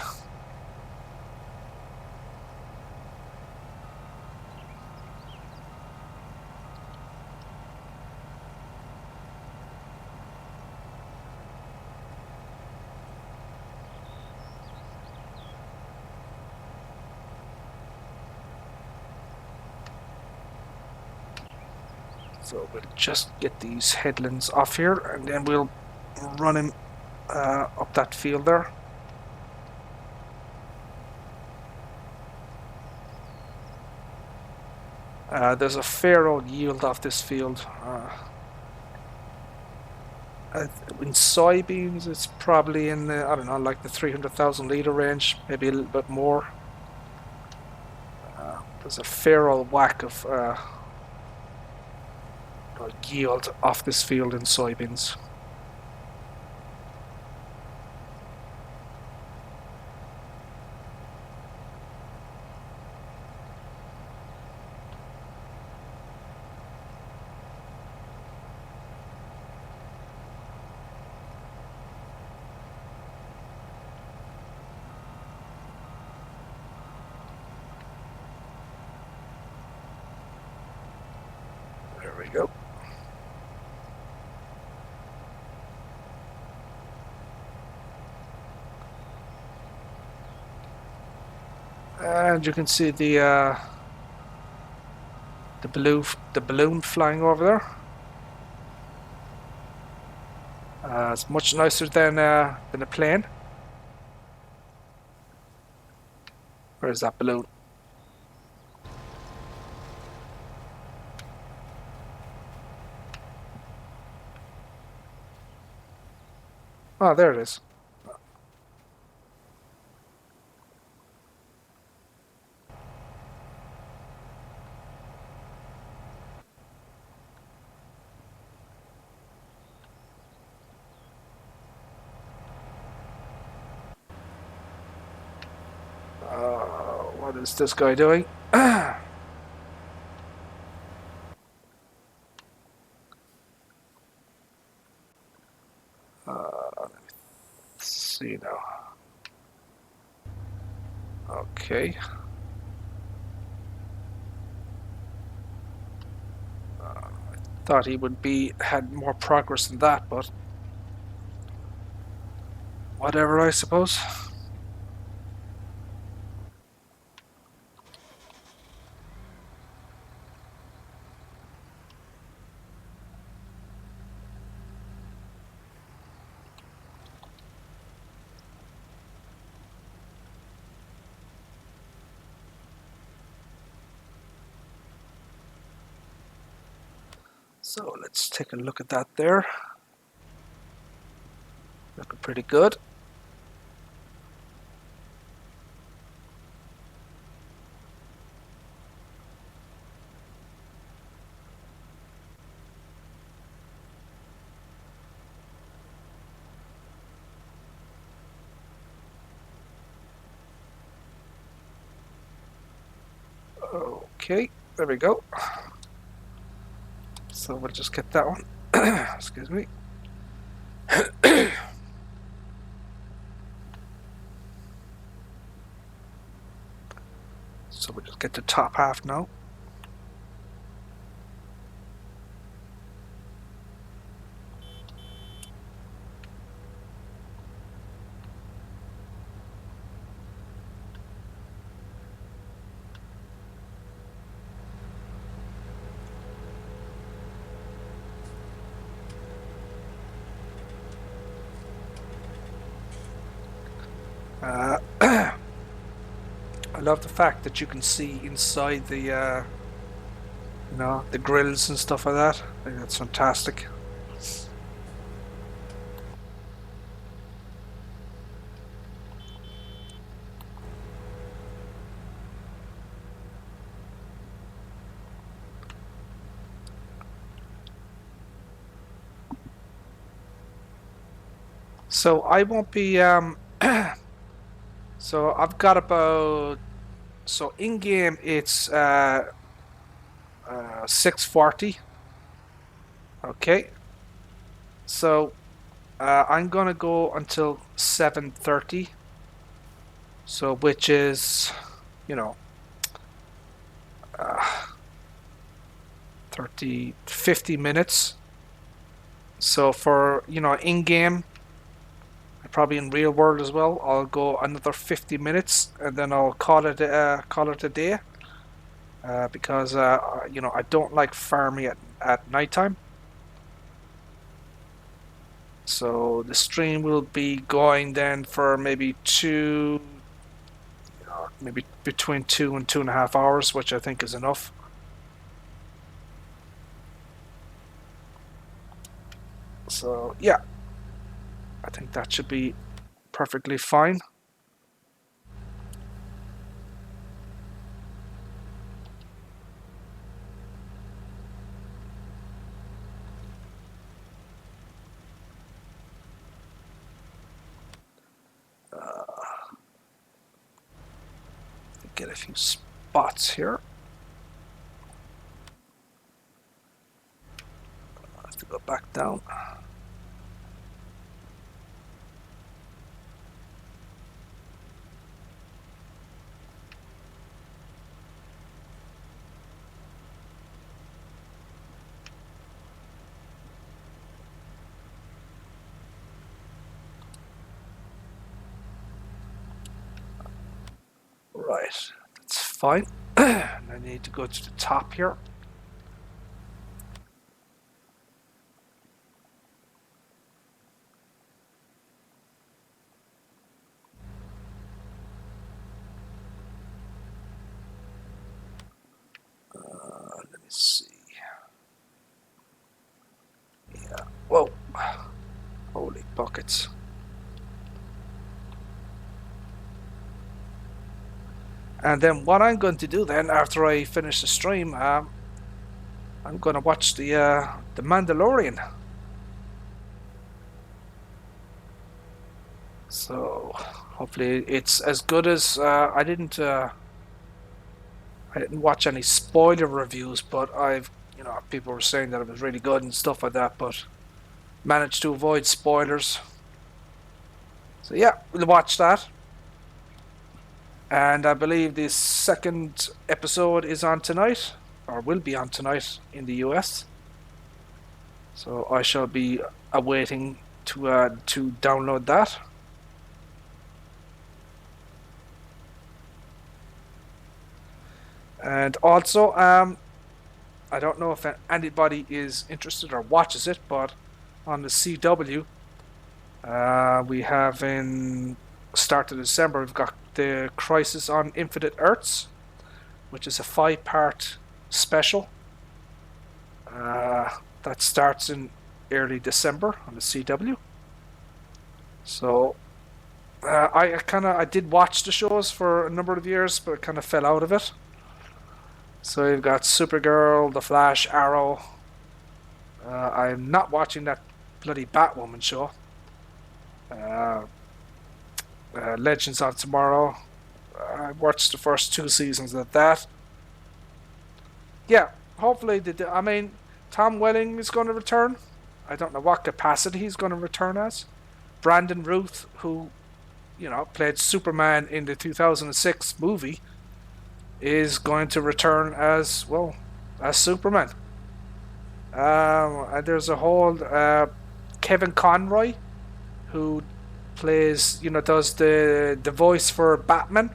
So we'll just get these headlands off here, and then we'll run him up that field there. There's a fair old yield off this field. In soybeans, it's probably in the, I don't know, like the 300,000 litre range, maybe a little bit more. There's a fair old whack of yield off this field in soybeans. There we go. And you can see the balloon flying over there. It's much nicer than a plane. Where's that balloon? Oh, there it is. What is this guy doing? Let's see now. Okay. Thought he would had more progress than that, but whatever, I suppose. So let's take a look at that there. Looking pretty good. Okay, there we go. So we'll just get that one. Excuse me. So we'll just get the top half now. I love the fact that you can see inside the the grills and stuff like that. I think that's fantastic. So I won't be so So I've got about so in game it's 6:40. Okay, so I'm gonna go until 7:30. So which is, you know, uh, 30, 50 minutes. So for, in game, probably in real world as well, I'll go another 50 minutes and then I'll call it a day. Because I don't like farming at nighttime. So the stream will be going then for maybe maybe between 2 and 2.5 hours, which I think is enough. So yeah, I think that should be perfectly fine. Get a few spots here. I have to go back down. Right, that's fine. And I need to go to the top here. Let me see. Yeah. Whoa. Holy buckets. And then what I'm going to do then after I finish the stream, I'm going to watch the Mandalorian. So hopefully it's as good as I didn't watch any spoiler reviews, but people were saying that it was really good and stuff like that, but managed to avoid spoilers. So yeah, we'll watch that. And I believe the second episode is on tonight, or will be on tonight in the US. So I shall be awaiting to download that. And also, I don't know if anybody is interested or watches it, but on the CW, we have in start of December, we've got the Crisis on Infinite Earths, which is a 5-part special. That starts in early December on the CW. So I did watch the shows for a number of years, but kind of fell out of it. So you've got Supergirl, The Flash, Arrow. I'm not watching that bloody Batwoman show. Legends on Tomorrow. I watched the first 2 seasons of that. Yeah, hopefully I mean, Tom Welling is going to return. I don't know what capacity he's going to return as. Brandon Routh, who played Superman in the 2006 movie, is going to return as Superman. And there's a whole Kevin Conroy, who does the voice for Batman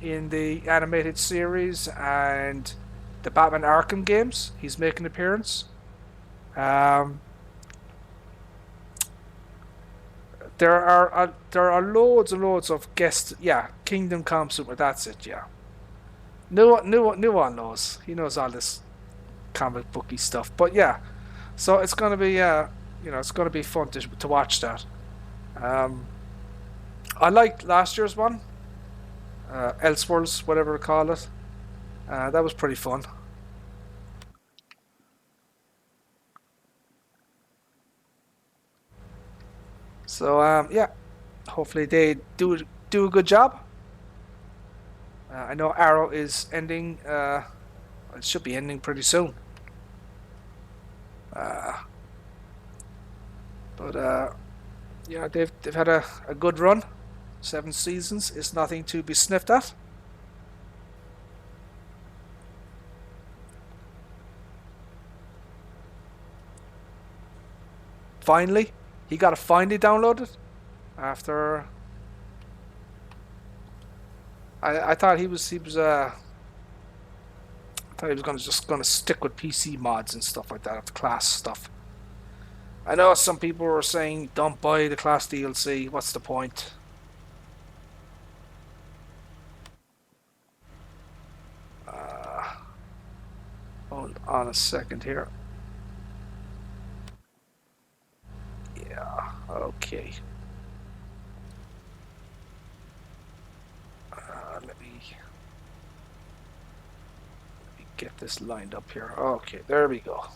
in the animated series and the Batman Arkham games. He's making an appearance. There are loads and loads of guests. Yeah, Kingdom Come Super. That's it. Yeah. New one knows. He knows all this comic booky stuff. But yeah, so it's gonna be it's gonna be fun to watch that. I liked last year's one, Elseworlds, whatever we call it. That was pretty fun. So yeah, hopefully they do a good job. I know Arrow is ending. It should be ending pretty soon. But yeah, they've had a good run. 7 seasons is nothing to be sniffed at. Finally, he got it finally downloaded after. I thought he was I thought he was gonna stick with PC mods and stuff like that, the class stuff. I know some people were saying don't buy the class DLC. What's the point? Hold on a second here. Yeah. Okay. Let me get this lined up here. Okay, there we go.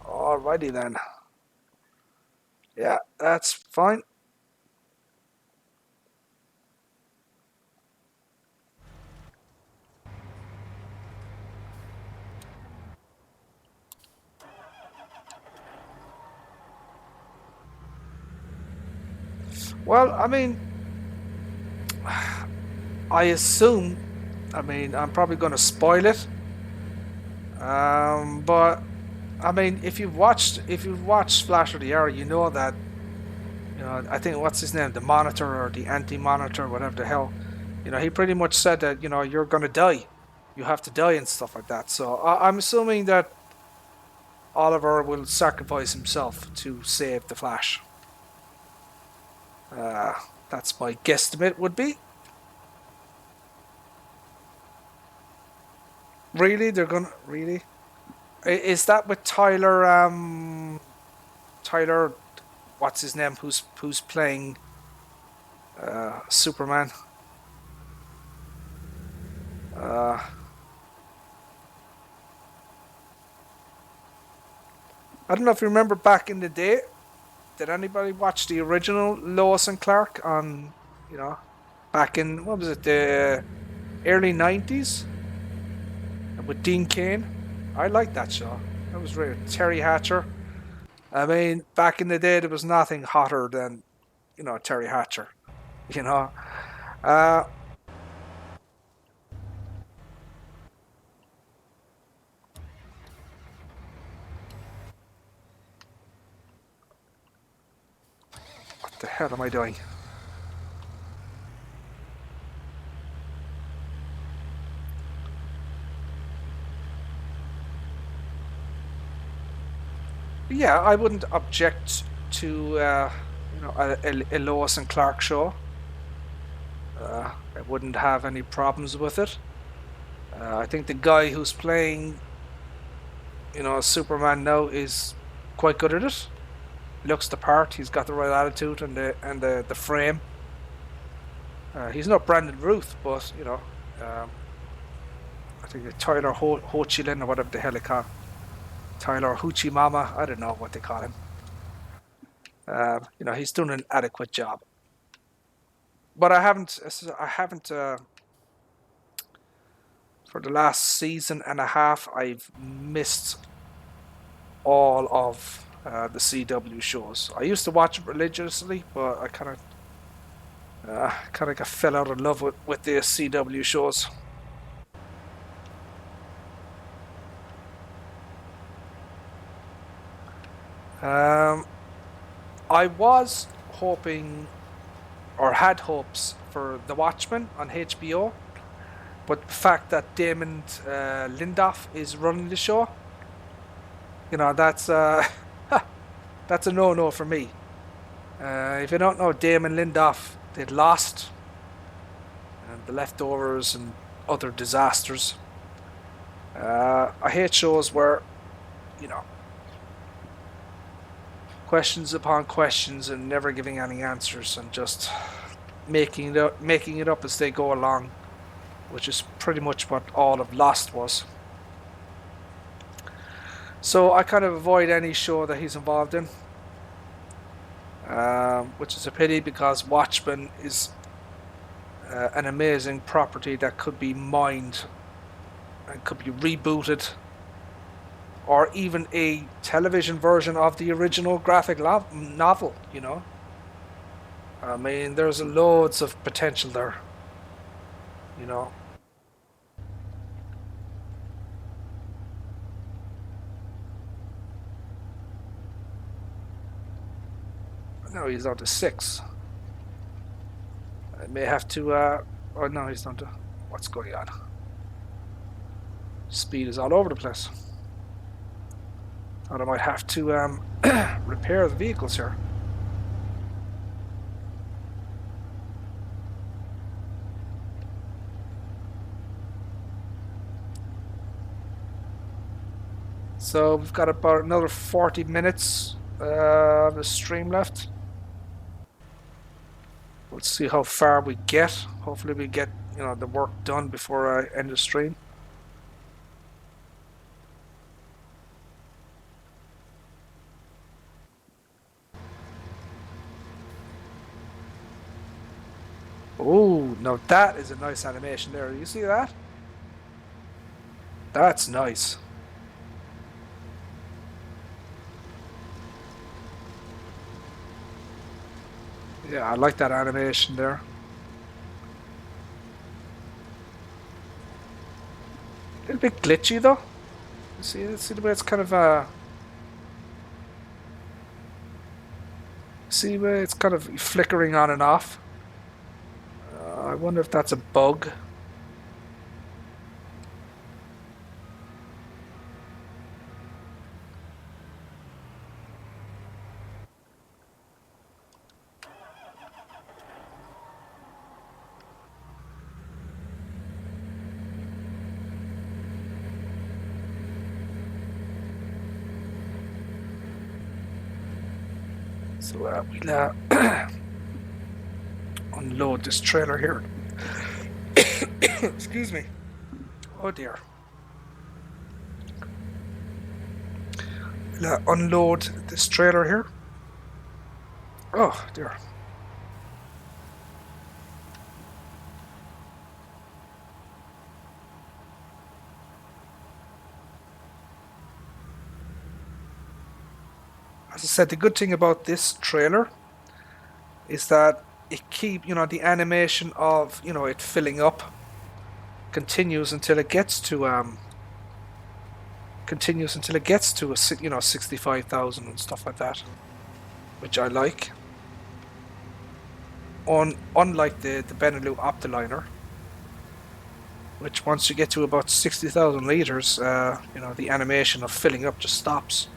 Alrighty then. Yeah, that's fine. Well, I mean, I assume, I mean, I'm probably going to spoil it. But I mean, if you've watched Splash of the Hour, you know that, I think what's his name, the Monitor or the Anti-Monitor, whatever the hell, he pretty much said that you're going to die, you have to die and stuff like that. So I'm assuming that Oliver will sacrifice himself to save the Flash. That's my guesstimate would be. Really, they're gonna really? Is that with Tyler? Tyler, what's his name? Who's playing Superman? I don't know if you remember back in the day. Did anybody watch the original Lois and Clark on, back in, what was it, the early 90s with Dean Cain? I liked that show. That was really Terry Hatcher. I mean, back in the day, there was nothing hotter than, Terry Hatcher. You know, uh, what the hell am I doing? Yeah, I wouldn't object to a Lois and Clark show. I wouldn't have any problems with it. I think the guy who's playing, Superman now is quite good at it. Looks the part. He's got the right attitude and the frame. He's not Brandon Ruth, but I think Tyler Ho Chilin or whatever the hell they call him. Tyler Hoochie Mama. I don't know what they call him. He's doing an adequate job. But I haven't for the last season and a half. I've missed all of the CW shows. I used to watch it religiously, but I kind of fell out of love with the CW shows. I was hoping, or had hopes, for The Watchmen on HBO, but the fact that Damon Lindelof is running the show, that's that's a no-no for me. If you don't know, Damon Lindelof did Lost and The Leftovers and other disasters. I hate shows where, questions upon questions and never giving any answers and just making it up as they go along, which is pretty much what all of Lost was. So I kind of avoid any show that he's involved in, which is a pity because Watchmen is an amazing property that could be mined and could be rebooted, or even a television version of the original graphic novel, you know. I mean, there's loads of potential there, you know. No, he's on to 6. I may have to, oh no, he's not to, what's going on? Speed is all over the place. Thought I might have to repair the vehicles here. So we've got about another 40 minutes of the stream left. Let's see how far we get. Hopefully we get, you know, the work done before I end the stream. Oh, now that is a nice animation there. You see that? That's nice. Yeah, I like that animation there. A little bit glitchy though. See the way it's kind of see where it's kind of flickering on and off. I wonder if that's a bug. So we'll unload this trailer here. Excuse me. Oh dear. We'll unload this trailer here. Oh dear. As I said, the good thing about this trailer is that it you know, the animation of, you know, it filling up continues until it gets to a, you know, 65,000 and stuff like that, which I like. Unlike the Benelux Optiliner, which once you get to about 60,000 liters, you know, the animation of filling up just stops.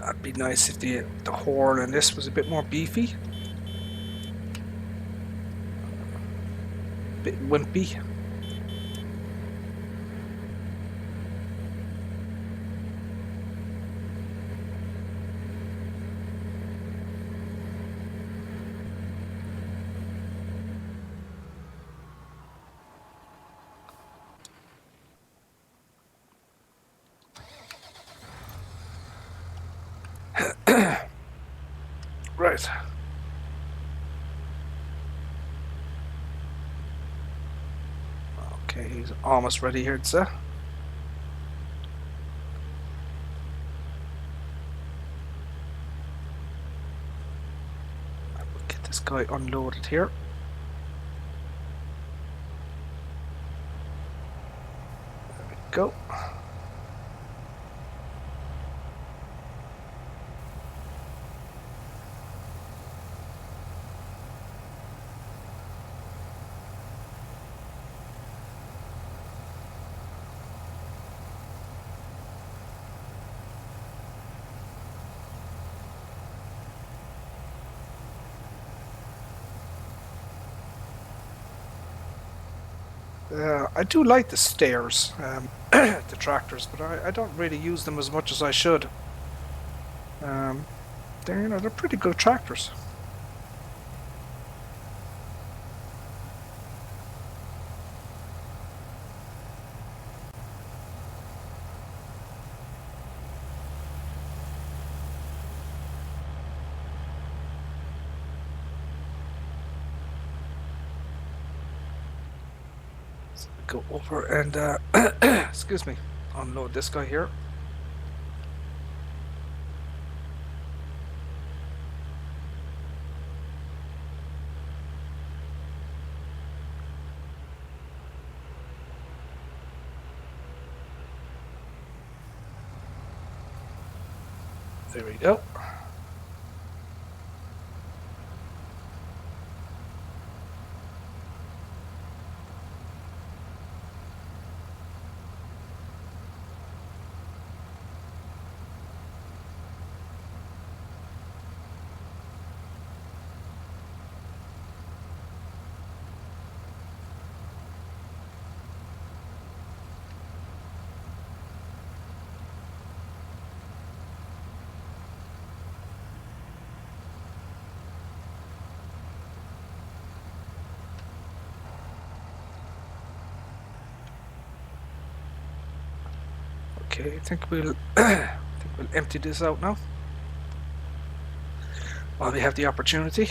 It'd be nice if the horn in this was a bit more beefy. A bit wimpy. Right. Okay, he's almost ready here, sir. We'll get this guy unloaded here. There we go. I do like the stairs, the tractors, but I don't really use them as much as I should. Um, they're pretty good tractors. So we go over and excuse me, unload this guy here. There we go. Okay, I think we'll empty this out now while we have the opportunity.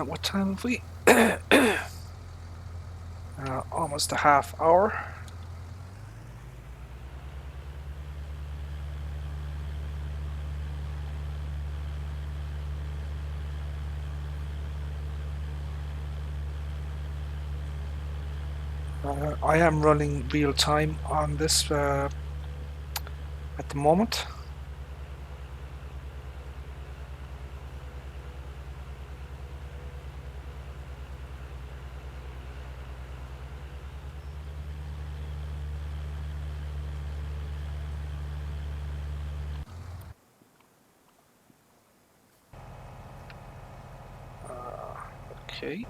What time have we? Almost a half hour. I am running real time on this at the moment. Okay.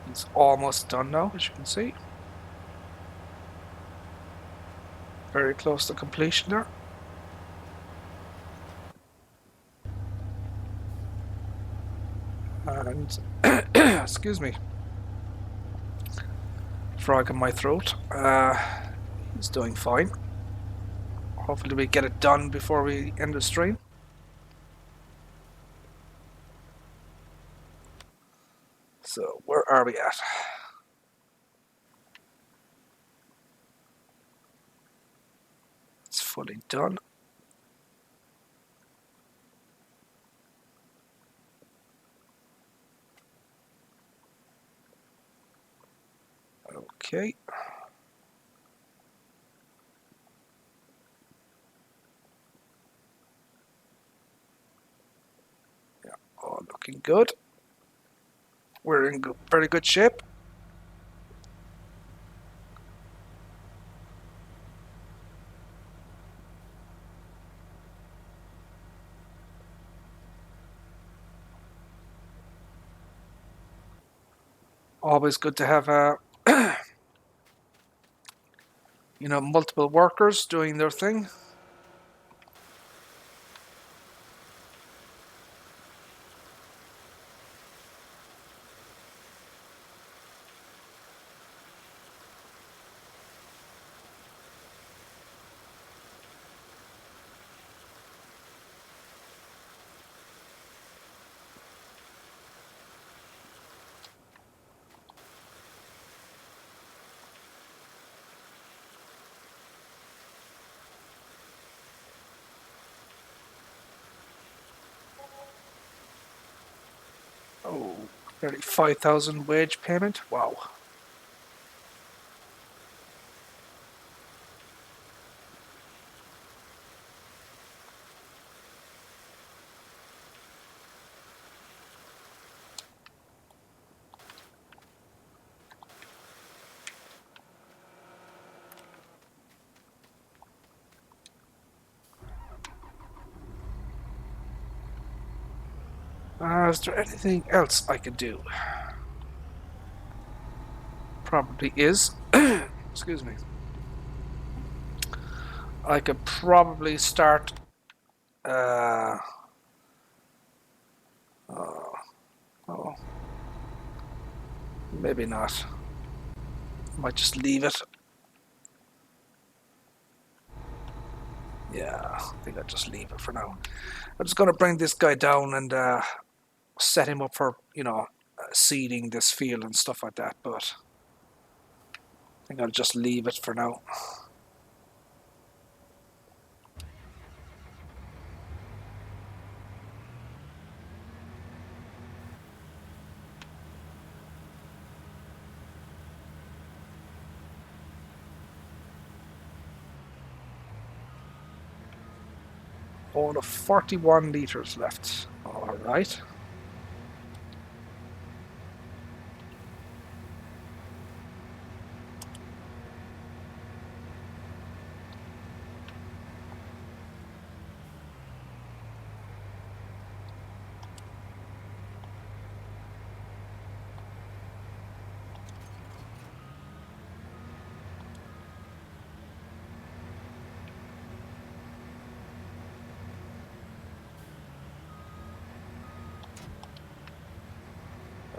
It's almost done now, as you can see. Very close to completion there. And excuse me, frog in my throat. He's doing fine. Hopefully we get it done before we end the stream. So where are we at? It's fully done. Okay. Yeah, all looking good. We're in very good shape. Always good to have multiple workers doing their thing. Oh, nearly 5,000 wage payment. Wow. Is there anything else I could do? Probably is. Excuse me. I could probably start. Uh, oh, oh, maybe not. Might just leave it. Yeah, I think I'll just leave it for now. I'm just going to bring this guy down and set him up for, seeding this field and stuff like that. But I think I'll just leave it for now. All of 41 litres left. All right.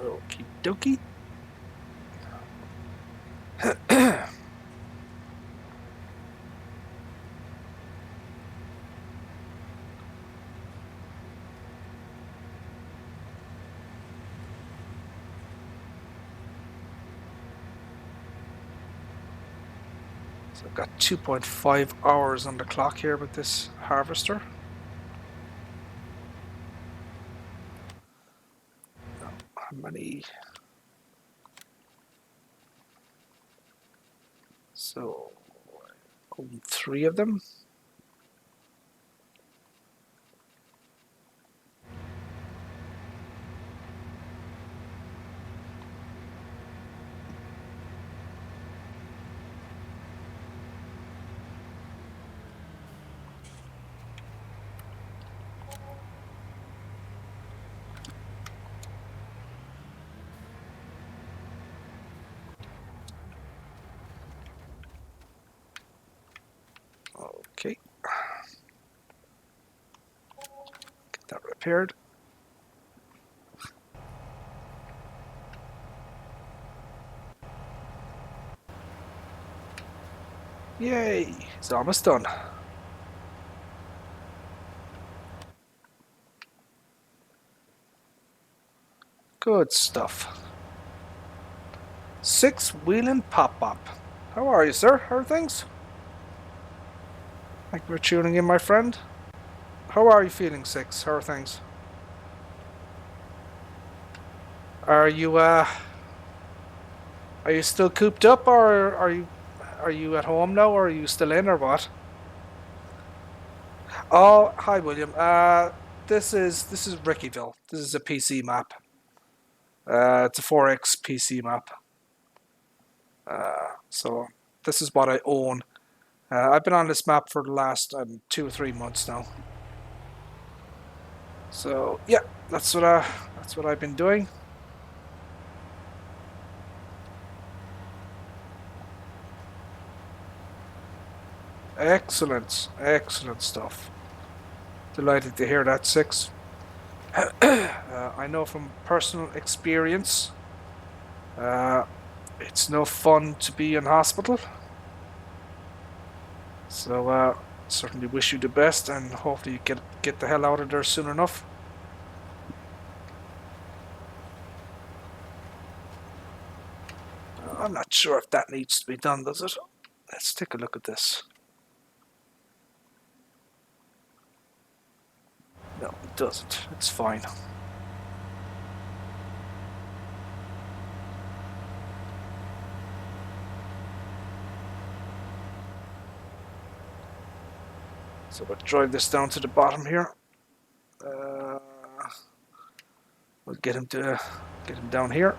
Okie dokie. So I've got 2.5 hours on the clock here with this harvester. How many? So, I own 3 of them. Okay. Get that repaired. Yay! It's almost done. Good stuff. 6 wheeling pop-up. How are you, sir? How are things? Thank you for tuning in, my friend. How are you feeling, 6? How are things? Are you still cooped up, or are you at home now, or are you still in, or what? Oh, hi, William. This is Ricciville. This is a PC map. It's a 4X PC map. So this is what I own. I've been on this map for the last 2 or 3 months now. So yeah, that's what I've been doing. Excellent, excellent stuff. Delighted to hear that, 6. I know from personal experience, it's no fun to be in hospital. So certainly wish you the best, and hopefully you get the hell out of there soon enough. I'm not sure if that needs to be done, does it? Let's take a look at this. No, it doesn't. It's fine. So we'll drive this down to the bottom here. We'll get him down here.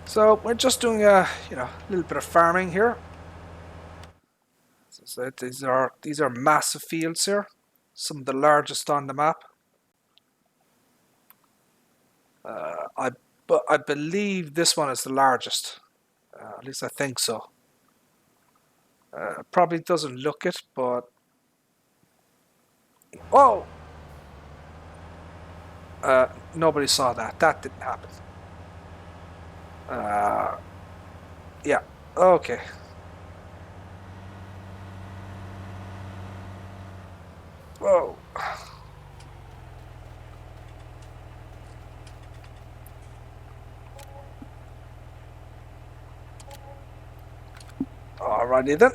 So we're just doing a little bit of farming here. As I said, these are massive fields here, some of the largest on the map. I believe this one is the largest. At least I think so. Probably doesn't look it, but oh, nobody saw that. That didn't happen. Yeah. Okay. Whoa. Alrighty then.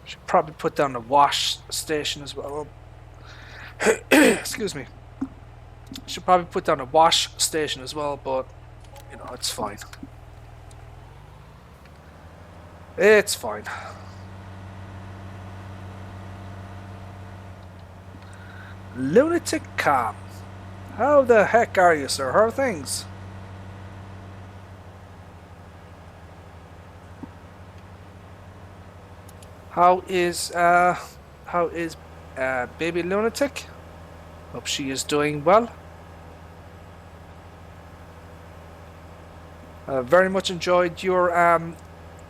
Should probably put down a wash station as well. Excuse me. Should probably put down a wash station as well, but it's fine. It's fine. Lunatic Calm. How the heck are you, sir? How are things? How is baby Lunatic? Hope she is doing well. Very much enjoyed your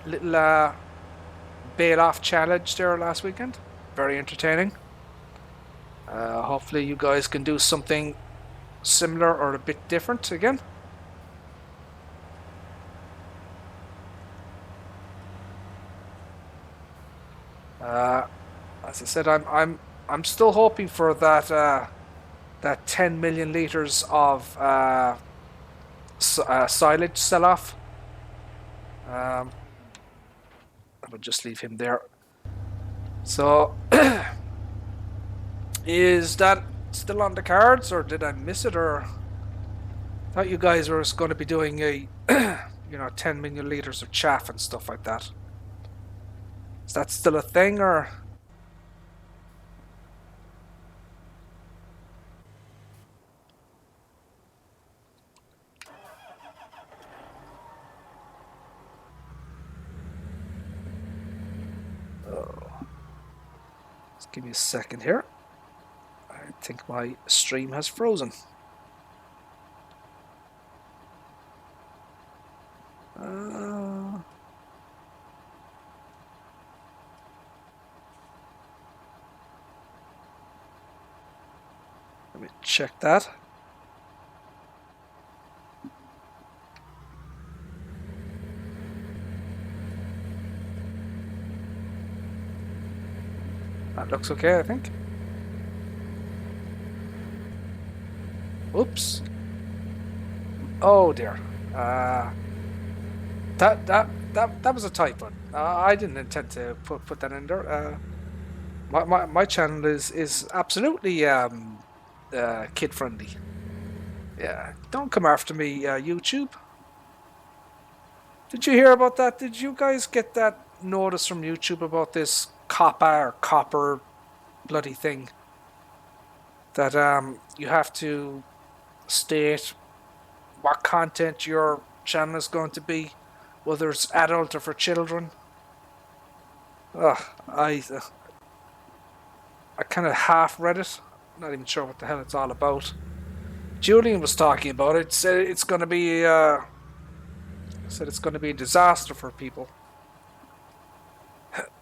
little bail-off challenge there last weekend. Very entertaining. Hopefully you guys can do something similar or a bit different again. As I said, I'm still hoping for that 10 million liters of silage sell-off. I will just leave him there. So, is that still on the cards, or did I miss it? Or I thought you guys were going to be doing a 10 million liters of chaff and stuff like that. Is that still a thing, or? Just give me a second here. I think my stream has frozen. Let me check that. That looks okay, I think. Oops. Oh dear. That was a typo. I didn't intend to put that in there. My channel is absolutely kid friendly. Yeah, don't come after me, YouTube. Did you hear about that? Did you guys get that notice from YouTube about this copper bloody thing? That you have to state what content your channel is going to be, whether it's adult or for children. I kind of half read it. Not even sure what the hell it's all about. Julian was talking about it. Said it's going to be a disaster for people.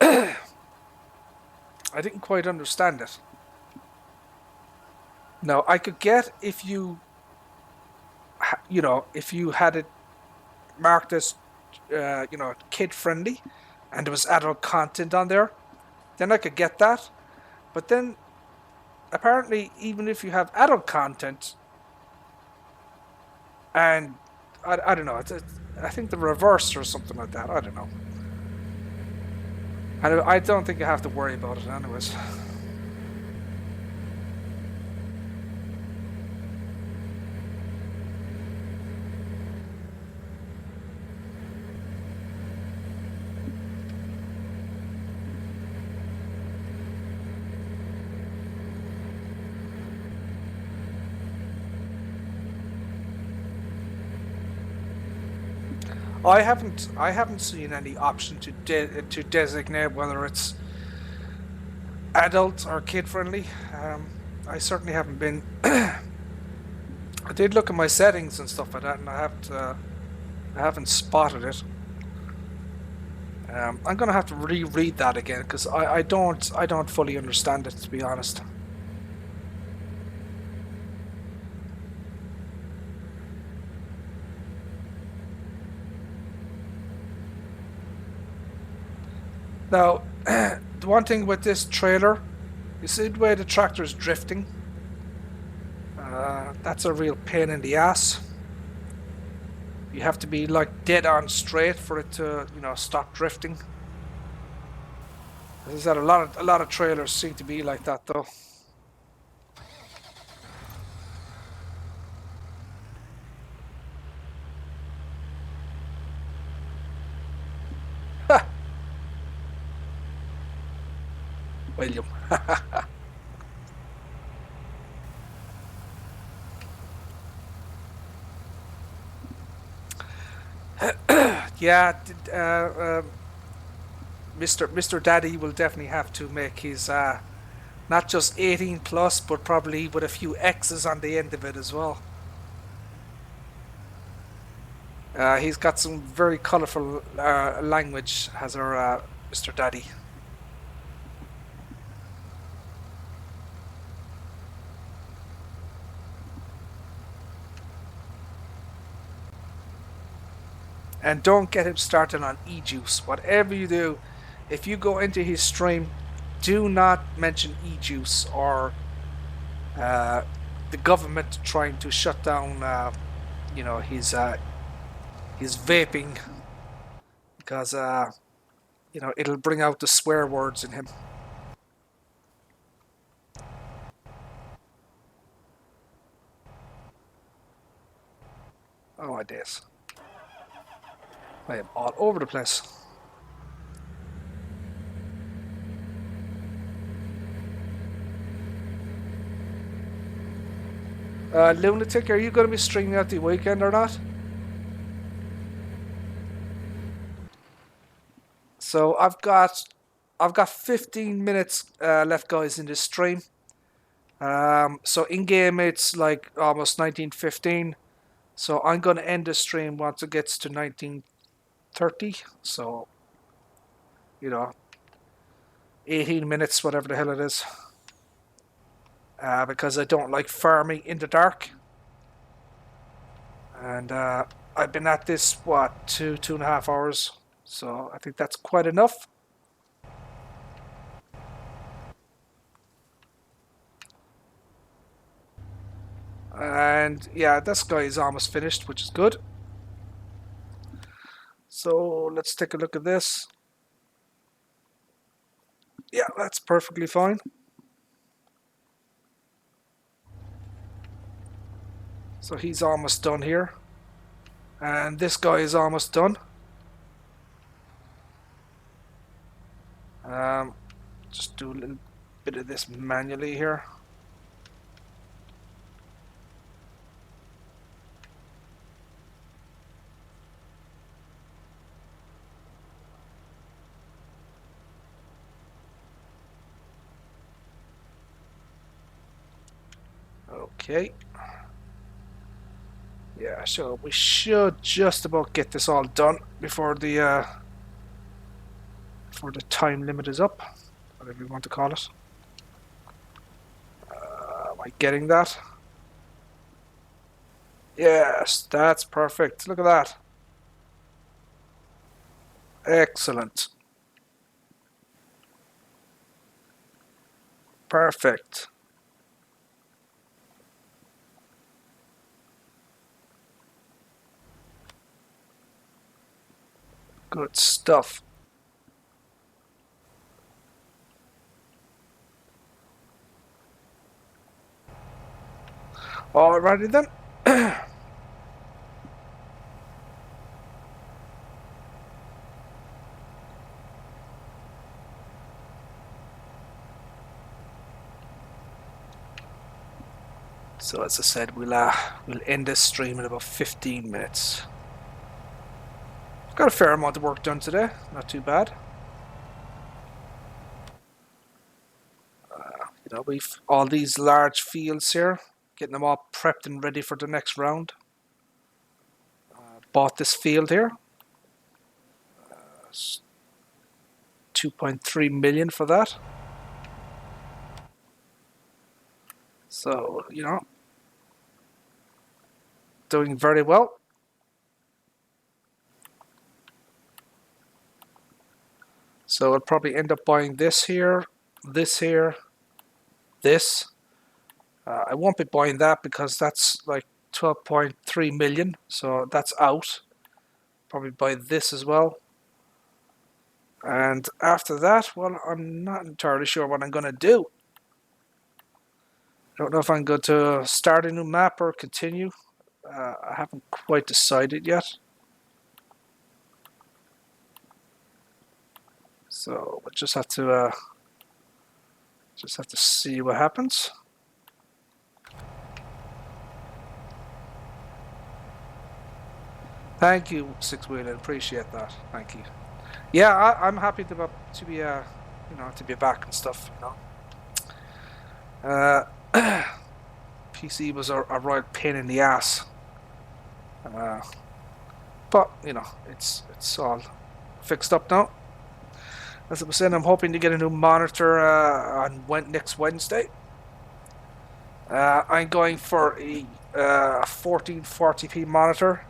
I didn't quite understand it. Now, I could get if you had it marked as kid friendly and there was adult content on there, then I could get that. But then apparently even if you have adult content, and I don't know, I think the reverse or something like that, I don't know. And I don't think I have to worry about it anyways. I haven't seen any option to designate whether it's adult or kid friendly. I certainly haven't been. I did look at my settings and stuff like that, and I haven't spotted it. I'm gonna have to reread that again because I don't fully understand it, to be honest. Now, the one thing with this trailer, you see the way the tractor's drifting? That's a real pain in the ass. You have to be like dead on straight for it to, stop drifting. As I said, a lot of trailers seem to be like that, though. William. Yeah, Mr. Daddy will definitely have to make his not just 18 plus, but probably with a few X's on the end of it as well. He's got some very colourful language, has our Mr. Daddy. And don't get him started on e-juice. Whatever you do, if you go into his stream, do not mention e-juice or the government trying to shut down, his vaping, because it'll bring out the swear words in him. Oh my days! I am all over the place. Lunatic, are you going to be streaming out the weekend or not? So I've got 15 minutes left, guys, in this stream. So in game it's like almost 19:15. So I'm going to end the stream once it gets to 19:30. So 18 minutes, whatever the hell it is. Because I don't like farming in the dark. And I've been at this, 2.5 hours. So I think that's quite enough. And yeah, this guy is almost finished, which is good. So let's take a look at this. Yeah, that's perfectly fine. So he's almost done here. And this guy is almost done. Just do a little bit of this manually here. Okay. Yeah, so we should just about get this all done before the time limit is up, whatever you want to call it. Am I getting that? Yes, that's perfect. Look at that. Excellent. Perfect. Good stuff. Alrighty then. So as I said, we'll end this stream in about 15 minutes. Got a fair amount of work done today. Not too bad. We've all these large fields here, getting them all prepped and ready for the next round. Bought this field here. 2.3 million for that. So, doing very well. So I'll probably end up buying this here, this here, this. I won't be buying that because that's like 12.3 million, so that's out. Probably buy this as well. And after that, well, I'm not entirely sure what I'm going to do. I don't know if I'm going to start a new map or continue. I haven't quite decided yet. So we'll just have to see what happens. Thank you, Six Wheeler. Appreciate that. Thank you. Yeah, I'm happy to be back and stuff. PC was a royal pain in the ass, but it's all fixed up now. As I was saying, I'm hoping to get a new monitor on next Wednesday. I'm going for a 1440p monitor,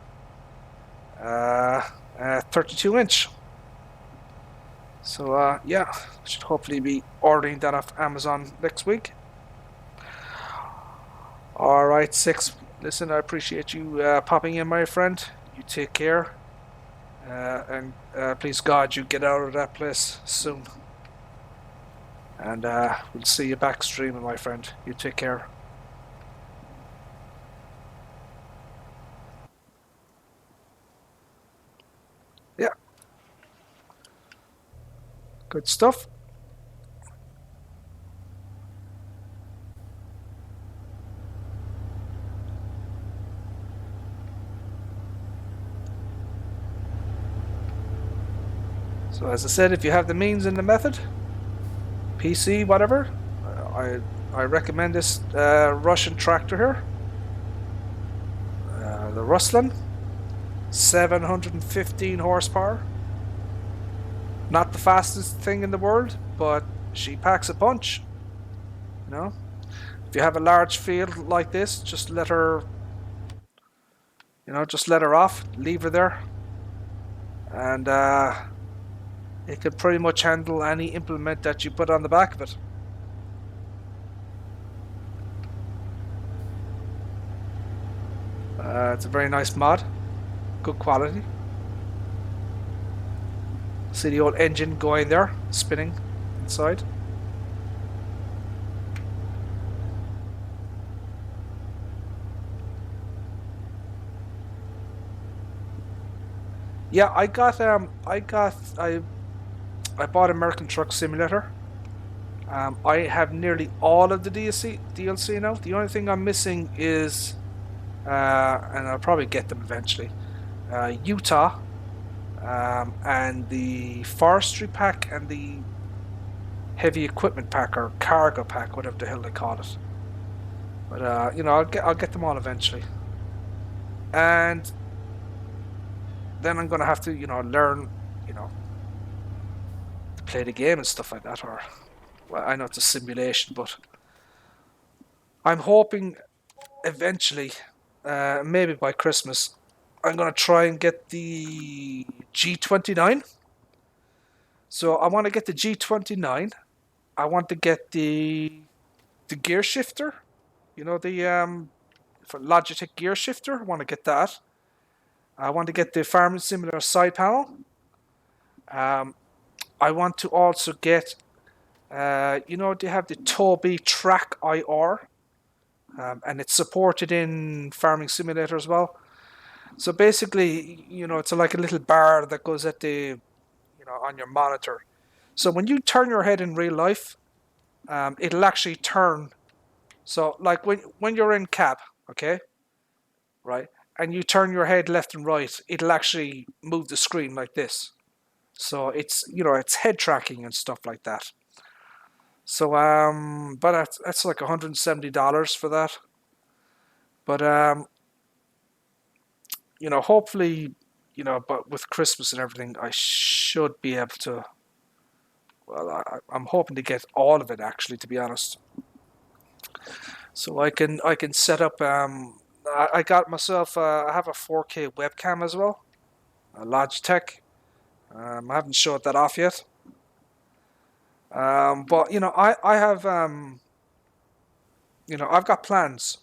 32 inch. So yeah, should hopefully be ordering that off Amazon next week. Alright, Six. Listen, I appreciate you popping in, my friend. You take care. And please God, you get out of that place soon. And we'll see you back streaming, my friend. You take care. Yeah. Good stuff. So as I said, if you have the means and the method, PC, whatever, I recommend this Russian tractor here. The Ruslan, 715 horsepower. Not the fastest thing in the world, but she packs a punch. If you have a large field like this, just let her off, leave her there, and it can pretty much handle any implement that you put on the back of it. It's a very nice mod, good quality. See the old engine going there, spinning inside. Yeah, I bought American Truck Simulator. I have nearly all of the DLC now. The only thing I'm missing is, and I'll probably get them eventually, Utah, and the forestry pack and the heavy equipment pack or cargo pack, whatever the hell they call it. But I'll get them all eventually, and then I'm gonna have to learn to play the game and stuff like that. Or, well, I know it's a simulation, but I'm hoping eventually, maybe by Christmas, I'm gonna try and get the G29. So I want to get the G29. I want to get the gear shifter. The for Logitech gear shifter. I want to get that. I want to get the Farming Simulator side panel. I want to also get, they have the Tobii Track IR. and it's supported in Farming Simulator as well. So basically, it's like a little bar that goes at on your monitor. So when you turn your head in real life, it'll actually turn. So like when you're in cab, okay, right, and you turn your head left and right, it'll actually move the screen like this. So it's head tracking and stuff like that. So but that's like $170 for that. But hopefully, but with Christmas and everything, I should be able to. Well, I'm hoping to get all of it actually, to be honest. So I can set up. I got myself. I have a 4K webcam as well, a Logitech. I haven't showed that off yet. But I have. I've got plans.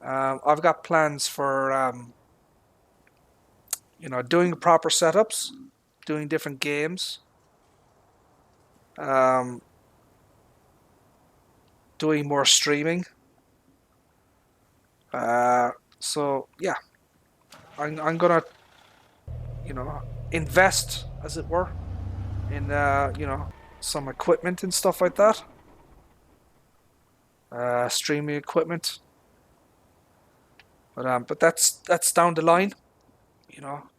I've got plans for doing proper setups, doing different games, um, doing more streaming. So yeah, I'm gonna invest, as it were, in some equipment and stuff like that, streaming equipment. But that's down the line,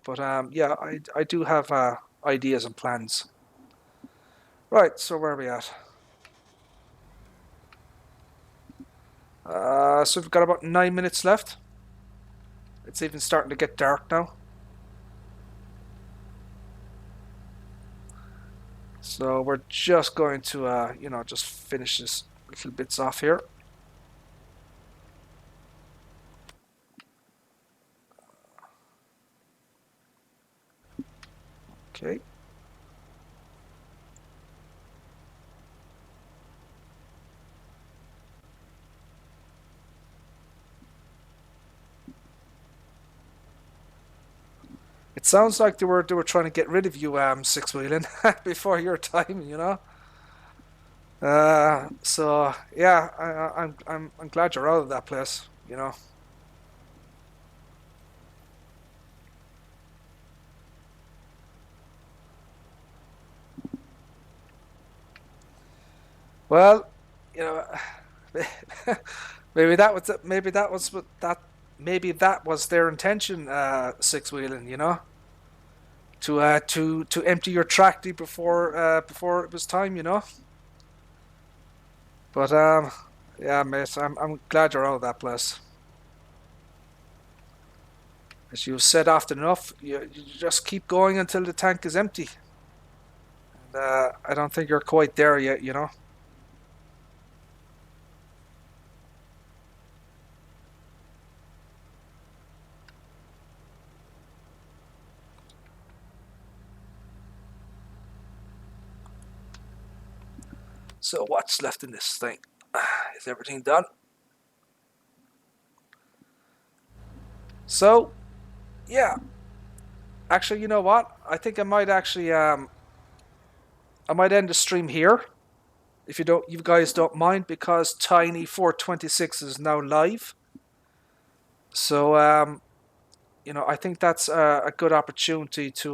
But yeah, I do have ideas and plans. Right, so where are we at? So we've got about 9 minutes left. It's even starting to get dark now. So we're just going to, just finish this little bits off here. Okay. It sounds like they were trying to get rid of you, six wheeling, before your time. So yeah, I'm glad you're out of that place. Well, you know, maybe that was their intention, six wheeling, to empty your tractor before it was time. But yeah, mate, I'm glad you're out of that place. As you've said often enough, you just keep going until the tank is empty. And I don't think you're quite there yet. So what's left in this thing? Is everything done? So yeah, actually, you know what? I think I might actually I might end the stream here if you guys don't mind, because Tiny 426 is now live. So I think that's a good opportunity to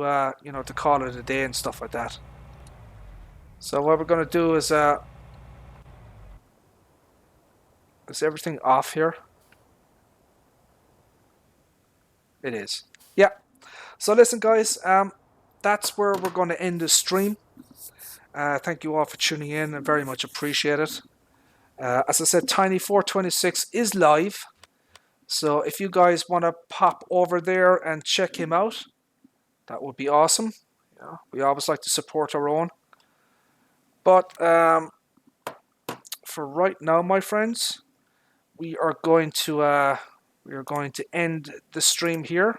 call it a day and stuff like that. So what we're gonna do is everything off here? It is. Yeah. So listen, guys. That's where we're going to end the stream. Thank you all for tuning in. I very much appreciate it. As I said, Tiny 426 is live. So if you guys want to pop over there and check him out, that would be awesome. We always like to support our own. But for right now, my friends, we are going to end the stream here.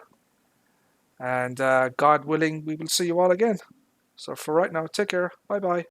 And God willing, we will see you all again. So for right now, take care. Bye bye.